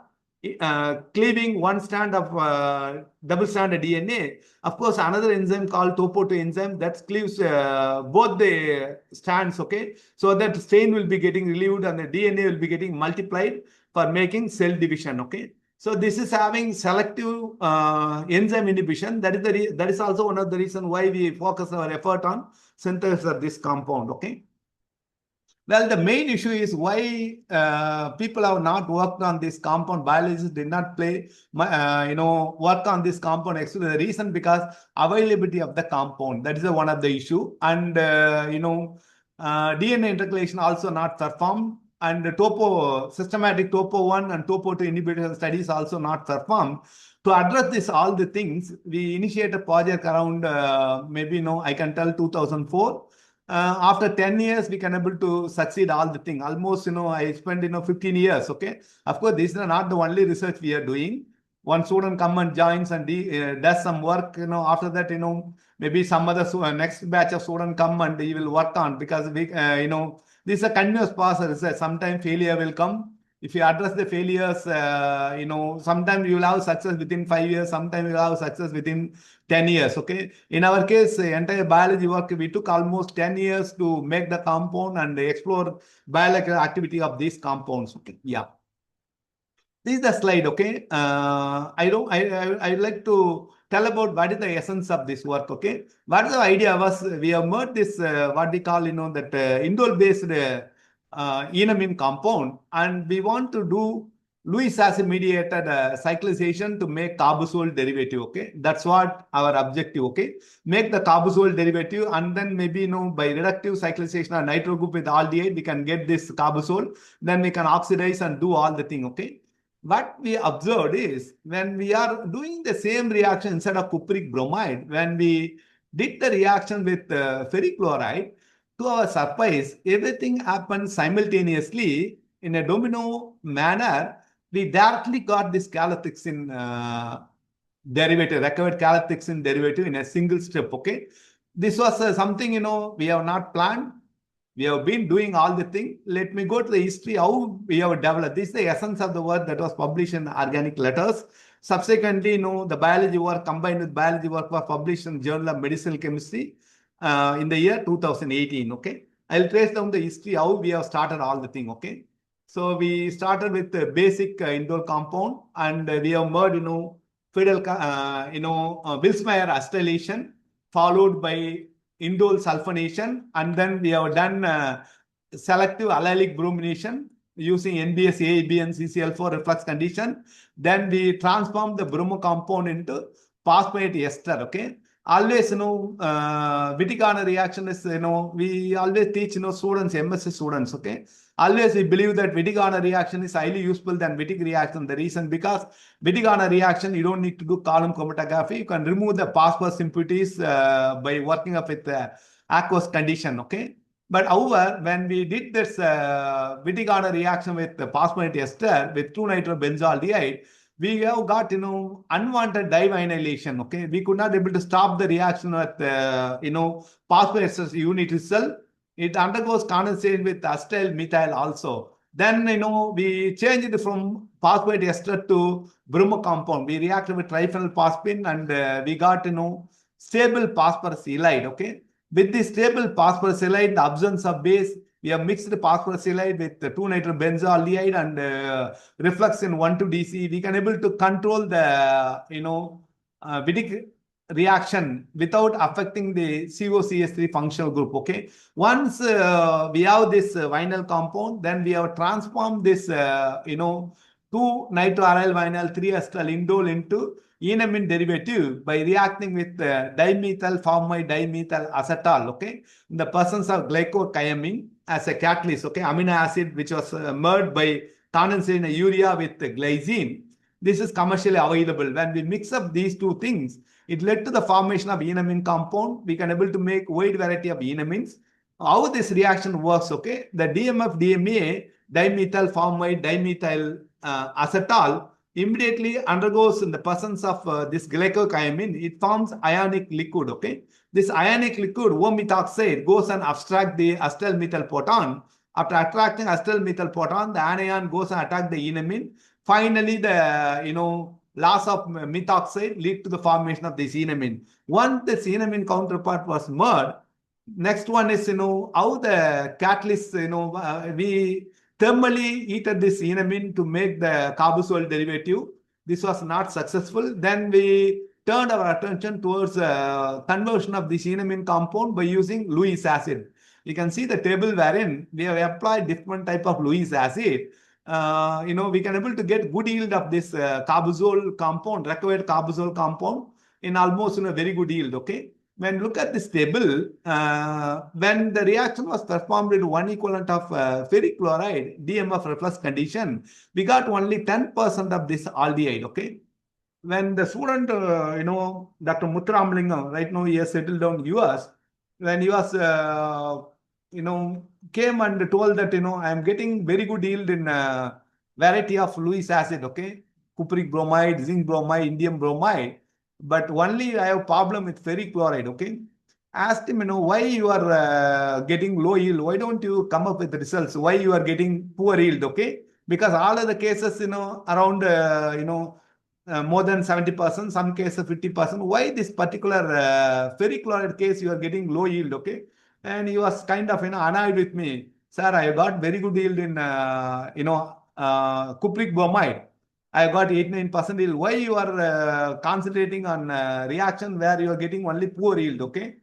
cleaving one strand of double-stranded DNA. Of course, another enzyme called topo-2 enzyme that cleaves both the strands, okay? So that strain will be getting relieved and the DNA will be getting multiplied for making cell division, okay? So this is having selective enzyme inhibition. That is also one of the reasons why we focus our effort on synthesis of this compound, okay? Well, the main issue is why people have not worked on this compound. Biologists did not work on this compound. Actually, the reason because availability of the compound. That is one of the issue. And, DNA intercalation also not performed. And systematic topo-1 and topo-2 inhibitor studies also not performed. To address all the things, we initiated a project around I can tell 2004. After 10 years, we can able to succeed all the thing. Almost, I spent, 15 years, okay? Of course, this is not the only research we are doing. One student come and joins and does some work, after that, maybe some other next batch of student come and he will work on because we, this is a continuous process. Sometimes failure will come. If you address the failures, sometimes you will have success within 5 years, sometimes you will have success within 10 years, okay? In our case, entire biology work, we took almost 10 years to make the compound and explore biological activity of these compounds, okay? Yeah. This is the slide, okay? I'd like to tell about what is the essence of this work, okay? What is the idea was we have made this, what we call, that indole-based enamine compound, and we want to do Lewis acid mediated cyclization to make carbazole derivative, okay? That's what our objective, okay? Make the carbazole derivative and then maybe, by reductive cyclization or nitro group with aldehyde, we can get this carbazole, then we can oxidize and do all the thing, okay? What we observed is when we are doing the same reaction instead of cupric bromide, when we did the reaction with ferric chloride, to our surprise, everything happened simultaneously in a domino manner. We directly got this Calothrixin derivative, recovered Calothrixin derivative in a single step, okay? This was something, we have not planned. We have been doing all the thing. Let me go to the history, how we have developed. This is the essence of the work that was published in Organic Letters. Subsequently, the biology work combined with biology work was published in Journal of Medicinal Chemistry in the year 2018, okay? I'll trace down the history, how we have started all the thing, okay? So we started with the basic indole compound and we have made, Wilsmeyer acetylation followed by indole sulfonation, and then we have done selective allylic bromination using NBS A, B, and CCl4 reflux condition. Then we transform the bromo compound into phosphate ester, okay? Always, Wittig-Garner reaction is, we always teach, students, MSc students, okay? Always we believe that Wittig-Garner reaction is highly useful than Wittig reaction. The reason because Wittig-Garner reaction, you don't need to do column chromatography. You can remove the phosphorus impurities by working up with aqueous condition, okay? But however, when we did this Wittig-Garner reaction with the phosphate ester with 2-nitrobenzaldehyde, we have got, unwanted divinylation, okay? We could not able to stop the reaction with, phosphate ester unit itself. It undergoes condensation with acetyl methyl also. Then, we changed it from phosphate ester to bromo compound. We reacted with triphenylphosphine and we got, stable phosphorus halide, okay? With this stable phosphorus halide, the absence of base, we have mixed the phosphorus halide with 2-nitrobenzaldehyde and reflux in 1,2-DC. We can able to control the, Wittig reaction without affecting the COCS3 functional group, okay? Once we have this vinyl compound, then we have transformed this, 2-nitroaryl vinyl 3-acetyl indole into enamine derivative by reacting with dimethyl formamide dimethyl acetal, okay? In the presence of glycochiamine as a catalyst, okay? Amino acid which was merged by condensation of urea with glycine. This is commercially available. When we mix up these two things, it led to the formation of enamine compound. We can able to make wide variety of enamines. How this reaction works, okay? The DMF DMA, dimethyl formamide dimethyl acetal, immediately undergoes in the presence of this glycochiamine. It forms ionic liquid, okay? This ionic liquid, O-methoxide, goes and abstract the acetyl methyl proton. After attracting acetyl methyl proton, the anion goes and attack the enamine, finally the loss of methoxide lead to the formation of the enamine. Once the enamine counterpart was merged, next one is how the catalyst we thermally heated this enamine to make the carbazole derivative. This was not successful. Then we turned our attention towards conversion of this enamine compound by using Lewis acid. You can see the table wherein we have applied different type of Lewis acid. We can able to get good yield of this carbazole compound, required carbazole compound in almost a very good yield. Okay. When look at this table, when the reaction was performed with 1 equivalent of ferric chloride, DMF reflux condition, we got only 10% of this aldehyde. Okay. When the student, Dr. Muthuramalingam, right now he has settled down US, when he was, came and told that, I am getting very good yield in variety of Lewis acid, okay, cupric bromide, zinc bromide, indium bromide, but only I have problem with ferric chloride, okay. Asked him, why you are getting low yield? Why don't you come up with the results? Why you are getting poor yield, okay? Because all of the cases, around, more than 70%, some cases 50%. Why this particular ferric chloride case you are getting low yield, okay? And he was kind of annoyed with me. Sir, I got very good yield in cupric bromide. I got 89% yield. Why you are concentrating on reaction where you are getting only poor yield, okay?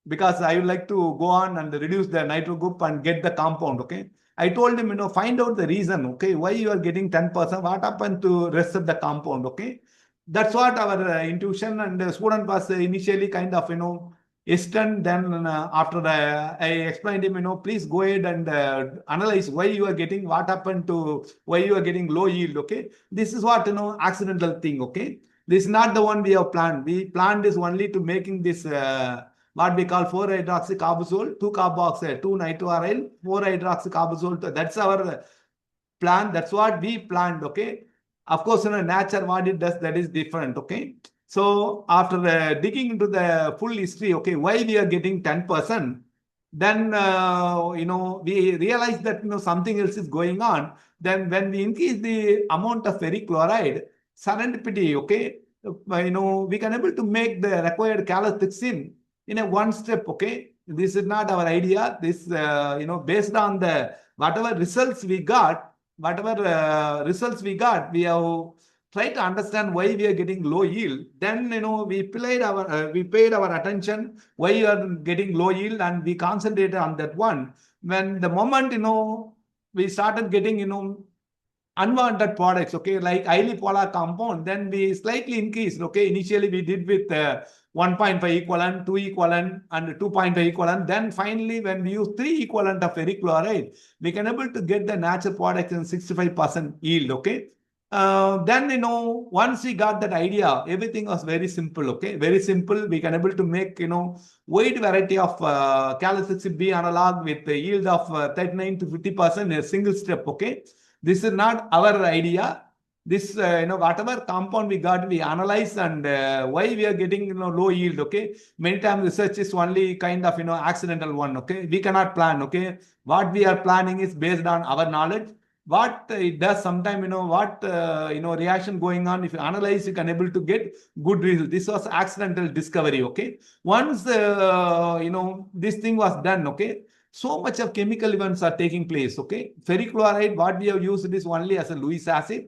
Because I would like to go on and reduce the nitro group and get the compound, okay? I told him, find out the reason, okay, why you are getting 10%, what happened to rest of the compound, okay? That's what our intuition, and the student was initially kind of, hesitant. Then after I explained him, please go ahead and analyze why you are getting, what happened to, why you are getting low yield, okay? This is what, accidental thing, okay? This is not the one we have planned. We planned this only to making this what we call 4-hydroxycarbazole, 2-carboxyl, 2-nitroaryl, 4-hydroxycarbazole. That's our plan. That's what we planned, okay? Of course, nature, what it does, that is different, okay? So after digging into the full history, okay, why we are getting 10%, then, we realize that, something else is going on. Then when we increase the amount of ferric chloride, serendipity, okay, we can able to make the required Calothrixin in a one step, okay? This is not our idea. This, based on the whatever results we got, we have tried to understand why we are getting low yield. Then, we paid our attention why you are getting low yield, and we concentrated on that one. When the moment, we started getting, unwanted products, okay, like highly polar compound, then we slightly increased, okay. Initially, we did with 1.5 equivalent, 2 equivalent, and 2.5 equivalent. Then finally, when we use 3 equivalent of ferric chloride, we can able to get the natural product in 65% yield, okay. Then, once we got that idea, everything was very simple, okay. Very simple. We can able to make, wide variety of Calothrixin B analog with the yield of 39 to 50% in a single step, okay. This is not our idea. This, whatever compound we got, we analyze, and why we are getting, low yield, okay. Many times research is only kind of, accidental one, okay. We cannot plan, okay. What we are planning is based on our knowledge. What it does sometime, reaction going on. If you analyze, you can able to get good result. This was accidental discovery, okay. Once, this thing was done, okay, so much of chemical events are taking place, okay. Ferric chloride, what we have used is only as a Lewis acid.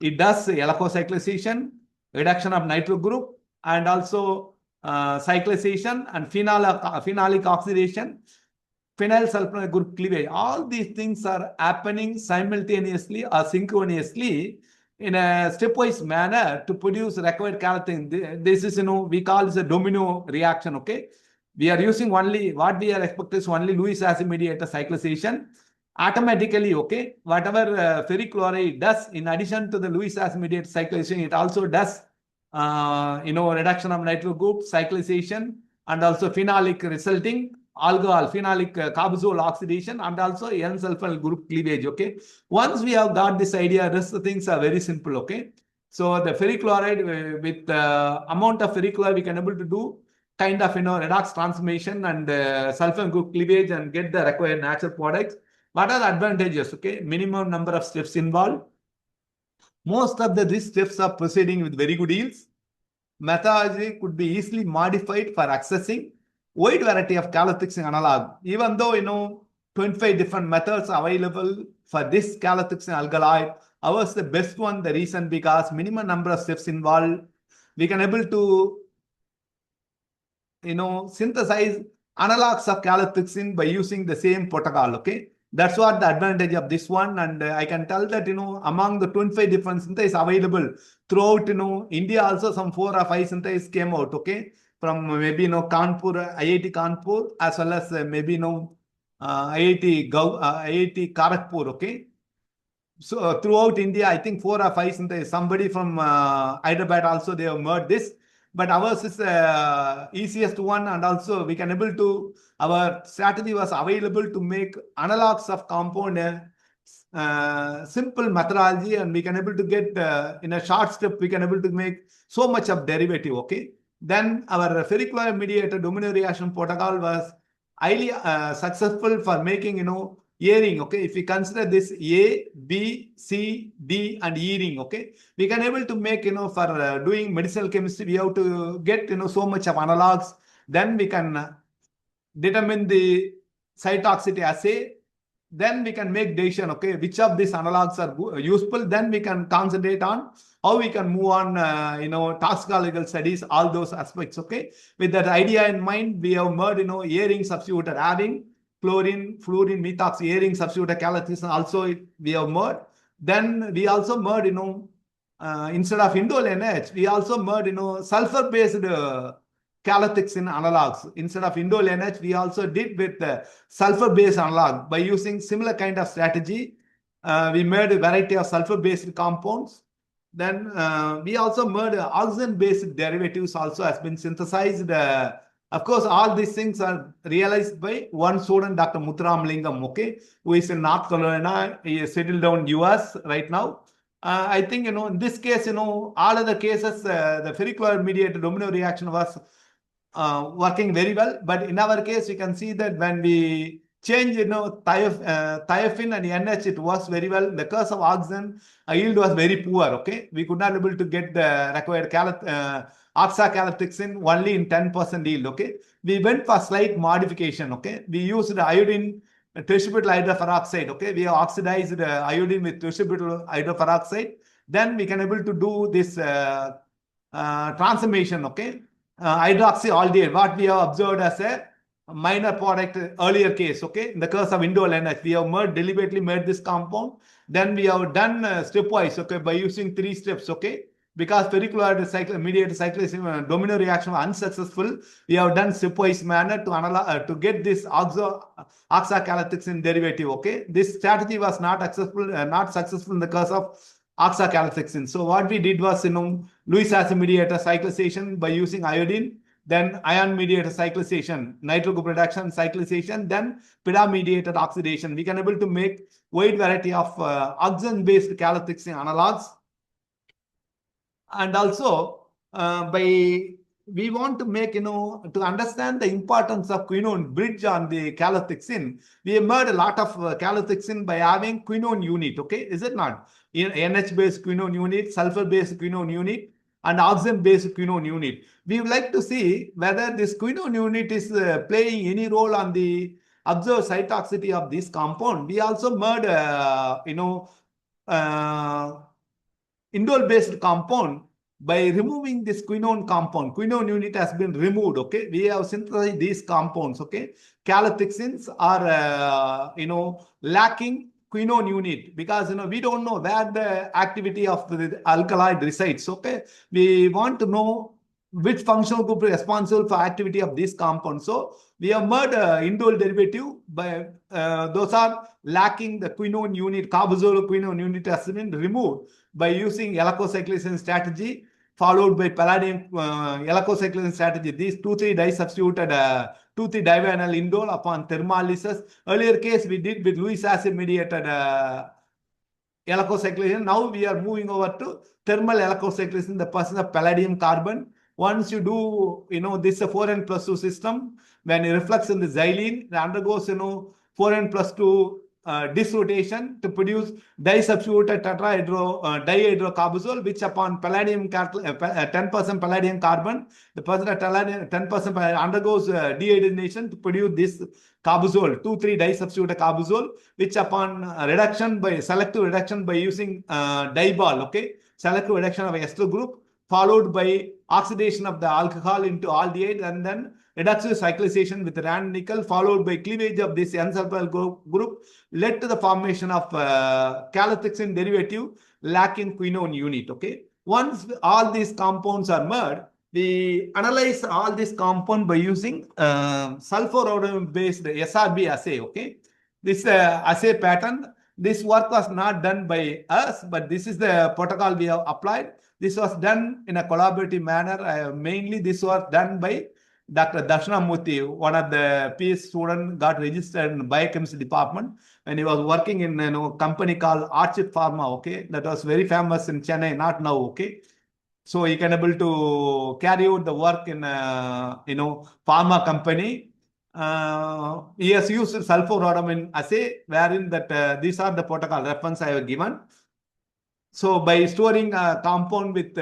It does cyclization, reduction of nitro group, and also cyclization and phenolic oxidation, phenyl sulfonyl group cleavage. All these things are happening simultaneously or synchronously in a stepwise manner to produce required Calothrixin. This is, we call this a domino reaction, okay. We are using only, what we are expecting is only Lewis acid mediated cyclization. Automatically, okay, whatever ferric chloride does, in addition to the Lewis acid mediated cyclization, it also does, reduction of nitro group, cyclization, and also phenolic resulting alcohol, phenolic carbazole oxidation, and also N-sulfonyl group cleavage, okay. Once we have got this idea, rest of the things are very simple, okay. So the ferric chloride, with the amount of ferric chloride, we can able to do kind of, redox transformation and sulfonyl group cleavage and get the required natural products. What are the advantages, okay? Minimum number of steps involved, Most of these steps are proceeding with very good yields. Methodology could be easily modified for accessing wide variety of Calothrixin analog. Even though 25 different methods are available for this Calothrixin alkaloid, ours the best one. The reason because minimum number of steps involved, we can able to synthesize analogs of Calothrixin by using the same protocol. Okay, that's what the advantage of this one. And I can tell that among the 25 different syntheses available throughout India, also some 4 or 5 syntheses came out. Okay, from maybe Kanpur, IIT Kanpur, as well as maybe IIT IIT Kharagpur. Okay. So throughout India, I think 4 or 5 syntheses. Somebody from Hyderabad also they have merged this. But ours is easiest one, and also we can able to, our strategy was available to make analogs of compound simple methodology, and we can able to get in a short step, we can able to make so much of derivative. Okay. Then our ferrichloride mediated domino reaction protocol was highly successful for making, E-ring. Okay. If we consider this A, B, C, D, and E-ring. Okay. We can able to make, for doing medicinal chemistry, we have to get, so much of analogs. Then we can determine the cytotoxicity assay. Then we can make decision, okay, which of these analogs are useful. Then we can concentrate on how we can move on, toxicological studies, all those aspects. Okay. With that idea in mind, we have merged, E-ring substituted adding chlorine, fluorine, methox, E-ring substituted Calothrixin. Also, we have merged. Then we also merged, instead of indole NH, we also merged, sulfur-based Calothrixin analogs. Instead of indole NH, we also did with sulfur-based analog. By using similar kind of strategy, we made a variety of sulfur-based compounds. Then we also made oxygen-based derivatives also has been synthesized. Of course, all these things are realized by one student, Dr. Muthuramalingam, okay, who is in North Carolina. He is settled down in US right now. I think, in this case, all other cases, the ferrichloride mediated domino reaction was working very well. But in our case, you can see that when we change, thiophin and NH, it works very well. The case of oxygen, yield was very poor. Okay, we could not able to get the required oxacalothrixin only in 10% yield. Okay, we went for slight modification. Okay, we used iodine tetrabutyl hydroperoxide. Okay, we have oxidized iodine with tetrabutyl hydroperoxide. Then we can able to do this transformation. Okay, hydroxyaldehyde, what we have observed as a minor product earlier case. Okay, in the case of indole NH, we have deliberately made this compound. Then we have done stepwise. Okay, by using 3 steps. Okay, because ferrichloride mediated cyclism domino reaction was unsuccessful, we have done stepwise manner to get this oxacalothrixin derivative. Okay, this strategy was not successful in the case of oxacalothrixin. So what we did was, Lewis acid mediated cyclization by using iodine, then ion mediated cyclization, nitrogen production cyclization, then PIDA mediated oxidation. We can able to make wide variety of oxygen-based Calothrixin analogs. And also, we want to make, to understand the importance of quinone bridge on the Calothrixin, we have made a lot of Calothrixin by having quinone unit. Okay, is it not? NH-based quinone unit, sulfur-based quinone unit, and oxygen-based quinone unit. We would like to see whether this quinone unit is playing any role on the observed cytotoxicity of this compound. We also made, indole-based compound by removing this quinone compound. Quinone unit has been removed. Okay, we have synthesized these compounds. Okay, Calothrixins are lacking quinone unit because we don't know where the activity of the alkaloid resides. Okay, we want to know which functional group is responsible for activity of this compound. So we have made indole derivative by those are lacking the quinone unit. Carboxyl quinone unit has been removed by using electrocyclization strategy followed by palladium electrocyclization strategy. These 2,3 disubstituted 2,3 divinyl indole upon thermolysis. Earlier case we did with Lewis acid mediated electrocyclization. Now we are moving over to thermal electrocyclization, the presence of palladium carbon. Once you do, this is a 4n+2 system. When you reflux in the xylene, it undergoes, 4n+2 disrotation to produce disubstituted dihydrocarbazole, which upon palladium 10% palladium carbon, the person at 10% undergoes dehydrogenation to produce this carbazole, 2,3-disubstituted carbazole, which upon selective reduction by using dibal, okay, selective reduction of ester group, followed by oxidation of the alcohol into aldehyde, and then reductive cyclization with rand nickel, followed by cleavage of this N-sulfonyl group, led to the formation of Calothrixin derivative lacking quinone unit. Okay, once all these compounds are made, we analyze all these compounds by using sulfur-based SRB assay. Okay, this assay pattern. This work was not done by us, but this is the protocol we have applied. This was done in a collaborative manner. Mainly, this was done by Dr. Dakshinamurthy, one of the PhD students, got registered in biochemistry department, and he was working in a company called Archit Pharma. Okay, that was very famous in Chennai, not now. Okay, so he can able to carry out the work in pharma company. He has used sulfur-rhodomine assay, wherein that these are the protocol reference I have given. So by storing a compound with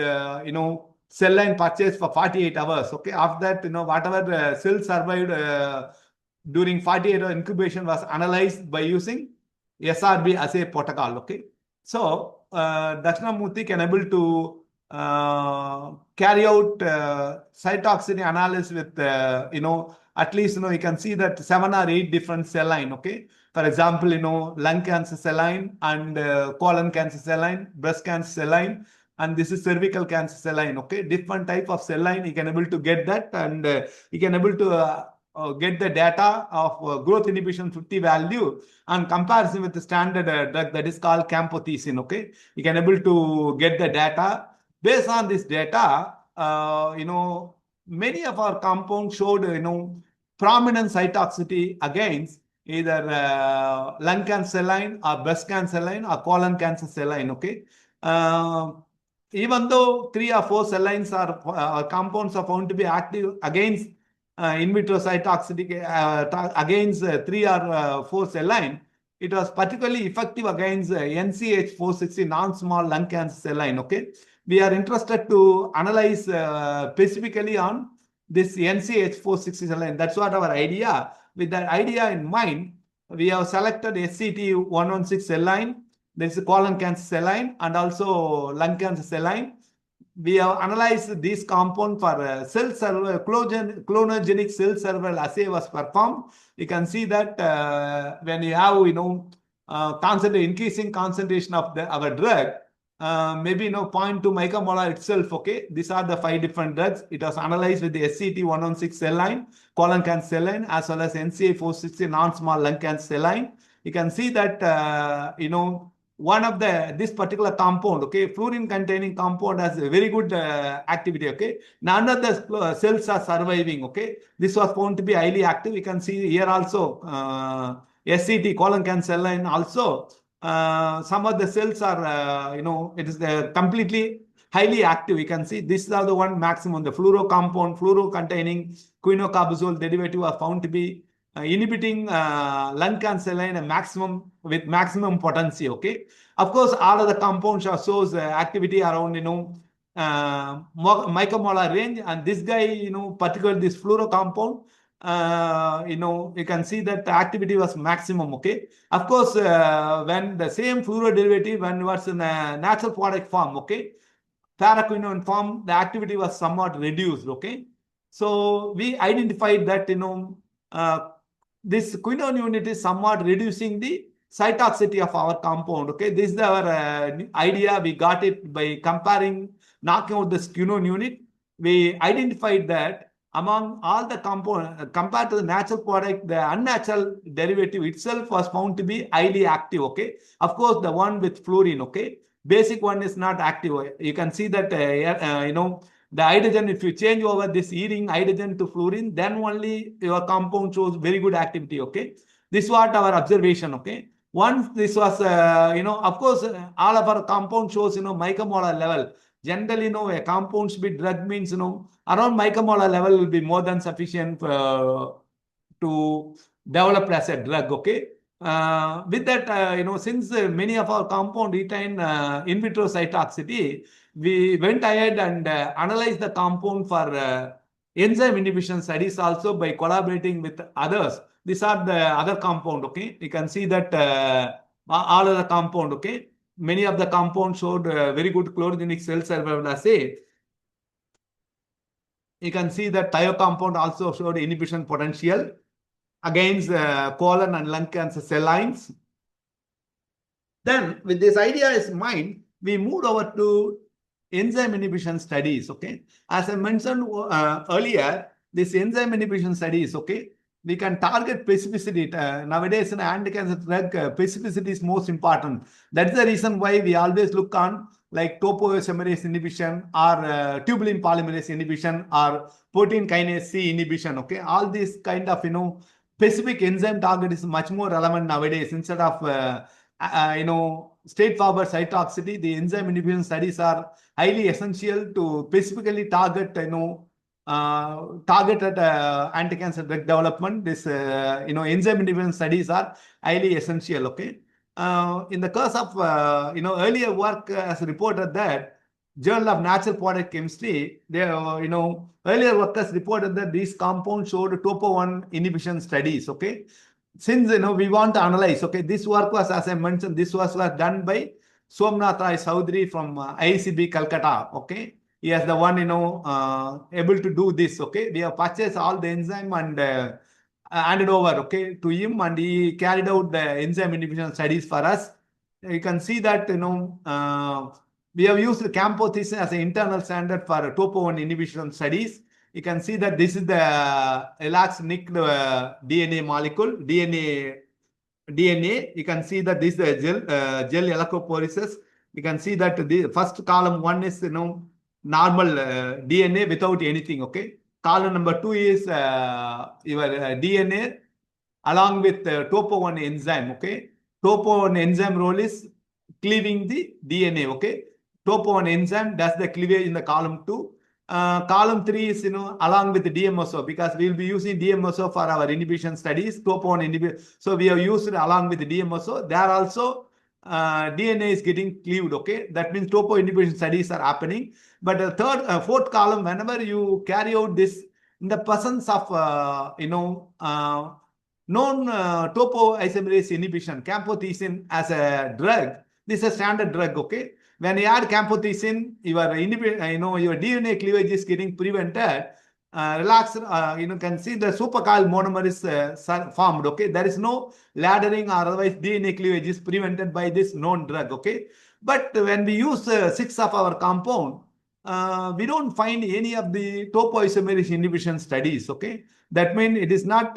cell line purchase for 48 hours, okay, after that whatever cells survived during 48 hour incubation was analyzed by using SRB assay protocol. Okay, so Dakshinamurthy can able to carry out cytotoxicity analysis with at least you can see that 7 or 8 different cell line. Okay, for example, lung cancer cell line and colon cancer cell line, breast cancer cell line, and this is cervical cancer cell line. Okay, different type of cell line, he can able to get that, and he can able to get the data of growth inhibition 50 value and comparison with the standard drug that is called camptothecin. Okay, you can able to get the data. Based on this data, many of our compounds showed prominent cytotoxicity against either lung cancer line or breast cancer line or colon cancer cell line. Okay, even though 3 or 4 cell lines are compounds are found to be active against in vitro cytotoxicity against 3 or 4 cell line, it was particularly effective against NCH460 non-small lung cancer cell line. Okay, we are interested to analyze specifically on this NCH460 cell line. That's what our idea. With that idea in mind, we have selected SCT116 cell line. This is colon cancer cell line and also lung cancer cell line. We have analyzed this compound for cell survival, clonogenic cell survival assay was performed. You can see that when you have increasing concentration of our drug, maybe 0.2 micromolar itself. Okay, these are the 5 different drugs. It was analyzed with the SCT116 cell line, colon cancer cell line, as well as NCA460 non-small lung cancer cell line. You can see that one of this particular compound, okay, fluorine containing compound has a very good activity. Okay, none of the cells are surviving. Okay, this was found to be highly active. You can see here also SCT colon cancer cell line also. Some of the cells are, it is completely highly active. You can see these are the one maximum. The fluoro compound, fluoro containing quinocarbazole derivative are found to be inhibiting lung cancer line a maximum with maximum potency. Okay, of course, all of the compounds shows activity around micromolar range, and this guy, particularly this fluoro compound, you can see that the activity was maximum. Okay, of course, when the same fluoro derivative when it was in a natural product form, okay, paraquinone form, the activity was somewhat reduced. Okay, so we identified that this quinone unit is somewhat reducing the cytotoxicity of our compound. Okay, this is our idea. We got it by comparing, knocking out this quinone unit. We identified that among all the compounds, compared to the natural product, the unnatural derivative itself was found to be highly active. Okay, of course, the one with fluorine, okay, basic one is not active. You can see that the hydrogen, if you change over this E-ring hydrogen to fluorine, then only your compound shows very good activity. Okay, this is what our observation. Okay, once this was of course, all of our compound shows micromolar level. Generally, a compound should be drug means around micromolar level will be more than sufficient to develop as a drug. Okay, with that, since many of our compound retain in vitro cytotoxicity, we went ahead and analyzed the compound for enzyme inhibition studies also by collaborating with others. These are the other compound, okay? You can see that all of the compound, okay? Many of the compounds showed very good chlorogenic cell survival assay. You can see that thio compound also showed inhibition potential against colon and lung cancer cell lines. Then, with this idea in mind, we moved over to enzyme inhibition studies, okay? As I mentioned earlier, this enzyme inhibition studies, okay? We can target specificity. Nowadays, in anti-cancer drug, specificity is most important. That's the reason why we always look on like topoisomerase inhibition or tubulin polymerase inhibition or protein kinase C inhibition, okay? All these kind of, specific enzyme target is much more relevant nowadays instead of straightforward cytotoxicity. The enzyme inhibition studies are highly essential to specifically target, targeted anti-cancer drug development. This, enzyme inhibition studies are highly essential, okay? In the course of, earlier work has reported that Journal of Natural Product Chemistry, they, earlier workers reported that these compounds showed topo-1 inhibition studies, okay? Since, we want to analyze, okay, this work was, as I mentioned, this was done by Somnath Rai Chowdhury from ICB Calcutta, okay? He is the one, able to do this, okay? We have purchased all the enzyme and handed over, okay, to him, and he carried out the enzyme inhibition studies for us. You can see that, we have used camptothecin as an internal standard for topo-1 inhibition studies. You can see that this is the relaxed-nicked DNA molecule, DNA. You can see that this is the gel electrophoresis. You can see that the first column 1 is, normal DNA without anything, okay? Column number 2 is your DNA along with topo-1 enzyme, okay? Topo-1 enzyme role is cleaving the DNA, okay? Topo-1 enzyme does the cleavage in the column 2. Column 3 is, along with the DMSO, because we will be using DMSO for our inhibition studies, topo-1 inhibition. So we have used it along with the DMSO. There also DNA is getting cleaved, okay? That means topo inhibition studies are happening. But the fourth column, whenever you carry out this in the presence of, known topoisomerase inhibition, camptothecin as a drug, this is a standard drug, okay? When you add camptothecin, your DNA cleavage is getting prevented. Relaxed, can see the supercoil monomer is formed, okay? There is no laddering or otherwise DNA cleavage is prevented by this known drug, okay? But when we use 6 of our compound, we don't find any of the topoisomerase inhibition studies, okay? That means it is not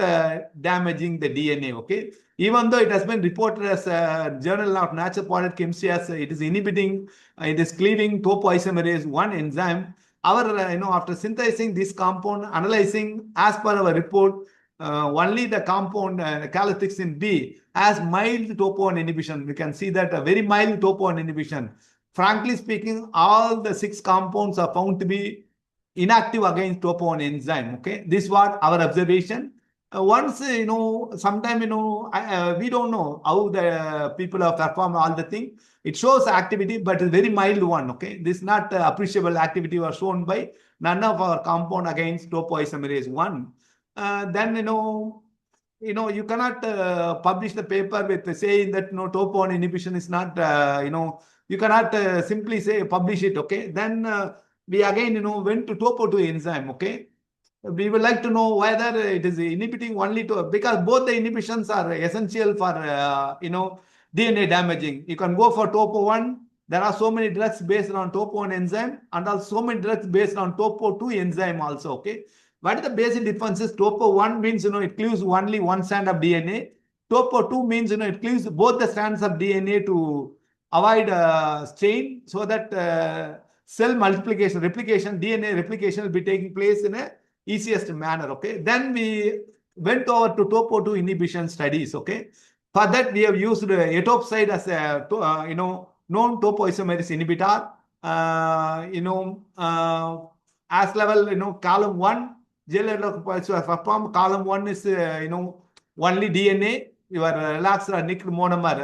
damaging the DNA, okay? Even though it has been reported as a Journal of Natural Product Chemistry as it is inhibiting, it is cleaving topoisomerase 1 enzyme. Our, after synthesizing this compound, analyzing as per our report, only the compound Calothrixin B has mild topo-1 inhibition. We can see that a very mild topo-1 inhibition. Frankly speaking, all the 6 compounds are found to be inactive against topo-1 enzyme. Okay, this was our observation. Once, sometime, we don't know how the people have performed all the thing. It shows activity, but a very mild one. Okay, this not appreciable activity was shown by none of our compound against topoisomerase 1. Then, you cannot publish the paper with saying that topo-1 inhibition is not, you cannot simply say publish it. Okay, then we again, went to topo-2 enzyme. Okay. We would like to know whether it is inhibiting only because both the inhibitions are essential for, DNA damaging. You can go for topo-1. There are so many drugs based on topo-1 enzyme and also so many drugs based on topo-2 enzyme also, okay? What is the basic difference is topo-1 means, it cleaves only one strand of DNA. Topo-2 means, it cleaves both the strands of DNA to avoid strain so that cell multiplication, DNA replication will be taking place in a easiest manner, okay? Then we went over to topo-2 inhibition studies, okay? For that, we have used etoposide as a, known topoisomerase inhibitor. As level, column 1, gel electrophoresis perform. Column 1 is, only DNA. your relaxed or nickel monomer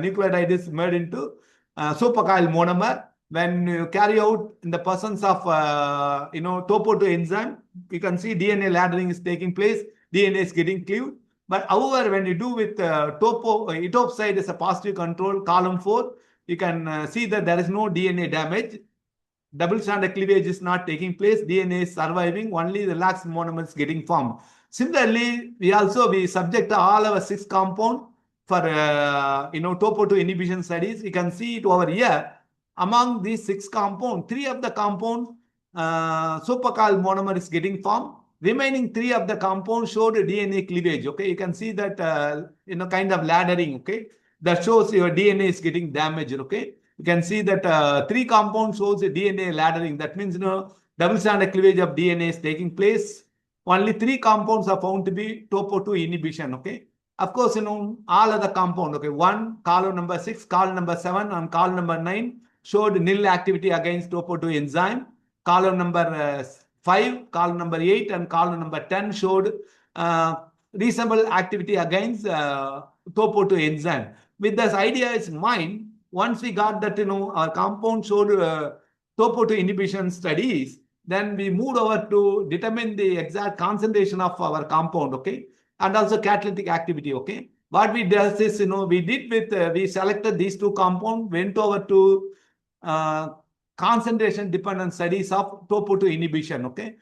nucleotide is made into supercoil monomer. When you carry out in the presence of topo 2 enzyme, you can see DNA laddering is taking place. DNA is getting cleaved. But however, when you do with etoposide as a positive control, column 4, you can see that there is no DNA damage. Double stranded cleavage is not taking place. DNA is surviving. Only the relaxed monomer is getting formed. Similarly, we subject all our 6 compound for topo 2 inhibition studies. You can see it over here. Among these 6 compounds, 3 of the compounds supercoil monomer is getting formed. Remaining 3 of the compounds showed DNA cleavage. Okay, you can see that kind of laddering. Okay, that shows your DNA is getting damaged. Okay, you can see that 3 compounds shows the DNA laddering. That means double stranded cleavage of DNA is taking place. Only 3 compounds are found to be topo 2 inhibition. Okay. Of course, all other compound. Okay, 1, column number 6, column number 7, and column number 9 showed nil activity against topo 2 enzyme. Column number 5, column number 8, and column number 10 showed reasonable activity against topo 2 enzyme. With this idea in mind, once we got that our compound showed topo 2 inhibition studies, then we moved over to determine the exact concentration of our compound. Okay, and also catalytic activity. Okay, what we did is we selected these 2 compounds, went over to concentration dependent studies of topo 2 inhibition. Okay,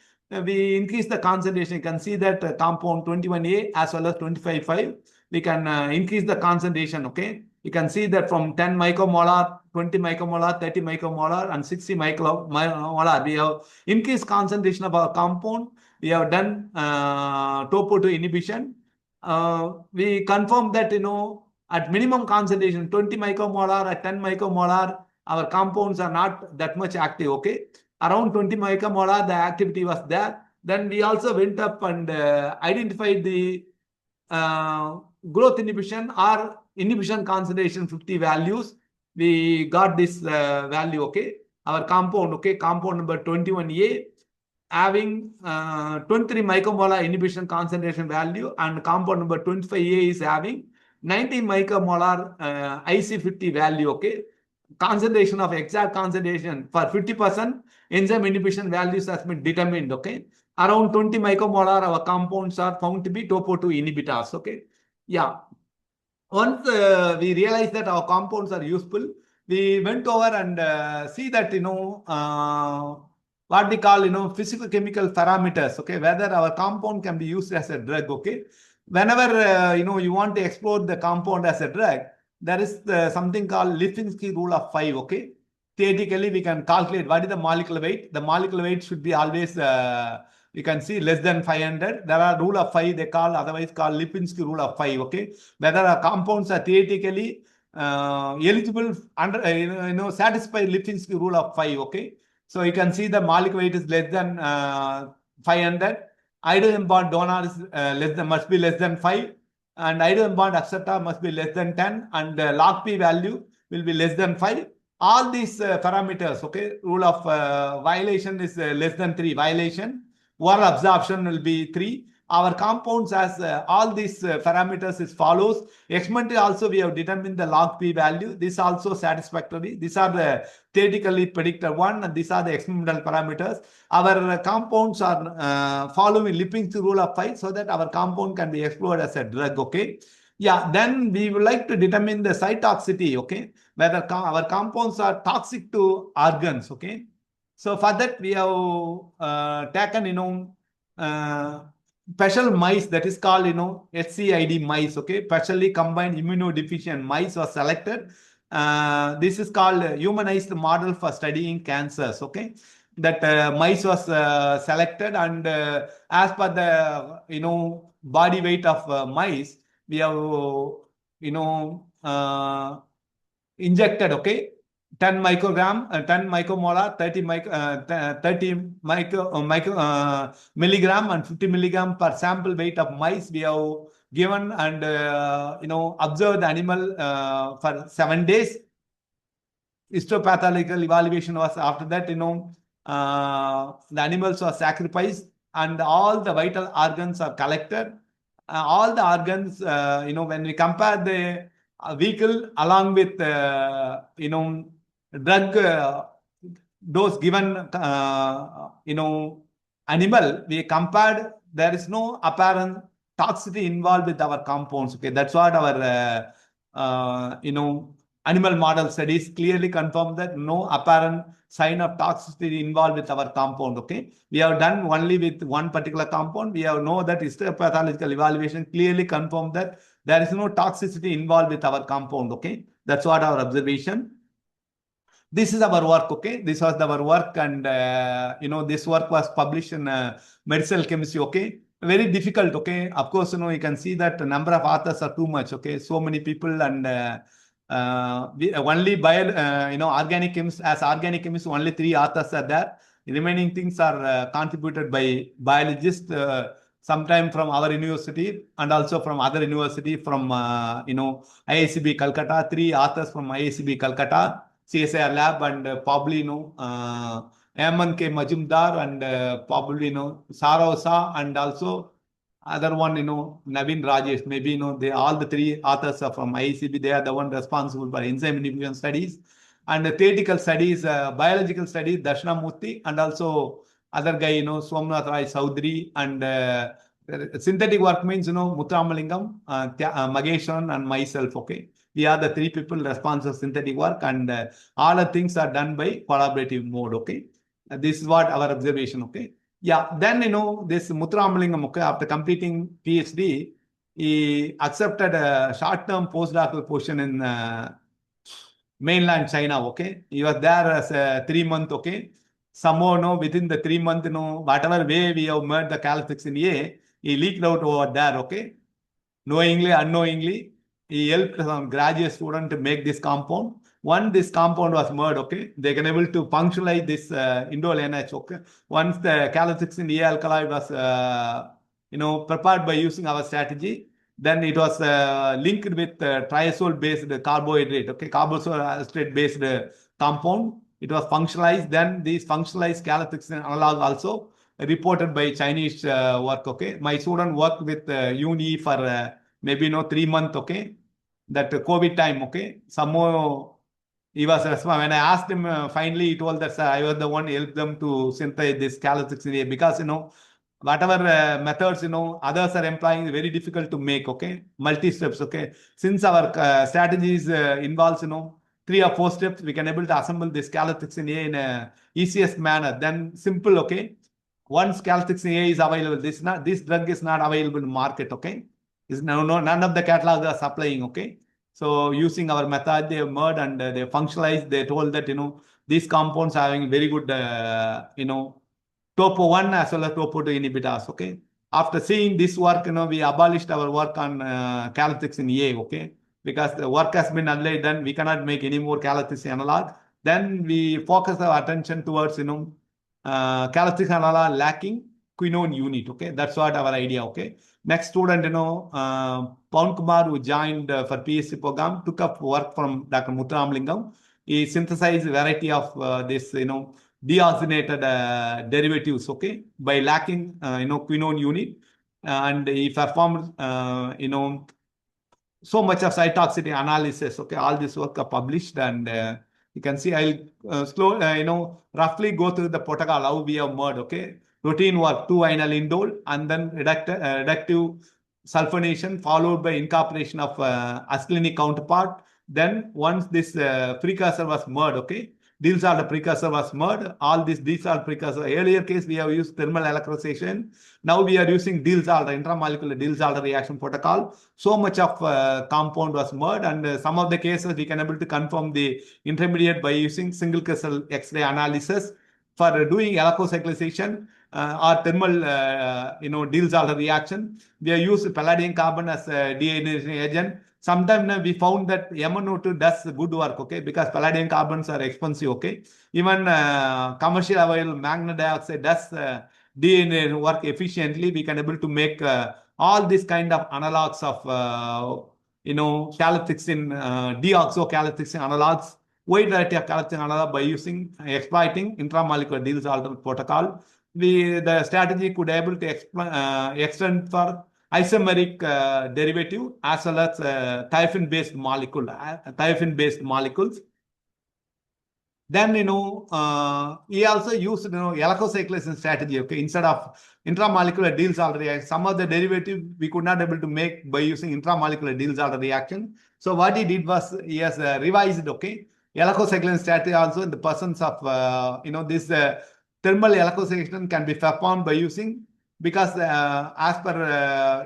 we increase the concentration. You can see that compound 21A as well as 25,5, we can increase the concentration. Okay, you can see that from 10 micromolar, 20 micromolar, 30 micromolar, and 60 micromolar, we have increased concentration of our compound. We have done topo 2 inhibition. We confirm that at minimum concentration 20 micromolar at 10 micromolar, our compounds are not that much active. Okay, around 20 micromolar the activity was there. Then we also went up and identified the growth inhibition or inhibition concentration 50 values. We got this value. Okay, our compound, okay, compound number 21A having 23 micromolar inhibition concentration value, and compound number 25A is having 90 micromolar IC50 value. Okay, concentration of exact concentration for 50% enzyme inhibition values has been determined. Okay, around 20 micromolar our compounds are found to be topo 2 inhibitors. Okay, yeah. Once we realized that our compounds are useful, we went over and see that what we call physical chemical parameters. Okay, whether our compound can be used as a drug. Okay, whenever you want to explore the compound as a drug, there is something called Lipinski rule of 5. Okay, theoretically we can calculate what is the molecular weight. The molecular weight should be always you can see less than 500. There are rule of 5 they call, otherwise called Lipinski rule of 5. Okay, whether our compounds are theoretically eligible under satisfy Lipinski rule of 5. Okay, so you can see the molecular weight is less than 500. Hydrogen bond donor is must be less than 5, and hydrogen bond acceptor must be less than 10, and log P value will be less than 5. All these parameters. Okay, rule of violation is less than 3 violation. Oral absorption will be 3. Our compounds has all these parameters is follows. Experimentally also we have determined the log P value. This also satisfactory. These are the theoretically predicted one, and these are the experimental parameters. Our compounds are following Lipinski rule of 5, so that our compound can be explored as a drug. Okay, yeah. Then we would like to determine the cytotoxicity. Okay, whether our compounds are toxic to organs. Okay, so for that we have taken special mice, that is called SCID mice. Okay, specially combined immunodeficient mice was selected. This is called humanized model for studying cancers. Okay, that mice was selected, and as per the body weight of mice, we have injected. Okay, 10 microgram, 10 micromolar, 30 milligram, and 50 milligram per sample weight of mice we have given, and observed the animal for 7 days. Histopathological evaluation was after that. The animals were sacrificed, and all the vital organs are collected, all the organs, when we compare the vehicle along with, drug dose given, animal, we compared, there is no apparent toxicity involved with our compounds. Okay, that's what our, animal model studies clearly confirm that no apparent sign of toxicity involved with our compound. Okay, we have done only with one particular compound. We have know that histopathological evaluation clearly confirmed that there is no toxicity involved with our compound. Okay, that's what our observation. This is our work. Okay, this was our work, and this work was published in medicinal chemistry. Okay, very difficult. Okay, of course, you can see that the number of authors are too much. Okay, so many people, and only organic chemists, as organic chemists, only 3 authors are there. The remaining things are contributed by biologists, sometime from our university and also from other university, from IICB Calcutta, 3 authors from IICB Calcutta, CSIR lab, and probably M.N.K. Majumdar, and probably Sarosa, and also other one, Naveen Rajesh. Maybe they all the 3 authors are from IICB. They are the one responsible for enzyme inhibition studies and theoretical studies, biological studies, Dakshinamurthy, and also other guy, Somnath Rai Chaudhary, and synthetic work means, Muthramalingam, Mageshan, and myself. Okay, we are the 3 people responsible for synthetic work, and all the things are done by collaborative mode. Okay, this is what our observation. Okay, yeah. Then this Muthramalingam, okay, after completing PhD, he accepted a short-term postdoctoral position in mainland China. Okay, he was there as a 3-month. Okay, somehow within the 3 month, whatever way we have made the Calothrixin A, he leaked out over there. Okay, knowingly, unknowingly, he helped some graduate student to make this compound. Once this compound was made, okay, they can able to functionalize this indole NH. Okay, once the Calothrixin A alkaloid was prepared by using our strategy, then it was linked with triazole based carbohydrate. Okay, carbohydrate based compound. It was functionalized. Then these functionalized Calothrixin analog also reported by Chinese work. Okay, my student worked with uni for maybe 3 months. Okay, that COVID time. Okay, somehow he was when I asked him, finally he told that, sir, I was the one who helped them to synthesize this Calothrixin A, because whatever methods others are employing is very difficult to make. Okay, multi steps. Okay, since our strategies involves 3 or 4 steps, we can able to assemble this Calothrixin A in a easiest manner. Then simple. Okay, once Calothrixin A is available, this drug is not available in market. Okay, none of the catalogs are supplying. Okay, so using our method, they have made and they functionalized. They told that these compounds are having very good topo 1 as well as topo 2 inhibitors. Okay, after seeing this work, we abolished our work on Calothrixin A. Okay, because the work has been already done, we cannot make any more Calothrixin analog. Then we focus our attention towards Calothrixin analog lacking quinone unit. Okay, that's what our idea. Okay, next student, Pawan Kumar, who joined for PhD program, took up work from Dr. Muthramalingam. He synthesized a variety of this de-oxygenated derivatives. Okay, by lacking quinone unit, and he performed so much of cytotoxicity analysis. Okay, all this work are published, and you can see I'll roughly go through the protocol how we have made. Okay, routine work 2-vinyl indole, and then reductive sulfonation followed by incorporation of acetylenic counterpart. Then once this precursor was made, okay, Diels-Alder precursor was made. All this Diels-Alder precursor. Earlier case we have used thermal electrosation. Now we are using Diels-Alder, intramolecular Diels-Alder reaction protocol. So much of compound was made, and some of the cases we can able to confirm the intermediate by using single crystal X-ray analysis. For doing electrocyclization or thermal Diels-Alder reaction, we have used palladium carbon as a deionization agent. Sometimes we found that MnO2 does good work. Okay, because palladium carbons are expensive. Okay, even commercial available manganese dioxide does deionization work efficiently. We can able to make all these kind of analogs of Calothrixin, deoxycalothrixin analogs, wide variety of Calothrixin analog by exploiting intramolecular Diels-Alder protocol. The strategy could able to extend for isomeric derivative as well as thiophene-based molecules. Then, he also used, electrocyclation strategy, okay, instead of intramolecular Diels-Alder reaction. Some of the derivative we could not able to make by using intramolecular Diels-Alder reaction. So what he did was he has revised, okay, electrocyclation strategy also in the presence of, this thermal electrocyclation can be performed by using, because as per,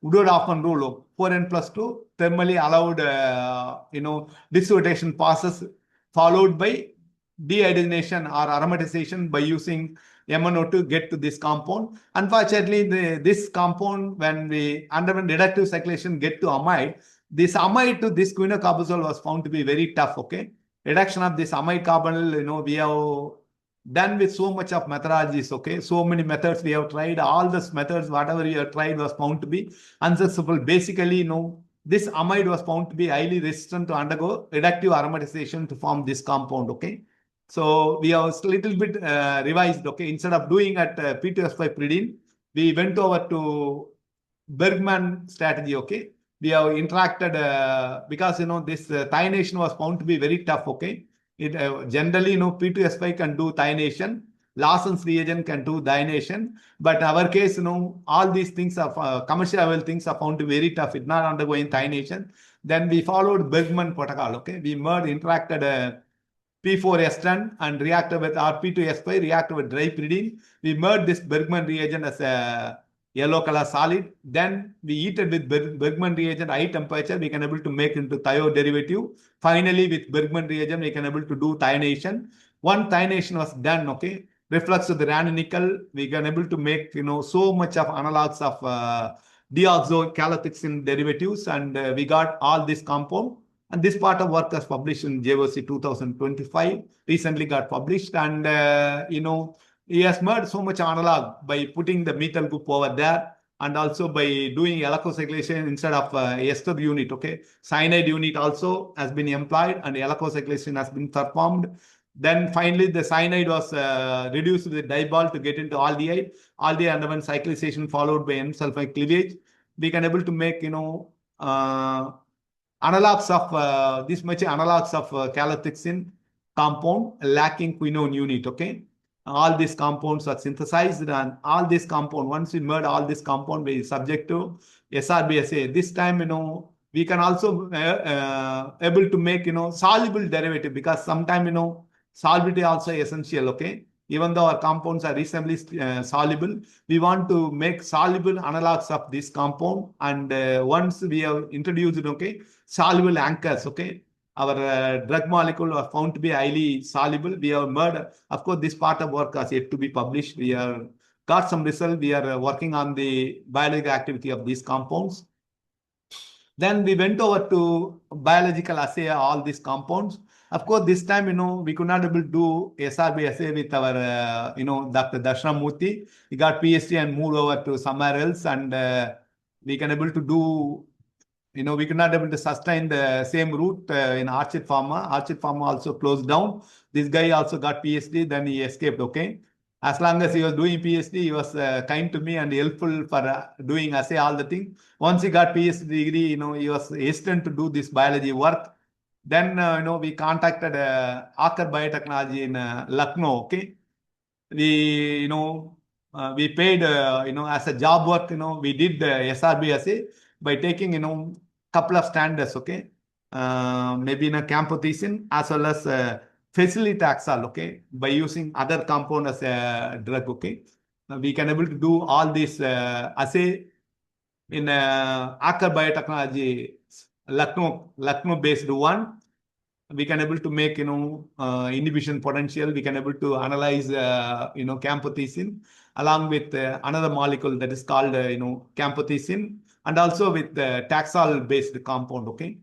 Woodward-Hoffmann rule, 4n+2 thermally allowed, dissociation process followed by dehydrogenation or aromatization by using MnO to get to this compound. Unfortunately, this compound, when we underwent reductive cyclation get to amide, this amide to this quinocarbazole was found to be very tough, okay? Reduction of this amide carbonyl, we have done with so much of methodologies, okay? So many methods we have tried. All these methods, whatever we have tried, was found to be unsuccessful. Basically, this amide was found to be highly resistant to undergo reductive aromatization to form this compound, okay? So we have a little bit revised, okay? Instead of doing at P2S5 pyridine, we went over to Bergman strategy, okay? We have interacted because, this thionation was found to be very tough, okay? It generally, P2S5 can do thionation. Lawson's reagent can do thionation. But in our case, all these things are commercial level things are found to be very tough. It's not undergoing thionation. Then we followed Bergman protocol, okay? We interacted P4S10 and reacted with P2S5, reacted with dry pyridine. We merged this Bergman reagent as a yellow color solid. Then we heated with Bergman reagent high temperature. We can able to make into thio derivative. Finally, with Bergman reagent, we can able to do thionation. One thionation was done, okay? Reflux of the ranitidine, we can able to make, so much of analogs of Calothrixin derivatives, and we got all this compound. And this part of work was published in JOC 2025, recently got published. And, he has made so much analog by putting the methyl group over there, and also by doing electrocyclation instead of ester unit, okay? Cyanide unit also has been employed and electrocyclation has been performed. Then finally, the cyanide was reduced to the diball to get into aldehyde. Aldehyde underwent cyclization followed by N-sulfide cleavage. We can able to make, analogs of this much analogs of Calothrixin compound lacking quinone unit, okay? All these compounds are synthesized, and all this compound, once we merge all this compound, we subject to SRBSA. This time, we can also able to make, soluble derivative, because sometime, solubility also essential, okay? Even though our compounds are reasonably soluble, we want to make soluble analogs of this compound. And once we have introduced, okay, soluble anchors, okay, our drug molecule was found to be highly soluble. We have made, of course, this part of work has yet to be published. We have got some result. We are working on the biological activity of these compounds. Then we went over to biological assay all these compounds. Of course, this time, we could not able to do SRB assay with our, Dr. Darshanamurthy. He got PhD and moved over to somewhere else, and we can able to do, we could not able to sustain the same route in Archid Pharma. Archid Pharma also closed down. This guy also got PhD, then he escaped, okay? As long as he was doing PhD, he was kind to me and helpful for doing assay, all the things. Once he got PhD degree, he was hesitant to do this biology work. Then, we contacted Aker Biotechnology in Lucknow, okay? We, we paid, as a job work, we did the SRB assay by taking, couple of standards, okay? Maybe in a camptothecin as well as facilitaxel, okay? By using other compound as a drug, okay? We can able to do all this assay in Aker Biotechnology, Lucknow based one. We can able to make, inhibition potential. We can able to analyze, camptothecin along with another molecule that is called, camptothecin, and also with Taxol based compound, okay?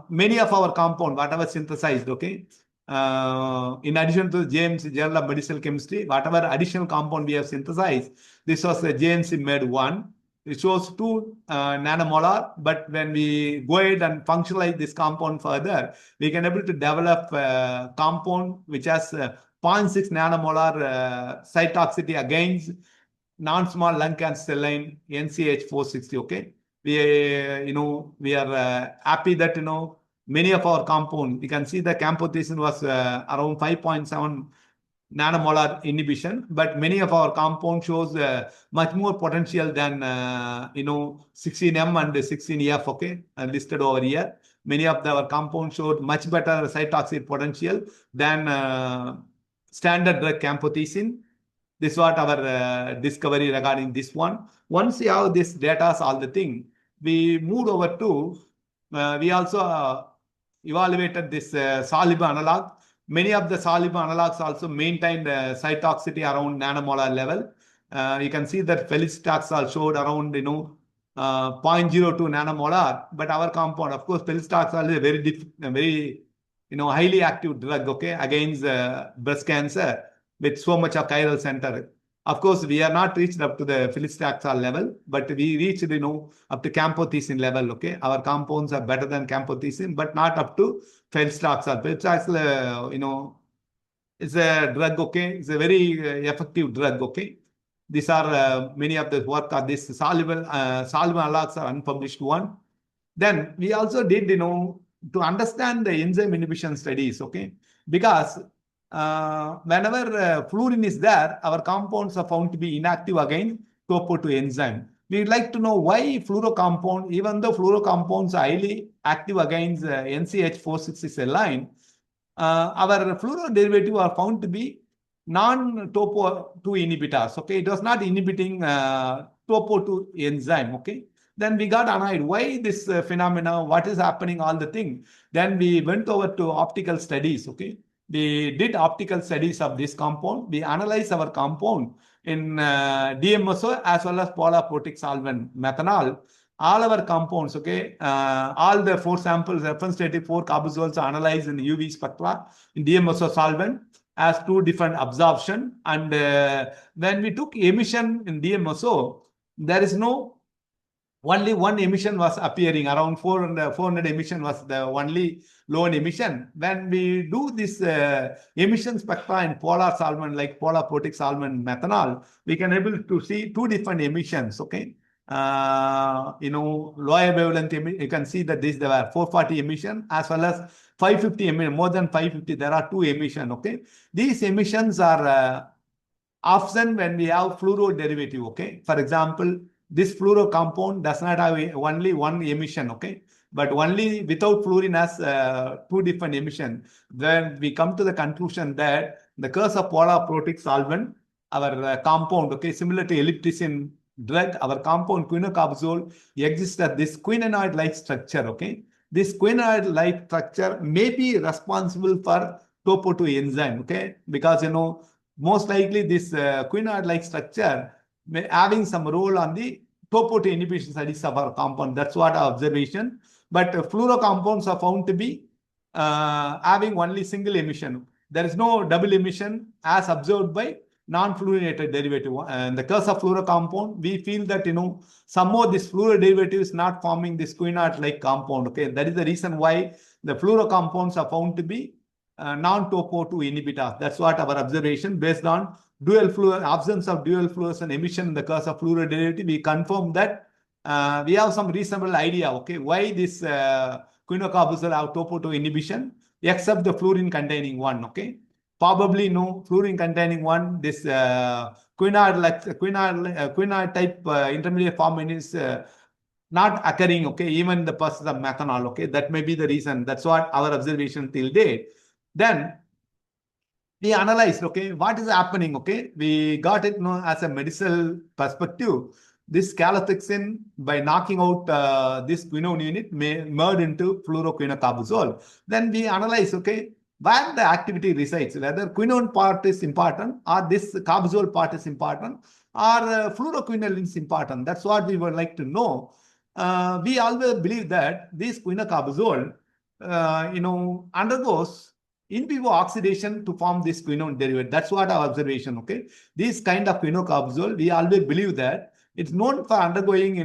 Many of our compound, whatever synthesized, okay? In addition to JMC, Journal of Medicinal Chemistry, whatever additional compound we have synthesized, this was a JMC made one. It shows 2 nanomolar, but when we go ahead and functionalize this compound further, we can able to develop a compound which has 0.6 nanomolar site toxicity against non-small lung cancer cell line NCH460. Okay, we are happy that many of our compound, you can see the camptothecin was around 5.7 nanomolar inhibition, but many of our compound shows much more potential than 16M and 16F. Okay, listed over here. Many of our compounds showed much better cytotoxic potential than standard drug camptothecin. This is what our discovery regarding this one. Once you have this data, all the thing, we moved over to, we also evaluated this soluble analog. Many of the soluble analogs also maintained cytotoxicity around nanomolar level. You can see that Felicitaxel showed around 0.02 nanomolar, but our compound, of course, Felicitaxel is a very highly active drug, okay, against breast cancer with so much of chiral center. Of course, we are not reached up to the Felicitaxel level, but we reached up to camptothecin level. Okay, our compounds are better than camptothecin, but not up to Felicitaxel. Felicitaxel, is a drug. Okay, it's a very effective drug. Okay, these are many of the work on this soluble analogs are unpublished one. Then we also did to understand the enzyme inhibition studies. Okay, because whenever fluorine is there, our compounds are found to be inactive against topo-2 enzyme. We'd like to know why fluorocompound, even though fluorocompounds are highly active against NCH460 cell line, our fluoro derivative are found to be non-topo-2 inhibitors. Okay, it was not inhibiting topo-2 enzyme. Okay, then we got annoyed. Why this phenomena? What is happening? All the thing. Then we went over to optical studies. Okay, we did optical studies of this compound. We analyzed our compound in DMSO as well as polar protic solvent methanol. All our compounds, okay, all the 4 samples, reference static 4 carbozoles are analyzed in UV spectra in DMSO solvent as 2 different absorption. And when we took emission in DMSO, there is only one emission was appearing, around 400 emission was the only low emission. When we do this emission spectra in polar solvent like polar protic solvent methanol, we can able to see 2 different emissions. Okay, lower wavelength emission, you can see that there were 440 emission as well as 550 emission, more than 550. There are 2 emission. Okay, these emissions are often when we have fluoro derivative. Okay, for example, this fluoro compound does not have only 1 emission. Okay, but only without fluorine has 2 different emission. Then we come to the conclusion that the curse of polar protic solvent, our compound, okay, similar to ellipticin drug, our compound quinocarbazole exists at this quinoid-like structure. Okay, this quinoid-like structure may be responsible for topo-2 enzyme. Okay, because most likely this quinoid-like structure having some role on the topo-2 inhibition studies of our compound. That's what our observation. But fluorocompounds are found to be having only single emission. There is no double emission as observed by non-fluorinated derivative. And the case of fluorocompound, we feel that somehow this fluoro derivative is not forming this quinoid-like compound. Okay, that is the reason why the fluorocompounds are found to be non-topo-2 inhibitors. That's what our observation based on absence of dual fluorescent emission in the case of fluoro derivative. We confirm that we have some reasonable idea. Okay, why this quinocarbazole have topo-2 inhibition except the fluorine containing one. Okay, probably fluorine containing one. This quinoid type intermediate form is not occurring. Okay, even in the process of methanol. Okay, that may be the reason. That's what our observation till date. Then we analyzed, okay, what is happening. Okay, we got it as a medicinal perspective. This calothrixin, by knocking out this quinone unit, may merge into fluoroquinocarbazole. Then we analyze, okay, where the activity resides, whether quinone part is important or this carbazole part is important or fluoroquinoline is important. That's what we would like to know. We always believe that this quinocarbazole, undergoes in vivo oxidation to form this quinone derivative. That's what our observation. Okay, this kind of quinocarbazole, we always believe that It's known for undergoing,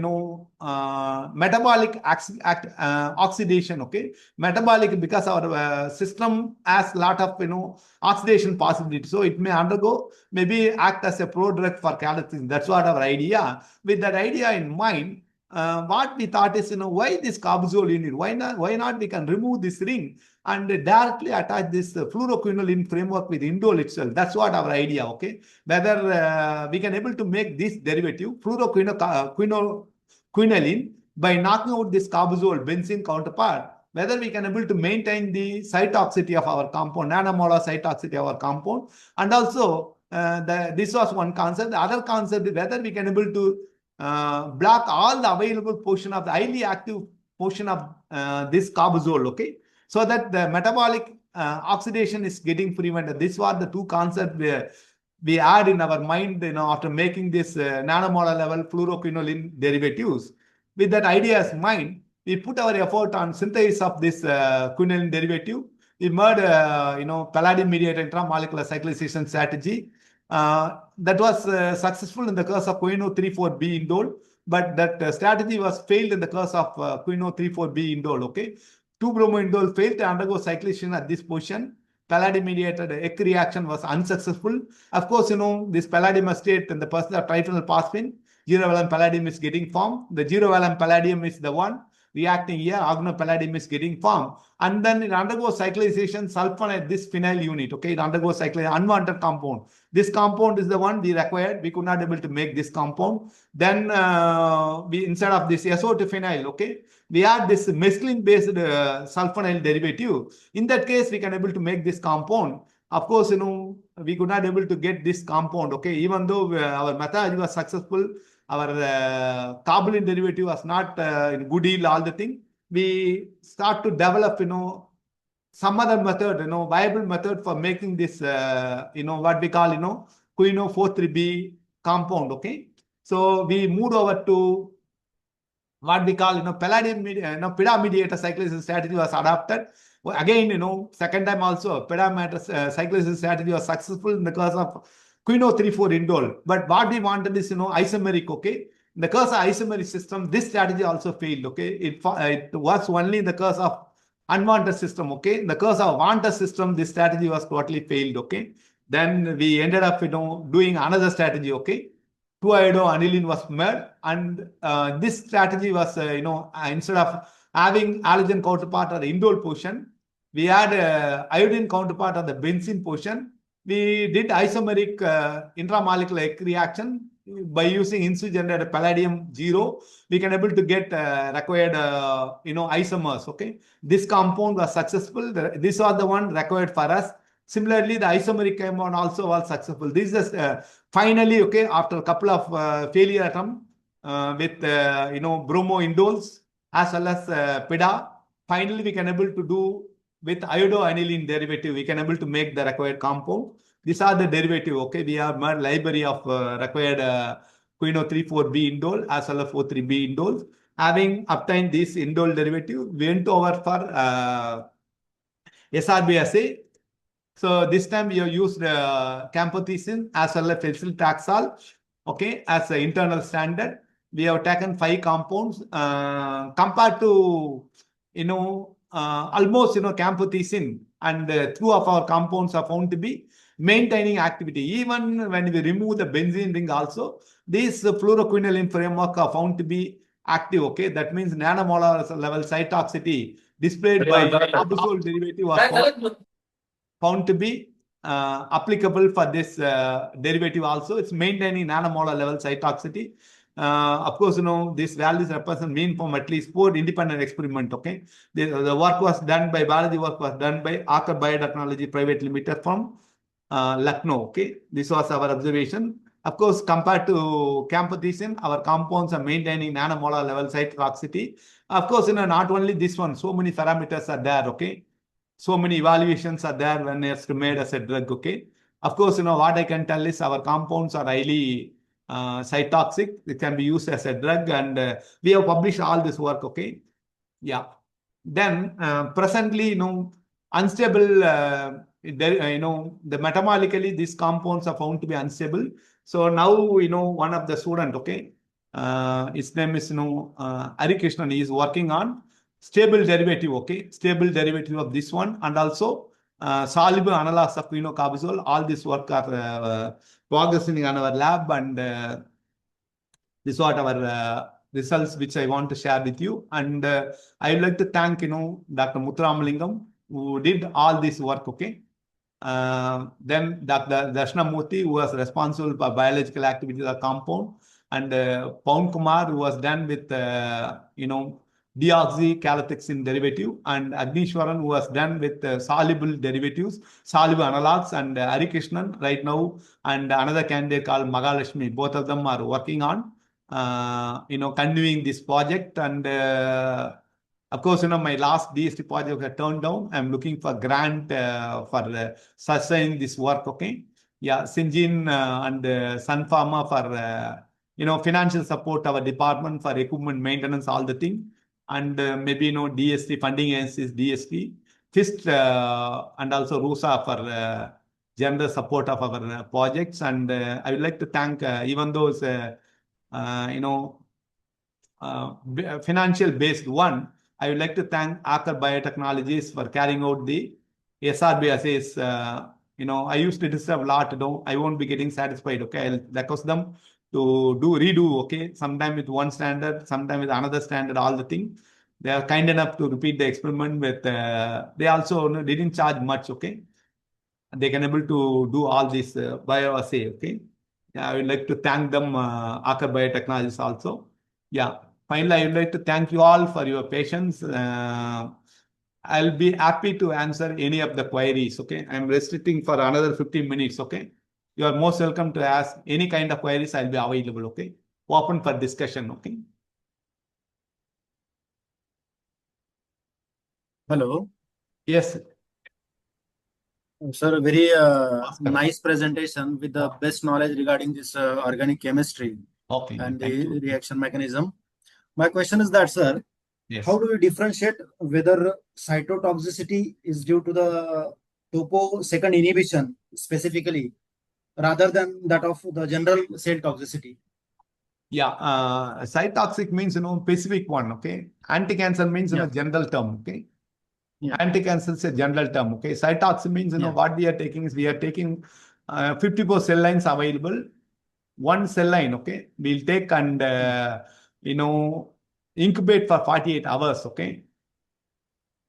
metabolic oxidation. Okay, metabolic because our system has a lot of oxidation possibility, so it may undergo, maybe act as a prodrug for calothrixin. That's what our idea. With that idea in mind, what we thought is, why this carbazole unit? Why not we can remove this ring and directly attach this fluoroquinoline framework with indole itself. That's what our idea. Okay, whether we can able to make this derivative fluoroquinoline by knocking out this carbazole benzene counterpart, whether we can able to maintain the cytotoxicity of our compound, nanomolar cytotoxicity of our compound, and also this was one concept. The other concept is whether we can able to block all the available portion of the highly active portion of this carbazole. Okay, so that the metabolic oxidation is getting prevented. These were the two concepts we had in our mind, after making this nanomolar level fluoroquinoline derivatives. With that idea as mind, we put our effort on synthesis of this quinoline derivative. We made, palladium-mediated intramolecular cyclization strategy. That was successful in the case of quino 3,4-B indole, but that strategy was failed in the case of quino 3,4-B indole. Okay, 2-bromoindole failed to undergo cyclization at this position. Palladium-mediated EC reaction was unsuccessful. Of course, this palladium state in the presence of triphenyl phosphine, 0-valent palladium is getting formed. The 0-valent palladium is the one reacting here, organopalladium is getting formed. And then it undergoes cyclization, sulfonate this phenyl unit. Okay, it undergoes cyclization, unwanted compound. This compound is the one we required. We could not able to make this compound. Then we, instead of this SO2 phenyl, okay, we add this mescaline-based sulfonyl derivative. In that case, we can able to make this compound. Of course, we could not able to get this compound. Okay, even though our methodology was successful, our carbonyl derivative was not in good yield, all the thing. We start to develop, some other method, viable method for making this, what we call, quino 4,3-B compound. Okay, so we moved over to what we call, palladium, PIDA-mediated cyclization strategy was adopted. Again, second time also, PIDA-mediated cyclization strategy was successful in the case of quino 3,4 indole. But what we wanted is, isomeric. Okay, in the case of isomeric system, this strategy also failed. Okay, it works only in the case of unwanted system. Okay, in the case of wanted system, this strategy was totally failed. Okay, then we ended up, doing another strategy. Okay, 2-iodo-aniline was made, and this strategy was, instead of having halogen counterpart at the indole portion, we had iodine counterpart at the benzene portion. We did isomeric intramolecular reaction by using in-situ-generated palladium 0. We can able to get required, isomers. Okay, this compound was successful. This was the one required for us. Similarly, the isomeric compound also was successful. This is finally, okay, after a couple of failure attempts with bromo indoles as well as PIDA, finally we can able to do with iodo-aniline derivative. We can able to make the required compound. These are the derivative. Okay, we have made library of required quino 3,4-B indole as well as 4,3-B indoles. Having obtained this indole derivative, we went over for SRB. So this time we have used camptothecin as well as fenyltaxol, okay, as an internal standard. We have taken 5 compounds compared to, almost, camptothecin, and 2 of our compounds are found to be maintaining activity. Even when we remove the benzene ring also, this fluoroquinoline framework are found to be active. Okay, that means nanomolar level cytotoxicity displayed by carbazole derivative was found to be applicable for this derivative also. It's maintaining nanomolar level cytotoxicity. Of course, these values represent mean from at least 4 independent experiments. Okay, the work was done by biology work was done by Aker Biotechnology Private Limited from Lucknow. Okay, this was our observation. Of course, compared to camptothecin, our compounds are maintaining nanomolar level cytotoxicity. Of course, not only this one, so many parameters are there. Okay, so many evaluations are there when it's made as a drug. Okay, of course, what I can tell is our compounds are highly cytotoxic. It can be used as a drug, and we have published all this work. Okay, yeah. Then presently, unstable. The metabolically these compounds are found to be unstable. So now, one of the student, okay, His name is, Harikrishnan. He is working on stable derivative, okay? Stable derivative of this one, and also soluble analogs of carbazole. All this work are progressing on our lab, and this is what our results which I want to share with you. And I would like to thank, Dr. Muthuramalingam, who did all this work, okay? Then Dr. Darshanamurthy, who was responsible for biological activities of compound, and Pawan Kumar, who was done with, De-oxygenated derivative, and Agnishwaran, who was done with soluble derivatives, soluble analogs, and Harikrishnan right now, and another candidate called Magalashmi. Both of them are working on, continuing this project. And of course, my last DST project got turned down. I'm looking for grant for sustaining this work, okay? Yeah, Syngene and Sun Pharma for, financial support, our department for equipment maintenance, all the thing. And maybe, DST funding agencies, DST, FIST, and also RUSA for general support of our projects. And I would like to thank, even those, financial based one, I would like to thank Aker Biotechnologies for carrying out the SRB assays. I used to disturb a lot. I won't be getting satisfied. Okay, I'll request them to redo. Okay, sometime with one standard, sometime with another standard. All the thing. They are kind enough to repeat the experiment with. They also didn't charge much. Okay, they can able to do all this bioassay. Okay, yeah, I would like to thank them, Aker Biotechnologies also. Yeah. Finally, I would like to thank you all for your patience. I'll be happy to answer any of the queries. Okay, I'm restricting for another 15 minutes. Okay, you are most welcome to ask any kind of queries. I'll be available. Okay, open for discussion. Okay. Hello. Yes. Sir, a very nice presentation with the best knowledge regarding this organic chemistry and the reaction mechanism. My question is that, sir, how do you differentiate whether cytotoxicity is due to the topo second inhibition specifically rather than that of the general cell toxicity? Yeah, cytotoxic means, specific one, okay? Anti-cancer means, general term, okay? Yeah. Anti-cancer is a general term, okay? Cytotoxic means, what we are taking is we are taking 54 cell lines available. One cell line, okay? We'll take and, incubate for 48 hours, okay?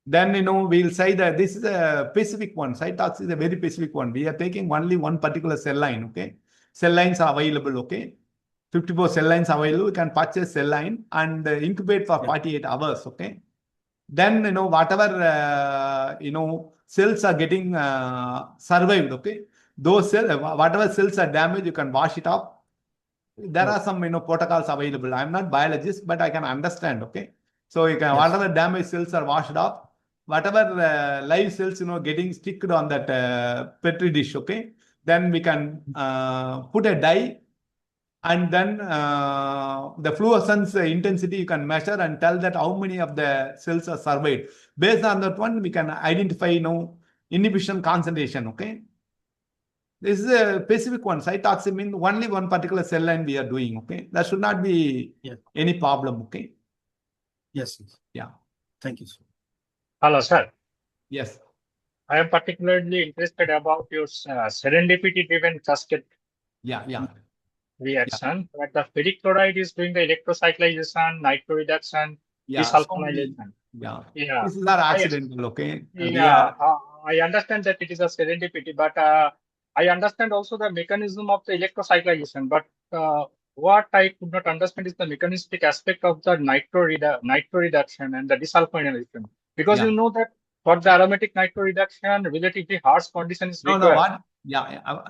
Then, we'll say that this is a specific one. Cytotoxic is a very specific one. We are taking only one particular cell line, okay? Cell lines are available, okay? 54 cell lines available. You can purchase cell line and incubate for 48 hours, okay? Then, whatever, cells are getting survived, okay? Those cells, whatever cells are damaged, you can wash it off. There are some, protocols available. I'm not biologist, but I can understand, okay? So you can, whatever damaged cells are washed off, whatever live cells, getting sticked on that petri dish, okay? Then we can put a dye, and then the fluorescence intensity you can measure and tell that how many of the cells are surveyed. Based on that one, we can identify, inhibition concentration, okay? This is a specific one. Cytotoxic means only one particular cell line we are doing, okay? That should not be any problem, okay? Yes. Yeah. Thank you, sir. Hello, sir. Yes. I am particularly interested about your serendipity-driven cascade reaction. But the ferric chloride is doing the electrocyclization, nitro reduction, desulfonization. This is not accidental, okay? I understand that it is a serendipity, but I understand also the mechanism of the electrocyclization. But what I could not understand is the mechanistic aspect of the nitro reduction and the desulfonization. Because you know that for the aromatic nitro reduction, relatively harsh condition is required.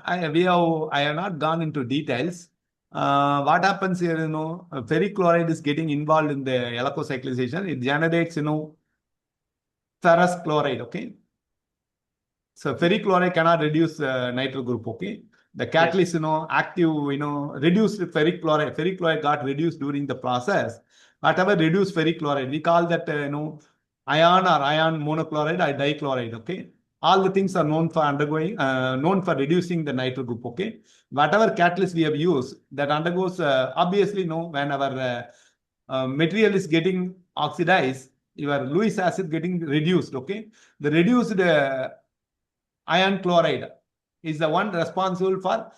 I have not gone into details. What happens here, ferric chloride is getting involved in the electrocyclization. It generates, ferrous chloride, okay? So ferric chloride cannot reduce nitro group, okay? The catalyst, active, reduced ferric chloride. Ferric chloride got reduced during the process. Whatever reduced ferric chloride, we call that, ion or ion monochloride or dichloride, okay? all the things are known for known for reducing the nitro group. Okay, whatever catalyst we have used that undergoes obviously when our material is getting oxidized, your Lewis acid getting reduced. Okay, the reduced iron chloride is the one responsible for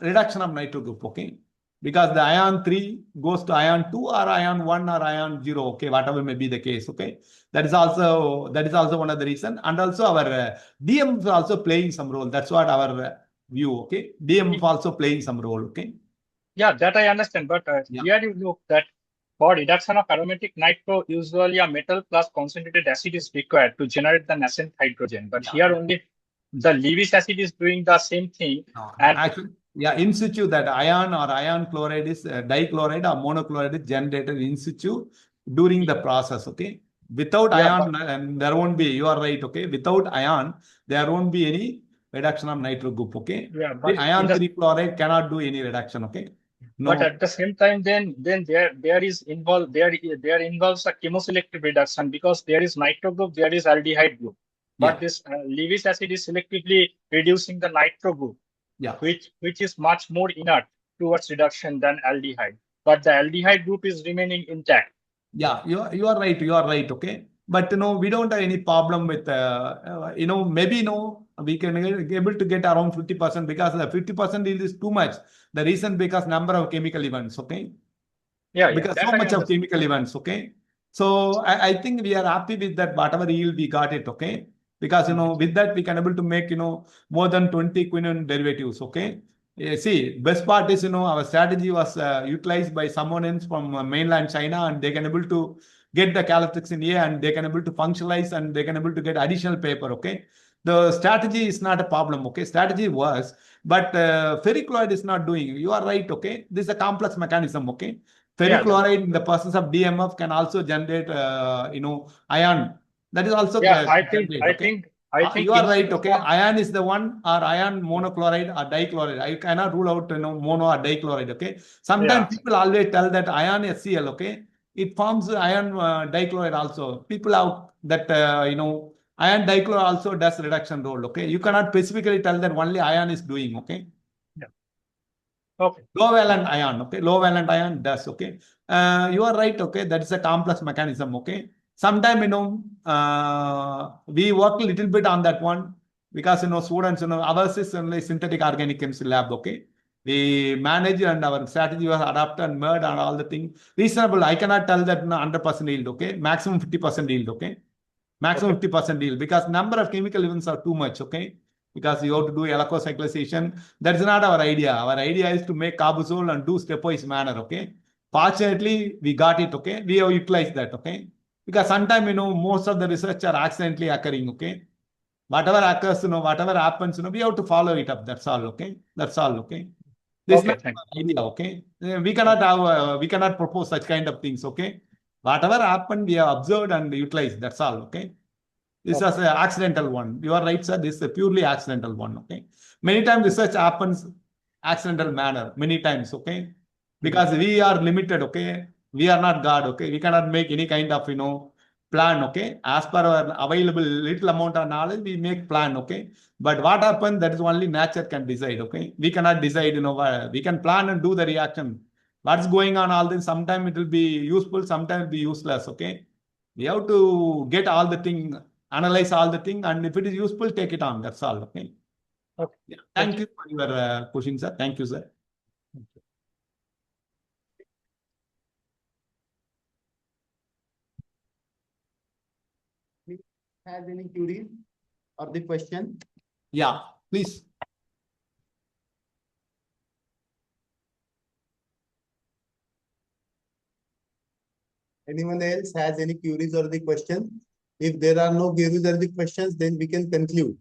reduction of nitro group. Okay, because the ion 3 goes to ion 2 or ion 1 or ion 0. Okay, whatever may be the case. Okay, that is also one of the reason, and also our DM is also playing some role. That's what our view. Okay, DM is also playing some role. Okay. Yeah, that I understand, but here you look that for reduction of aromatic nitro, usually a metal plus concentrated acid is required to generate the nascent hydrogen. But here only the Lewis acid is doing the same thing. And actually, in situ, that ion or ion chloride is dichloride or monochloride is generated in situ during the process. Okay, without ion, there won't be. You are right. Okay, without ion, there won't be any reduction of nitro group. Okay, the ion 3 chloride cannot do any reduction. Okay. No. But at the same time, then there involves a chemoselective reduction, because there is nitro group, there is aldehyde group. But this Lewis acid is selectively reducing the nitro group, which is much more inert towards reduction than aldehyde. But the aldehyde group is remaining intact. Yeah, you are right. You are right. Okay. But we don't have any problem with maybe we can able to get around 50%, because the 50% yield is too much. The reason because number of chemical events. Okay. Because so much of chemical events. Okay. So I think we are happy with that, whatever yield we got it. Okay. Because with that we can able to make more than 20 quinone derivatives. Okay. See, best part is our strategy was utilized by someone else from mainland China, and they can able to get the Calothrixin A, and they can able to functionalize, and they can able to get additional paper. Okay, the strategy is not a problem. Okay, strategy was, but ferrichloride is not doing. You are right. Okay, this is a complex mechanism. Okay, ferrichloride in the process of DMF can also generate ion. That is also I think you are right. Okay, ion is the one, or ion monochloride or dichloride. I cannot rule out mono or dichloride. Okay, sometimes people always tell that ion HCl. Okay, it forms ion dichloride also. People have that ion dichloride also does reduction role. Okay, you cannot specifically tell that only ion is doing. Okay. Okay. Low valent ion. Okay, low valent ion does. Okay, you are right. Okay, that is a complex mechanism. Okay. Sometimes, we work a little bit on that one, because, students, ours is only synthetic organic chemistry lab. Okay. We manage, and our strategy was adapt and merge and all the things. Reasonable. I cannot tell that 100% yield. Okay. Maximum 50% yield. Okay. Maximum 50% yield, because number of chemical events are too much. Okay. Because you have to do electrocyclization. That's not our idea. Our idea is to make carbazole and do stepwise manner. Okay. Fortunately, we got it. Okay. We have utilized that. Okay. Because sometimes, most of the research are accidentally occurring. Okay. Whatever occurs, whatever happens, we have to follow it up. That's all. Okay. That's all. Okay. This is not our idea. Okay. We cannot propose such kind of things. Okay. Whatever happened, we have observed and utilized. That's all. Okay. This is an accidental one. You are right, sir. This is a purely accidental one. Okay. Many times research happens accidental manner. Many times. Okay. Because we are limited. Okay. We are not God. Okay. We cannot make any kind of plan. Okay. As per our available little amount of knowledge, we make plan. Okay. But what happens, that is only nature can decide. Okay. We cannot decide. We can plan and do the reaction. What's going on all this? Sometimes it will be useful. Sometimes it will be useless. Okay. We have to get all the thing, analyze all the thing, and if it is useful, take it on. That's all. Okay. Okay. Yeah. Thank you for your question, sir. Thank you, sir. Has any queries or the question? Yeah, please. Anyone else has any queries or the question? If there are no queries or the questions, then we can conclude.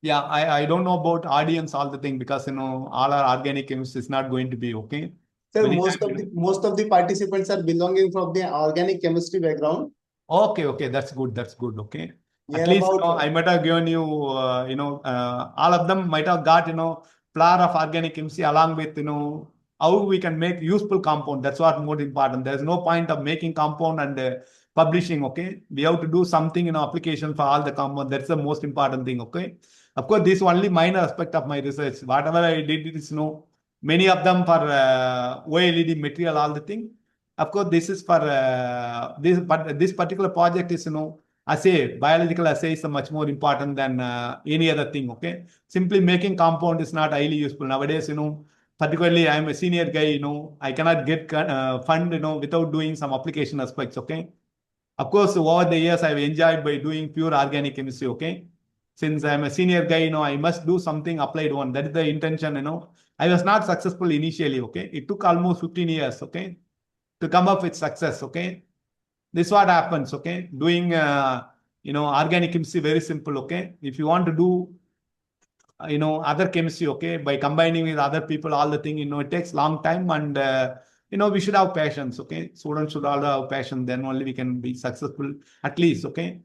Yeah, I don't know about audience, all the thing, because all our organic chemists is not going to be okay. Sir, most of the participants are belonging from the organic chemistry background. Okay, that's good. That's good. Okay. At least I might have given you, all of them might have got flower of organic chemistry along with how we can make useful compound. That's what more important. There's no point of making compound and publishing, okay? We have to do something in application for all the compound. That's the most important thing, okay? Of course, this is only minor aspect of my research. Whatever I did is, many of them for OLED material, all the thing. Of course, this is for this particular project is, assay, biological assay is much more important than any other thing, okay? Simply making compound is not highly useful. Nowadays, particularly I'm a senior guy, I cannot get fund, without doing some application aspects, okay? Of course, over the years, I've enjoyed by doing pure organic chemistry, okay? Since I'm a senior guy, I must do something applied one. That is the intention, I was not successful initially, okay? It took almost 15 years, okay, to come up with success, okay? This is what happens, okay? Doing, organic chemistry, very simple, okay? If you want to do, other chemistry, okay, by combining with other people, all the thing, it takes long time and, we should have passions, okay? Students should all have passion, then only we can be successful, at least, okay?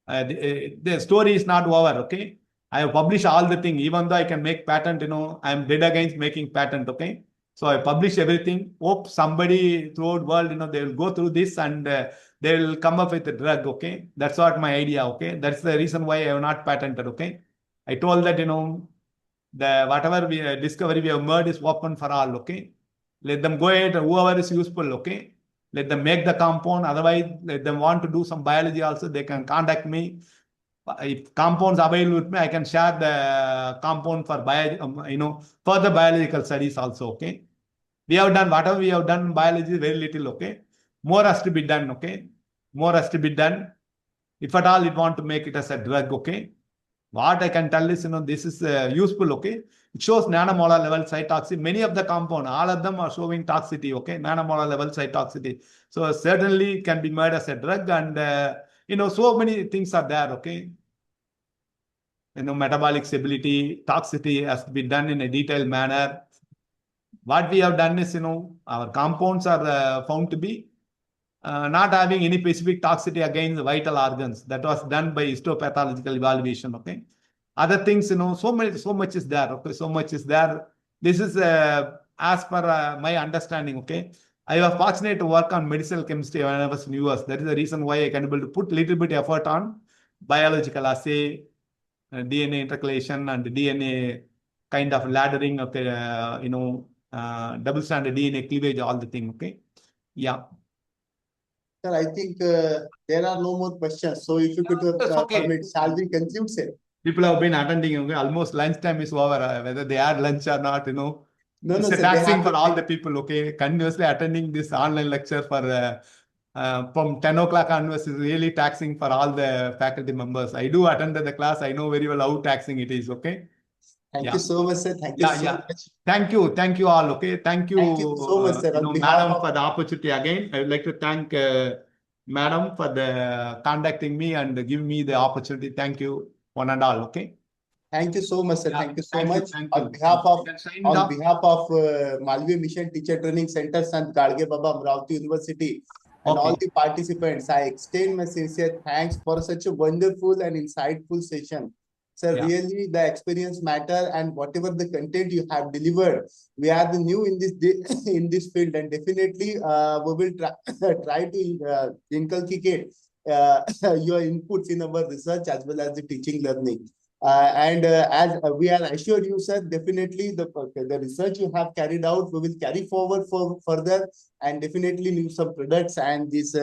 The story is not over, okay? I have published all the thing, even though I can make patent, I'm dead against making patent, okay? So I publish everything. Hope somebody throughout world, they will go through this and they will come up with a drug, okay? That's what my idea, okay? That's the reason why I have not patented, okay? I told that, the whatever discovery we have made is open for all, okay? Let them go ahead, whoever is useful, okay? Let them make the compound. Otherwise, let them want to do some biology also, they can contact me. If compounds available with me, I can share the compound for further biological studies also, okay? We have done whatever we have done in biology, very little, okay? More has to be done, okay? More has to be done. If at all you want to make it as a drug, okay? What I can tell is, this is useful, okay? It shows nanomolar level cytotoxicity. Many of the compound, all of them are showing toxicity, okay? Nanomolar level cytotoxicity. So certainly it can be made as a drug and, so many things are there, okay? Metabolic stability, toxicity has to be done in a detailed manner. What we have done is, our compounds are found to be not having any specific toxicity against the vital organs. That was done by histopathological evaluation, okay? Other things, so much is there, okay? So much is there. This is as per my understanding, okay? I was fortunate to work on medicinal chemistry when I was in US. That is the reason why I can be able to put little bit effort on biological assay, DNA intercalation and DNA kind of laddering of the, double-stranded DNA cleavage, all the thing, okay? Yeah. Sir, I think there are no more questions. So if you could permit, shall we conclude, sir? People have been attending, okay? Almost lunchtime is over, whether they had lunch or not, No, it's sir, a taxing for all the people, okay? Continuously attending this online lecture for from 10 o'clock onwards is really taxing for all the faculty members. I do attend the class. I know very well how taxing it is, okay? Thank you so much, sir. Thank you so much. Thank you all, okay? Thank you so much, sir. madam, for the opportunity again. I would like to thank madam for the contacting me and giving me the opportunity. Thank you, one and all, okay? Thank you so much, sir. Thank you so much. Thank On you. behalf of Malviya Mission Teacher Training Center, Sant Gadge Baba, Amravati University, and all the participants, I extend my sincere thanks for such a wonderful and insightful session. Sir, really the experience matter, and whatever the content you have delivered, we are the new in this field, and definitely we will try to inculcate your inputs in our research as well as the teaching learning. As we are assured you, sir, definitely the research you have carried out, we will carry forward for further, and definitely new some products and these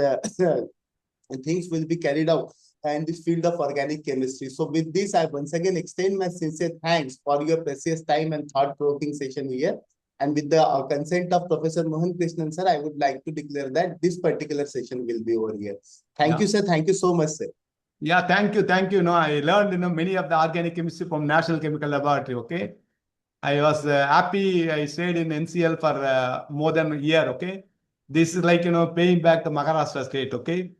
things will be carried out in this field of organic chemistry. So with this, I once again extend my sincere thanks for your precious time and thought-provoking session here. And with the consent of Professor Mohan Krishnan, sir, I would like to declare that this particular session will be over here. Thank you, sir. Thank you so much, sir. Yeah, thank you. Thank you. I learned, many of the organic chemistry from National Chemical Laboratory, okay? I was happy. I stayed in NCL for more than a year, okay? This is like, paying back the Maharashtra state, okay?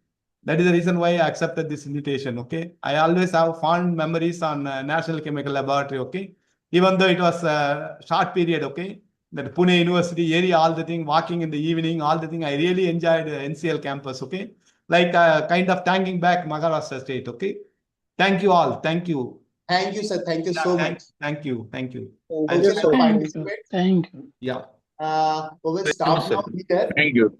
That is the reason why I accepted this invitation, okay? I always have fond memories on National Chemical Laboratory, okay? Even though it was a short period, okay? That Pune University area, all the thing, walking in the evening, all the thing, I really enjoyed the NCL campus, okay? Like kind of thanking back Maharashtra state, okay? Thank you all. Thank you. Thank you, sir. Thank you so much. Thank you. Thank you. Thank you. Thank you. Yeah. We will stop now here. Thank you.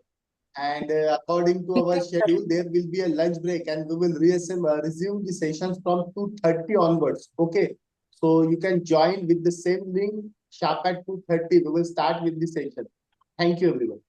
And according to our schedule, there will be a lunch break and we will resume the sessions from 2:30 onwards. Okay. So you can join with the same link sharp at 2:30. We will start with the session. Thank you, everyone.